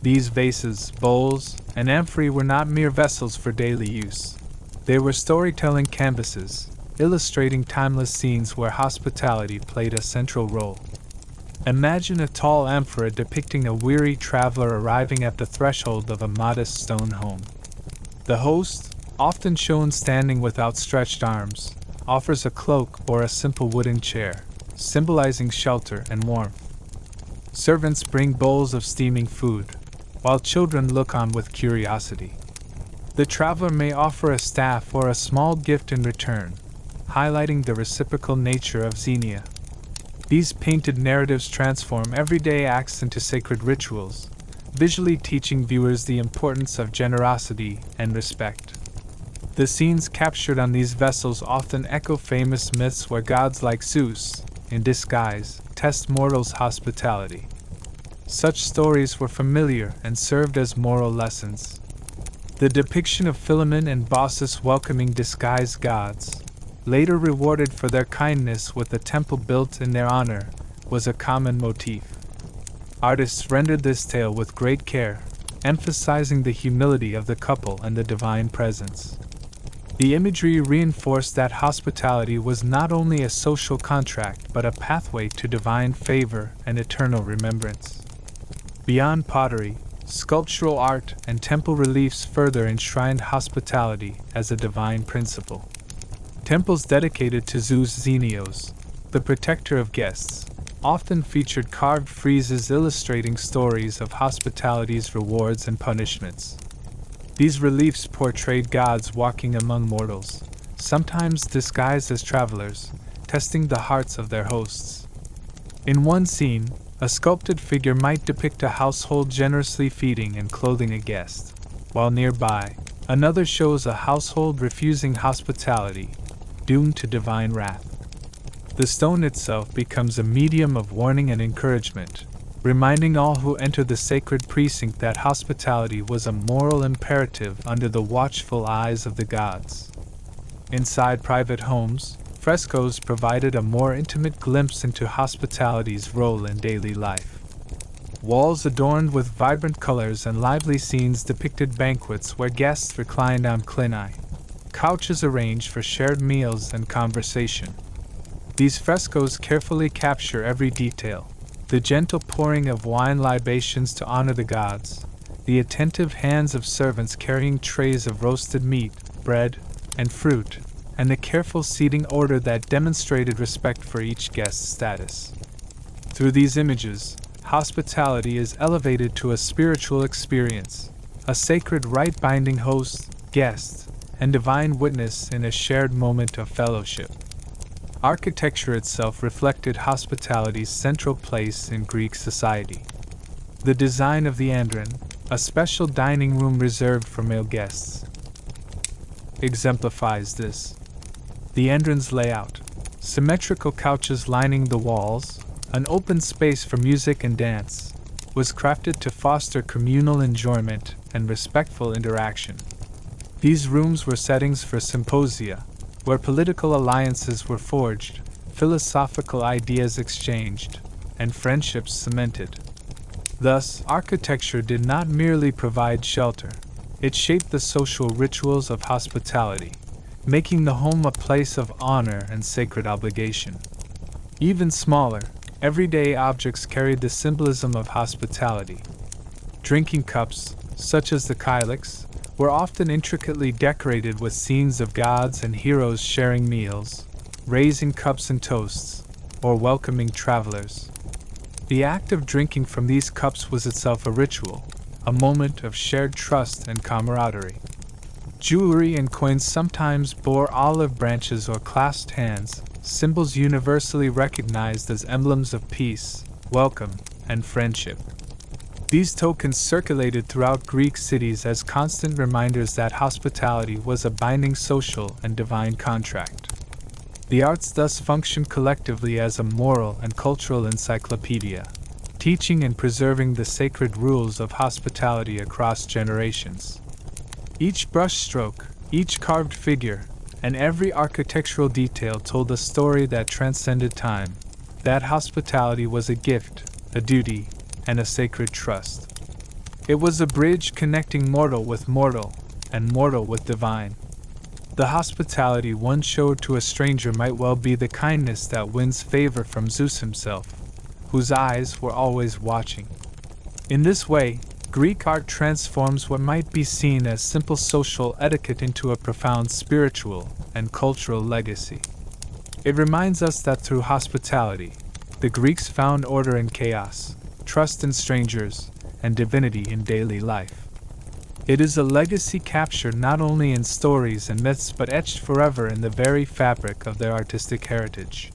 These vases, bowls, and amphorae were not mere vessels for daily use. They were storytelling canvases, illustrating timeless scenes where hospitality played a central role. Imagine a tall amphora depicting a weary traveler arriving at the threshold of a modest stone home. The host, often shown standing with outstretched arms, offers a cloak or a simple wooden chair, symbolizing shelter and warmth. Servants bring bowls of steaming food, while children look on with curiosity. The traveler may offer a staff or a small gift in return, highlighting the reciprocal nature of xenia. These painted narratives transform everyday acts into sacred rituals, visually teaching viewers the importance of generosity and respect. The scenes captured on these vessels often echo famous myths where gods like Zeus, in disguise, test mortals' hospitality. Such stories were familiar and served as moral lessons. The depiction of Philemon and Baucis welcoming disguised gods, later rewarded for their kindness with a temple built in their honor, was a common motif. Artists rendered this tale with great care, emphasizing the humility of the couple and the divine presence. The imagery reinforced that hospitality was not only a social contract but a pathway to divine favor and eternal remembrance. Beyond pottery, sculptural art and temple reliefs further enshrined hospitality as a divine principle. Temples dedicated to Zeus Xenios, the protector of guests, often featured carved friezes illustrating stories of hospitality's rewards and punishments. These reliefs portrayed gods walking among mortals, sometimes disguised as travelers, testing the hearts of their hosts. In one scene, a sculpted figure might depict a household generously feeding and clothing a guest, while nearby, another shows a household refusing hospitality, doomed to divine wrath. The stone itself becomes a medium of warning and encouragement, reminding all who enter the sacred precinct that hospitality was a moral imperative under the watchful eyes of the gods. Inside private homes, frescoes provided a more intimate glimpse into hospitality's role in daily life. Walls adorned with vibrant colors and lively scenes depicted banquets where guests reclined on clini, couches arranged for shared meals and conversation. These frescoes carefully capture every detail: the gentle pouring of wine libations to honor the gods, the attentive hands of servants carrying trays of roasted meat, bread, and fruit, and the careful seating order that demonstrated respect for each guest's status. Through these images, hospitality is elevated to a spiritual experience, a sacred rite binding host, guest, and divine witness in a shared moment of fellowship. Architecture itself reflected hospitality's central place in Greek society. The design of the andron, a special dining room reserved for male guests, exemplifies this. The andron's layout, symmetrical couches lining the walls, an open space for music and dance, was crafted to foster communal enjoyment and respectful interaction. These rooms were settings for symposia, where political alliances were forged, philosophical ideas exchanged, and friendships cemented. Thus, architecture did not merely provide shelter, It shaped the social rituals of hospitality, making the home a place of honor and sacred obligation. Even smaller, everyday objects carried the symbolism of hospitality. Drinking cups, such as the kylix, were often intricately decorated with scenes of gods and heroes sharing meals, raising cups and toasts, or welcoming travelers. The act of drinking from these cups was itself a ritual, a moment of shared trust and camaraderie. Jewelry and coins sometimes bore olive branches or clasped hands, symbols universally recognized as emblems of peace, welcome, and friendship. These tokens circulated throughout Greek cities as constant reminders that hospitality was a binding social and divine contract. The arts thus functioned collectively as a moral and cultural encyclopedia, teaching and preserving the sacred rules of hospitality across generations. Each brushstroke, each carved figure, and every architectural detail told a story that transcended time, that hospitality was a gift, a duty, and a sacred trust. It was a bridge connecting mortal with mortal, and mortal with divine. The hospitality one showed to a stranger might well be the kindness that wins favor from Zeus himself, whose eyes were always watching. In this way, Greek art transforms what might be seen as simple social etiquette into a profound spiritual and cultural legacy. It reminds us that through hospitality, the Greeks found order in chaos, trust in strangers, and divinity in daily life. It is a legacy captured not only in stories and myths but etched forever in the very fabric of their artistic heritage.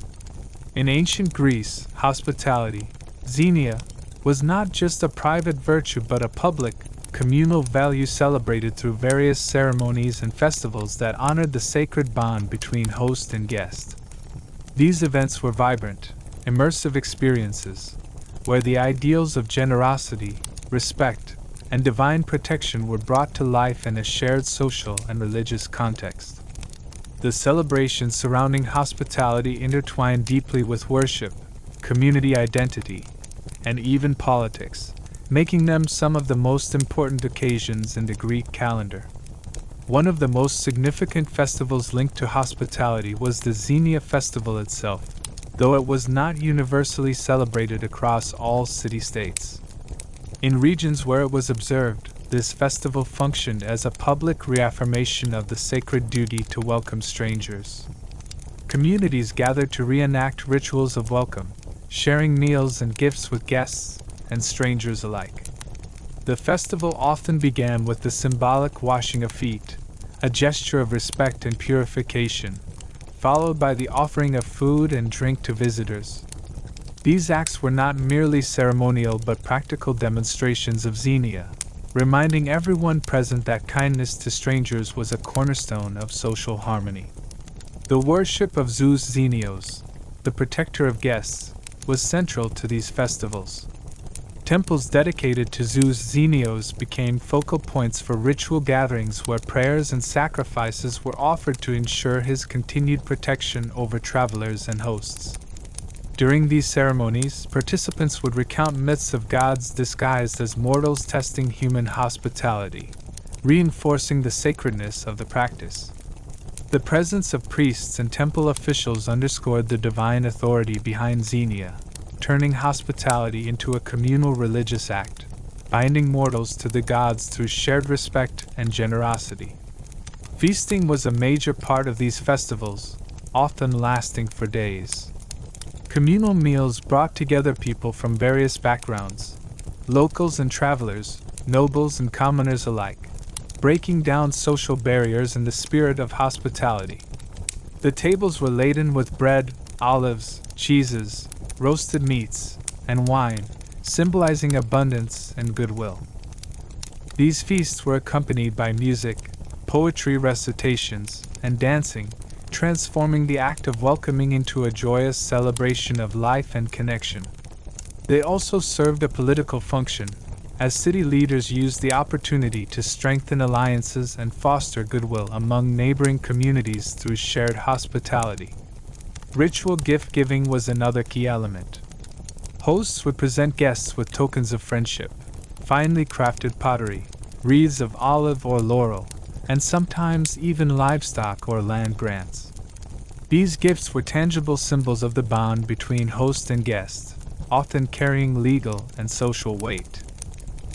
In ancient Greece, hospitality, xenia, was not just a private virtue but a public, communal value celebrated through various ceremonies and festivals that honored the sacred bond between host and guest. These events were vibrant, immersive experiences, where the ideals of generosity, respect, and divine protection were brought to life in a shared social and religious context. The celebrations surrounding hospitality intertwined deeply with worship, community identity, and even politics, making them some of the most important occasions in the Greek calendar. One of the most significant festivals linked to hospitality was the Xenia festival itself, though it was not universally celebrated across all city-states. In regions where it was observed, this festival functioned as a public reaffirmation of the sacred duty to welcome strangers. Communities gathered to reenact rituals of welcome, sharing meals and gifts with guests and strangers alike. The festival often began with the symbolic washing of feet, a gesture of respect and purification, followed by the offering of food and drink to visitors. These acts were not merely ceremonial but practical demonstrations of xenia, reminding everyone present that kindness to strangers was a cornerstone of social harmony. The worship of Zeus Xenios, the protector of guests, was central to these festivals. Temples dedicated to Zeus Xenios became focal points for ritual gatherings where prayers and sacrifices were offered to ensure his continued protection over travelers and hosts. During these ceremonies, participants would recount myths of gods disguised as mortals testing human hospitality, reinforcing the sacredness of the practice. The presence of priests and temple officials underscored the divine authority behind xenia, turning hospitality into a communal religious act, binding mortals to the gods through shared respect and generosity. Feasting was a major part of these festivals, often lasting for days. Communal meals brought together people from various backgrounds, locals and travelers, nobles and commoners alike, breaking down social barriers in the spirit of hospitality. The tables were laden with bread, olives, cheeses, roasted meats, and wine, symbolizing abundance and goodwill. These feasts were accompanied by music, poetry recitations, and dancing, transforming the act of welcoming into a joyous celebration of life and connection. They also served a political function, as city leaders used the opportunity to strengthen alliances and foster goodwill among neighboring communities through shared hospitality. Ritual gift-giving was another key element. Hosts would present guests with tokens of friendship, finely crafted pottery, wreaths of olive or laurel, and sometimes even livestock or land grants. These gifts were tangible symbols of the bond between host and guest, often carrying legal and social weight.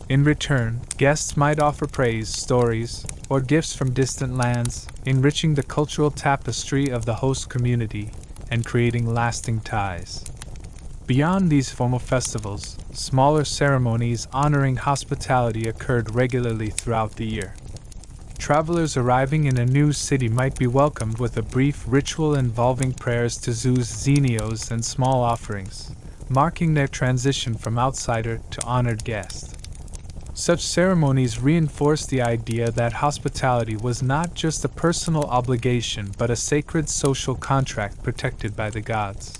In return, guests might offer praise, stories, or gifts from distant lands, enriching the cultural tapestry of the host community and creating lasting ties. Beyond these formal festivals, smaller ceremonies honoring hospitality occurred regularly throughout the year. Travelers arriving in a new city might be welcomed with a brief ritual involving prayers to Zeus, Xenios, and small offerings, marking their transition from outsider to honored guest. Such ceremonies reinforced the idea that hospitality was not just a personal obligation but a sacred social contract protected by the gods.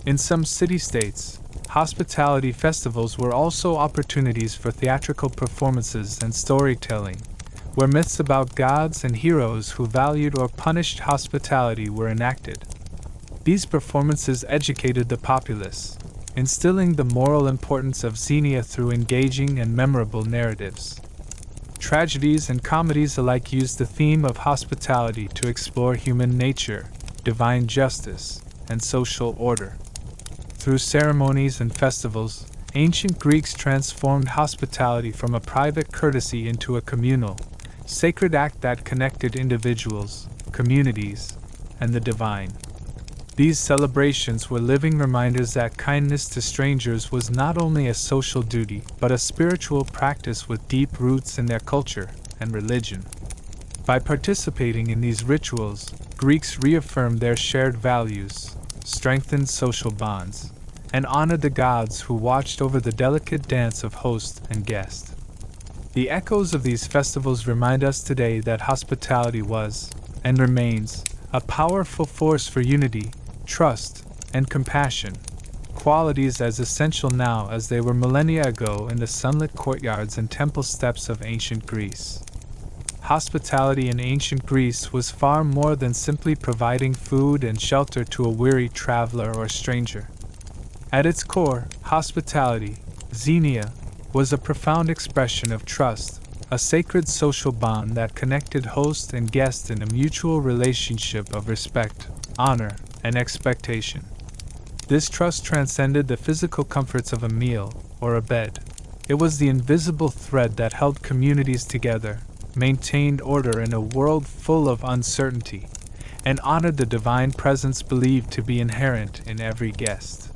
In some city-states, hospitality festivals were also opportunities for theatrical performances and storytelling, where myths about gods and heroes who valued or punished hospitality were enacted. These performances educated the populace, instilling the moral importance of Xenia through engaging and memorable narratives. Tragedies and comedies alike used the theme of hospitality to explore human nature, divine justice, and social order. Through ceremonies and festivals, ancient Greeks transformed hospitality from a private courtesy into a communal, sacred act that connected individuals, communities, and the divine. These celebrations were living reminders that kindness to strangers was not only a social duty but a spiritual practice with deep roots in their culture and religion. By participating in these rituals, Greeks reaffirmed their shared values, strengthened social bonds, and honored the gods who watched over the delicate dance of host and guest. The echoes of these festivals remind us today that hospitality was, and remains, a powerful force for unity, trust, and compassion, qualities as essential now as they were millennia ago in the sunlit courtyards and temple steps of ancient Greece. Hospitality in ancient Greece was far more than simply providing food and shelter to a weary traveler or stranger. At its core, hospitality, Xenia, was a profound expression of trust, a sacred social bond that connected host and guest in a mutual relationship of respect, honor, and expectation. This trust transcended the physical comforts of a meal or a bed. It was the invisible thread that held communities together, maintained order in a world full of uncertainty, and honored the divine presence believed to be inherent in every guest.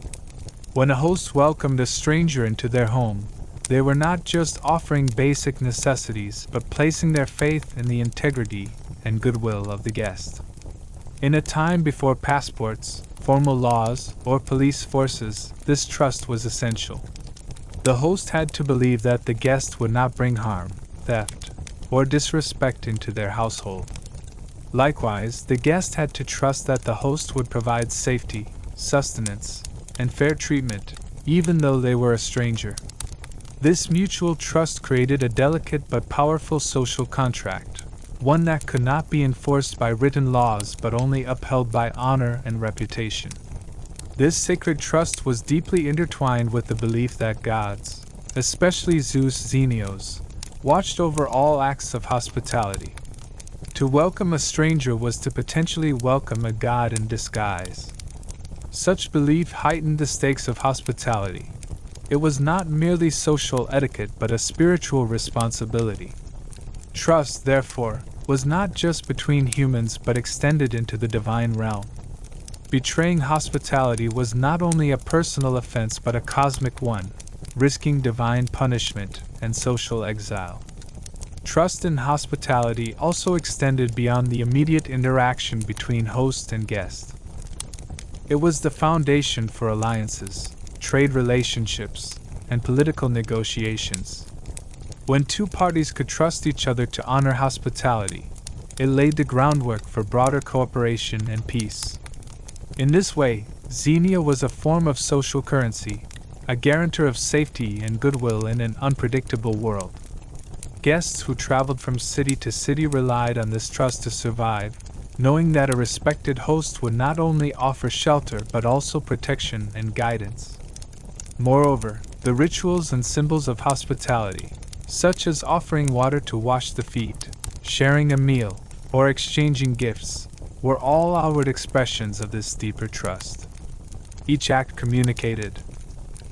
When a host welcomed a stranger into their home, they were not just offering basic necessities but placing their faith in the integrity and goodwill of the guest. In a time before passports, formal laws, or police forces, this trust was essential. The host had to believe that the guest would not bring harm, theft, or disrespect into their household. Likewise, the guest had to trust that the host would provide safety, sustenance, and fair treatment, even though they were a stranger. This mutual trust created a delicate but powerful social contract, one that could not be enforced by written laws but only upheld by honor and reputation. This sacred trust was deeply intertwined with the belief that gods, especially Zeus Xenios, watched over all acts of hospitality. To welcome a stranger was to potentially welcome a god in disguise. Such belief heightened the stakes of hospitality. It was not merely social etiquette but a spiritual responsibility. Trust, therefore, was not just between humans but extended into the divine realm. Betraying hospitality was not only a personal offense but a cosmic one, risking divine punishment and social exile. Trust in hospitality also extended beyond the immediate interaction between host and guest. It was the foundation for alliances, trade relationships, and political negotiations. When two parties could trust each other to honor hospitality, it laid the groundwork for broader cooperation and peace. In this way, Xenia was a form of social currency, a guarantor of safety and goodwill in an unpredictable world. Guests who traveled from city to city relied on this trust to survive, knowing that a respected host would not only offer shelter but also protection and guidance. Moreover, the rituals and symbols of hospitality, such as offering water to wash the feet, sharing a meal, or exchanging gifts, were all outward expressions of this deeper trust. Each act communicated,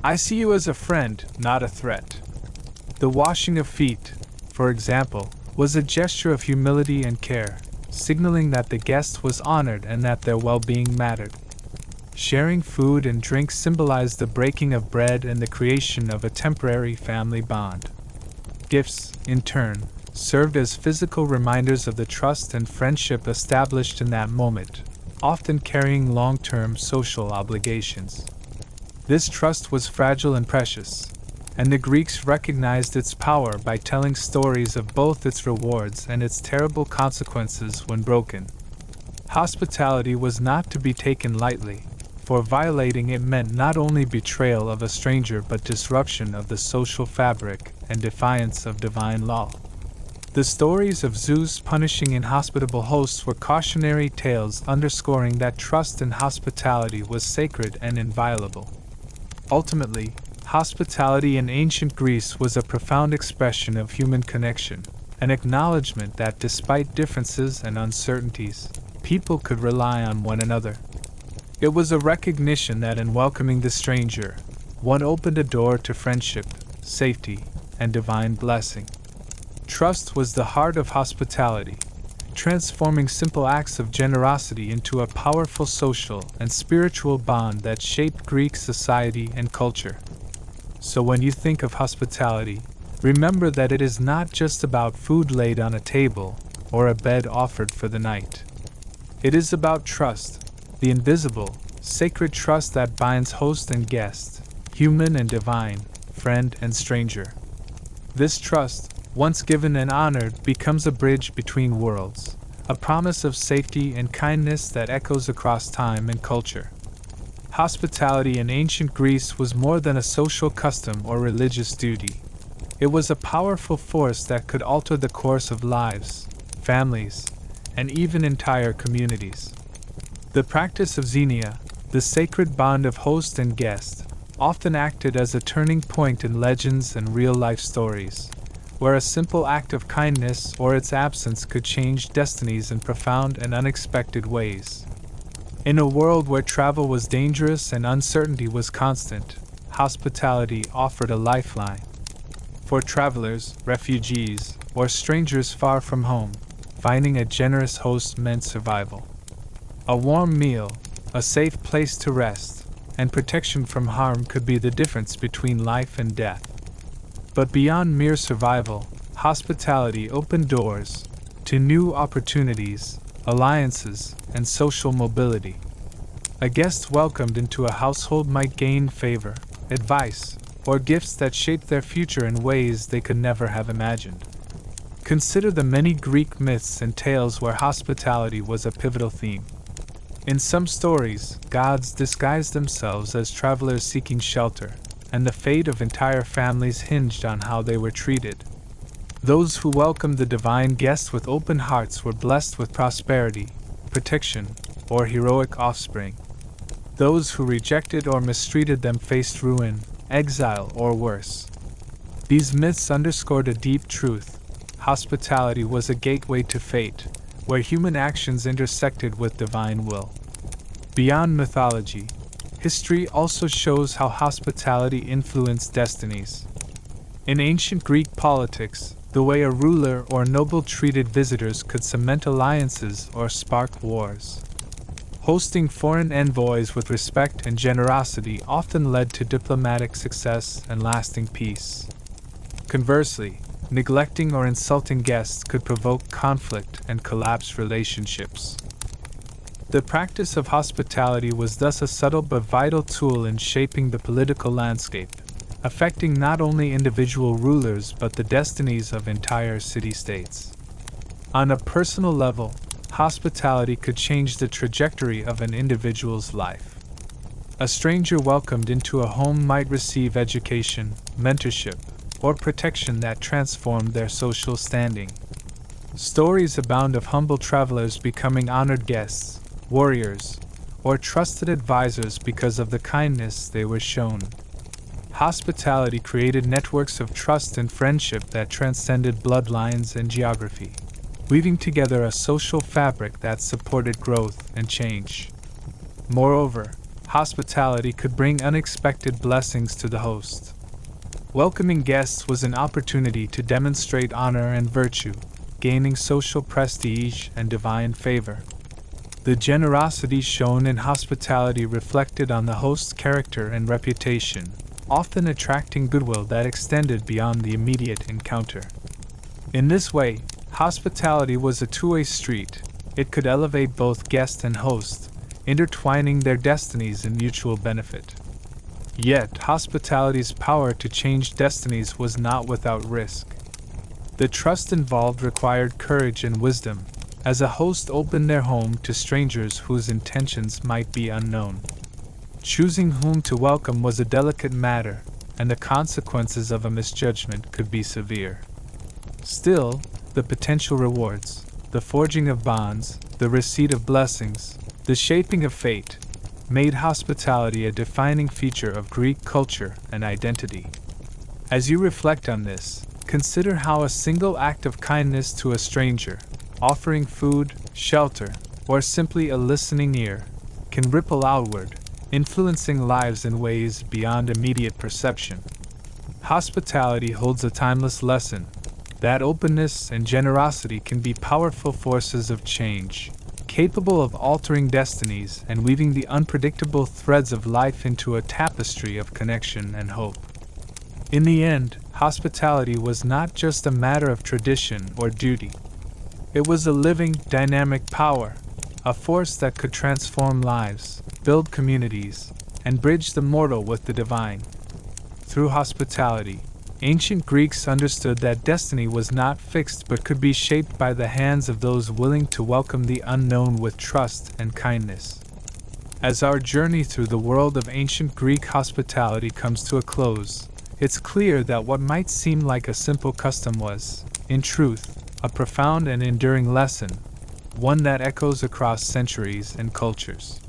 "I see you as a friend, not a threat." The washing of feet, for example, was a gesture of humility and care, signaling that the guest was honored and that their well-being mattered. Sharing food and drink symbolized the breaking of bread and the creation of a temporary family bond. Gifts, in turn, served as physical reminders of the trust and friendship established in that moment, often carrying long-term social obligations. This trust was fragile and precious, and the Greeks recognized its power by telling stories of both its rewards and its terrible consequences when broken. Hospitality was not to be taken lightly, for violating it meant not only betrayal of a stranger but disruption of the social fabric and defiance of divine law. The stories of Zeus punishing inhospitable hosts were cautionary tales underscoring that trust and hospitality was sacred and inviolable. Ultimately, hospitality in ancient Greece was a profound expression of human connection, an acknowledgement that despite differences and uncertainties, people could rely on one another. It was a recognition that in welcoming the stranger, one opened a door to friendship, safety, and divine blessing. Trust was the heart of hospitality, transforming simple acts of generosity into a powerful social and spiritual bond that shaped Greek society and culture. So when you think of hospitality, remember that it is not just about food laid on a table or a bed offered for the night. It is about trust, the invisible, sacred trust that binds host and guest, human and divine, friend and stranger. This trust, once given and honored, becomes a bridge between worlds, a promise of safety and kindness that echoes across time and culture. Hospitality in ancient Greece was more than a social custom or religious duty. It was a powerful force that could alter the course of lives, families, and even entire communities. The practice of xenia, the sacred bond of host and guest, often acted as a turning point in legends and real-life stories, where a simple act of kindness or its absence could change destinies in profound and unexpected ways. In a world where travel was dangerous and uncertainty was constant, hospitality offered a lifeline. For travelers, refugees, or strangers far from home, finding a generous host meant survival. A warm meal, a safe place to rest, and protection from harm could be the difference between life and death. But beyond mere survival, hospitality opened doors to new opportunities, alliances, and social mobility. A guest welcomed into a household might gain favor, advice, or gifts that shaped their future in ways they could never have imagined. Consider the many Greek myths and tales where hospitality was a pivotal theme. In some stories, gods disguised themselves as travelers seeking shelter, and the fate of entire families hinged on how they were treated. Those who welcomed the divine guests with open hearts were blessed with prosperity, protection, or heroic offspring. Those who rejected or mistreated them faced ruin, exile, or worse. These myths underscored a deep truth. Hospitality was a gateway to fate, where human actions intersected with divine will. Beyond mythology, history also shows how hospitality influenced destinies. In ancient Greek politics, the way a ruler or noble treated visitors could cement alliances or spark wars. Hosting foreign envoys with respect and generosity often led to diplomatic success and lasting peace. Conversely, neglecting or insulting guests could provoke conflict and collapse relationships. The practice of hospitality was thus a subtle but vital tool in shaping the political landscape, affecting not only individual rulers but the destinies of entire city-states. On a personal level, hospitality could change the trajectory of an individual's life. A stranger welcomed into a home might receive education, mentorship, or protection that transformed their social standing. Stories abound of humble travelers becoming honored guests, warriors, or trusted advisors because of the kindness they were shown. Hospitality created networks of trust and friendship that transcended bloodlines and geography, weaving together a social fabric that supported growth and change. Moreover, hospitality could bring unexpected blessings to the host. Welcoming guests was an opportunity to demonstrate honor and virtue, gaining social prestige and divine favor. The generosity shown in hospitality reflected on the host's character and reputation, often attracting goodwill that extended beyond the immediate encounter. In this way, hospitality was a two-way street. It could elevate both guest and host, intertwining their destinies in mutual benefit. Yet, hospitality's power to change destinies was not without risk. The trust involved required courage and wisdom, as a host opened their home to strangers whose intentions might be unknown. Choosing whom to welcome was a delicate matter, and the consequences of a misjudgment could be severe. Still, the potential rewards, the forging of bonds, the receipt of blessings, the shaping of fate, made hospitality a defining feature of Greek culture and identity. As you reflect on this, consider how a single act of kindness to a stranger, offering food, shelter, or simply a listening ear, can ripple outward, influencing lives in ways beyond immediate perception. Hospitality holds a timeless lesson that openness and generosity can be powerful forces of change, capable of altering destinies and weaving the unpredictable threads of life into a tapestry of connection and hope. In the end, hospitality was not just a matter of tradition or duty. It was a living, dynamic power, a force that could transform lives, build communities, and bridge the mortal with the divine. Through hospitality, ancient Greeks understood that destiny was not fixed but could be shaped by the hands of those willing to welcome the unknown with trust and kindness. As our journey through the world of ancient Greek hospitality comes to a close, it's clear that what might seem like a simple custom was, in truth, a profound and enduring lesson, one that echoes across centuries and cultures.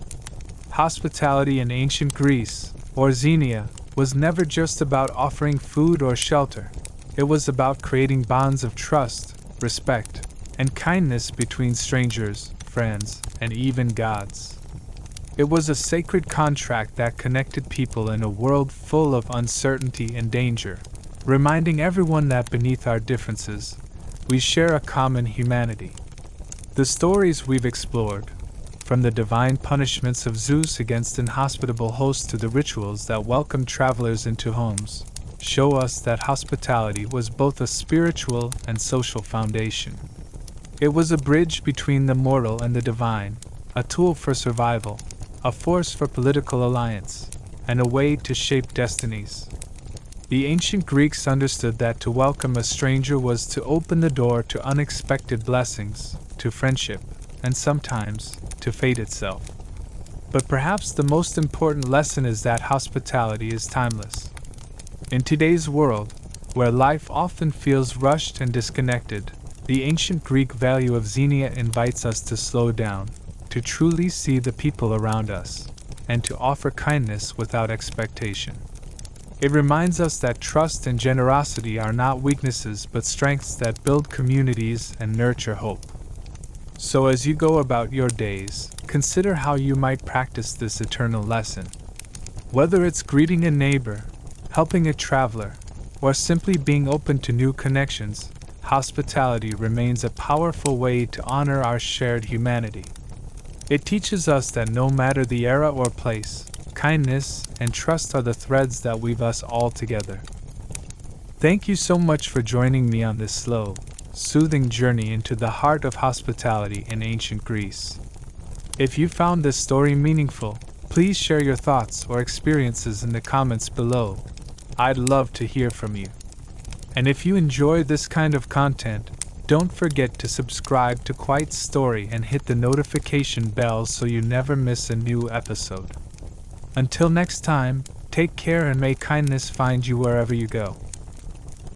Hospitality in ancient Greece, or Xenia, was never just about offering food or shelter. It was about creating bonds of trust, respect, and kindness between strangers, friends, and even gods. It was a sacred contract that connected people in a world full of uncertainty and danger, reminding everyone that beneath our differences, we share a common humanity. The stories we've explored, from the divine punishments of Zeus against inhospitable hosts to the rituals that welcomed travelers into homes, show us that hospitality was both a spiritual and social foundation. It was a bridge between the mortal and the divine, a tool for survival, a force for political alliance, and a way to shape destinies. The ancient Greeks understood that to welcome a stranger was to open the door to unexpected blessings, to friendship, and sometimes to fate itself. But perhaps the most important lesson is that hospitality is timeless. In today's world, where life often feels rushed and disconnected, the ancient Greek value of Xenia invites us to slow down, to truly see the people around us, and to offer kindness without expectation. It reminds us that trust and generosity are not weaknesses but strengths that build communities and nurture hope. So as you go about your days, consider how you might practice this eternal lesson. Whether it's greeting a neighbor, helping a traveler, or simply being open to new connections, hospitality remains a powerful way to honor our shared humanity. It teaches us that no matter the era or place, kindness and trust are the threads that weave us all together. Thank you so much for joining me on this slow, soothing journey into the heart of hospitality in ancient Greece. If you found this story meaningful, please share your thoughts or experiences in the comments below. I'd love to hear from you. And if you enjoy this kind of content, don't forget to subscribe to Quiet's Story and hit the notification bell so you never miss a new episode. Until next time, take care and may kindness find you wherever you go.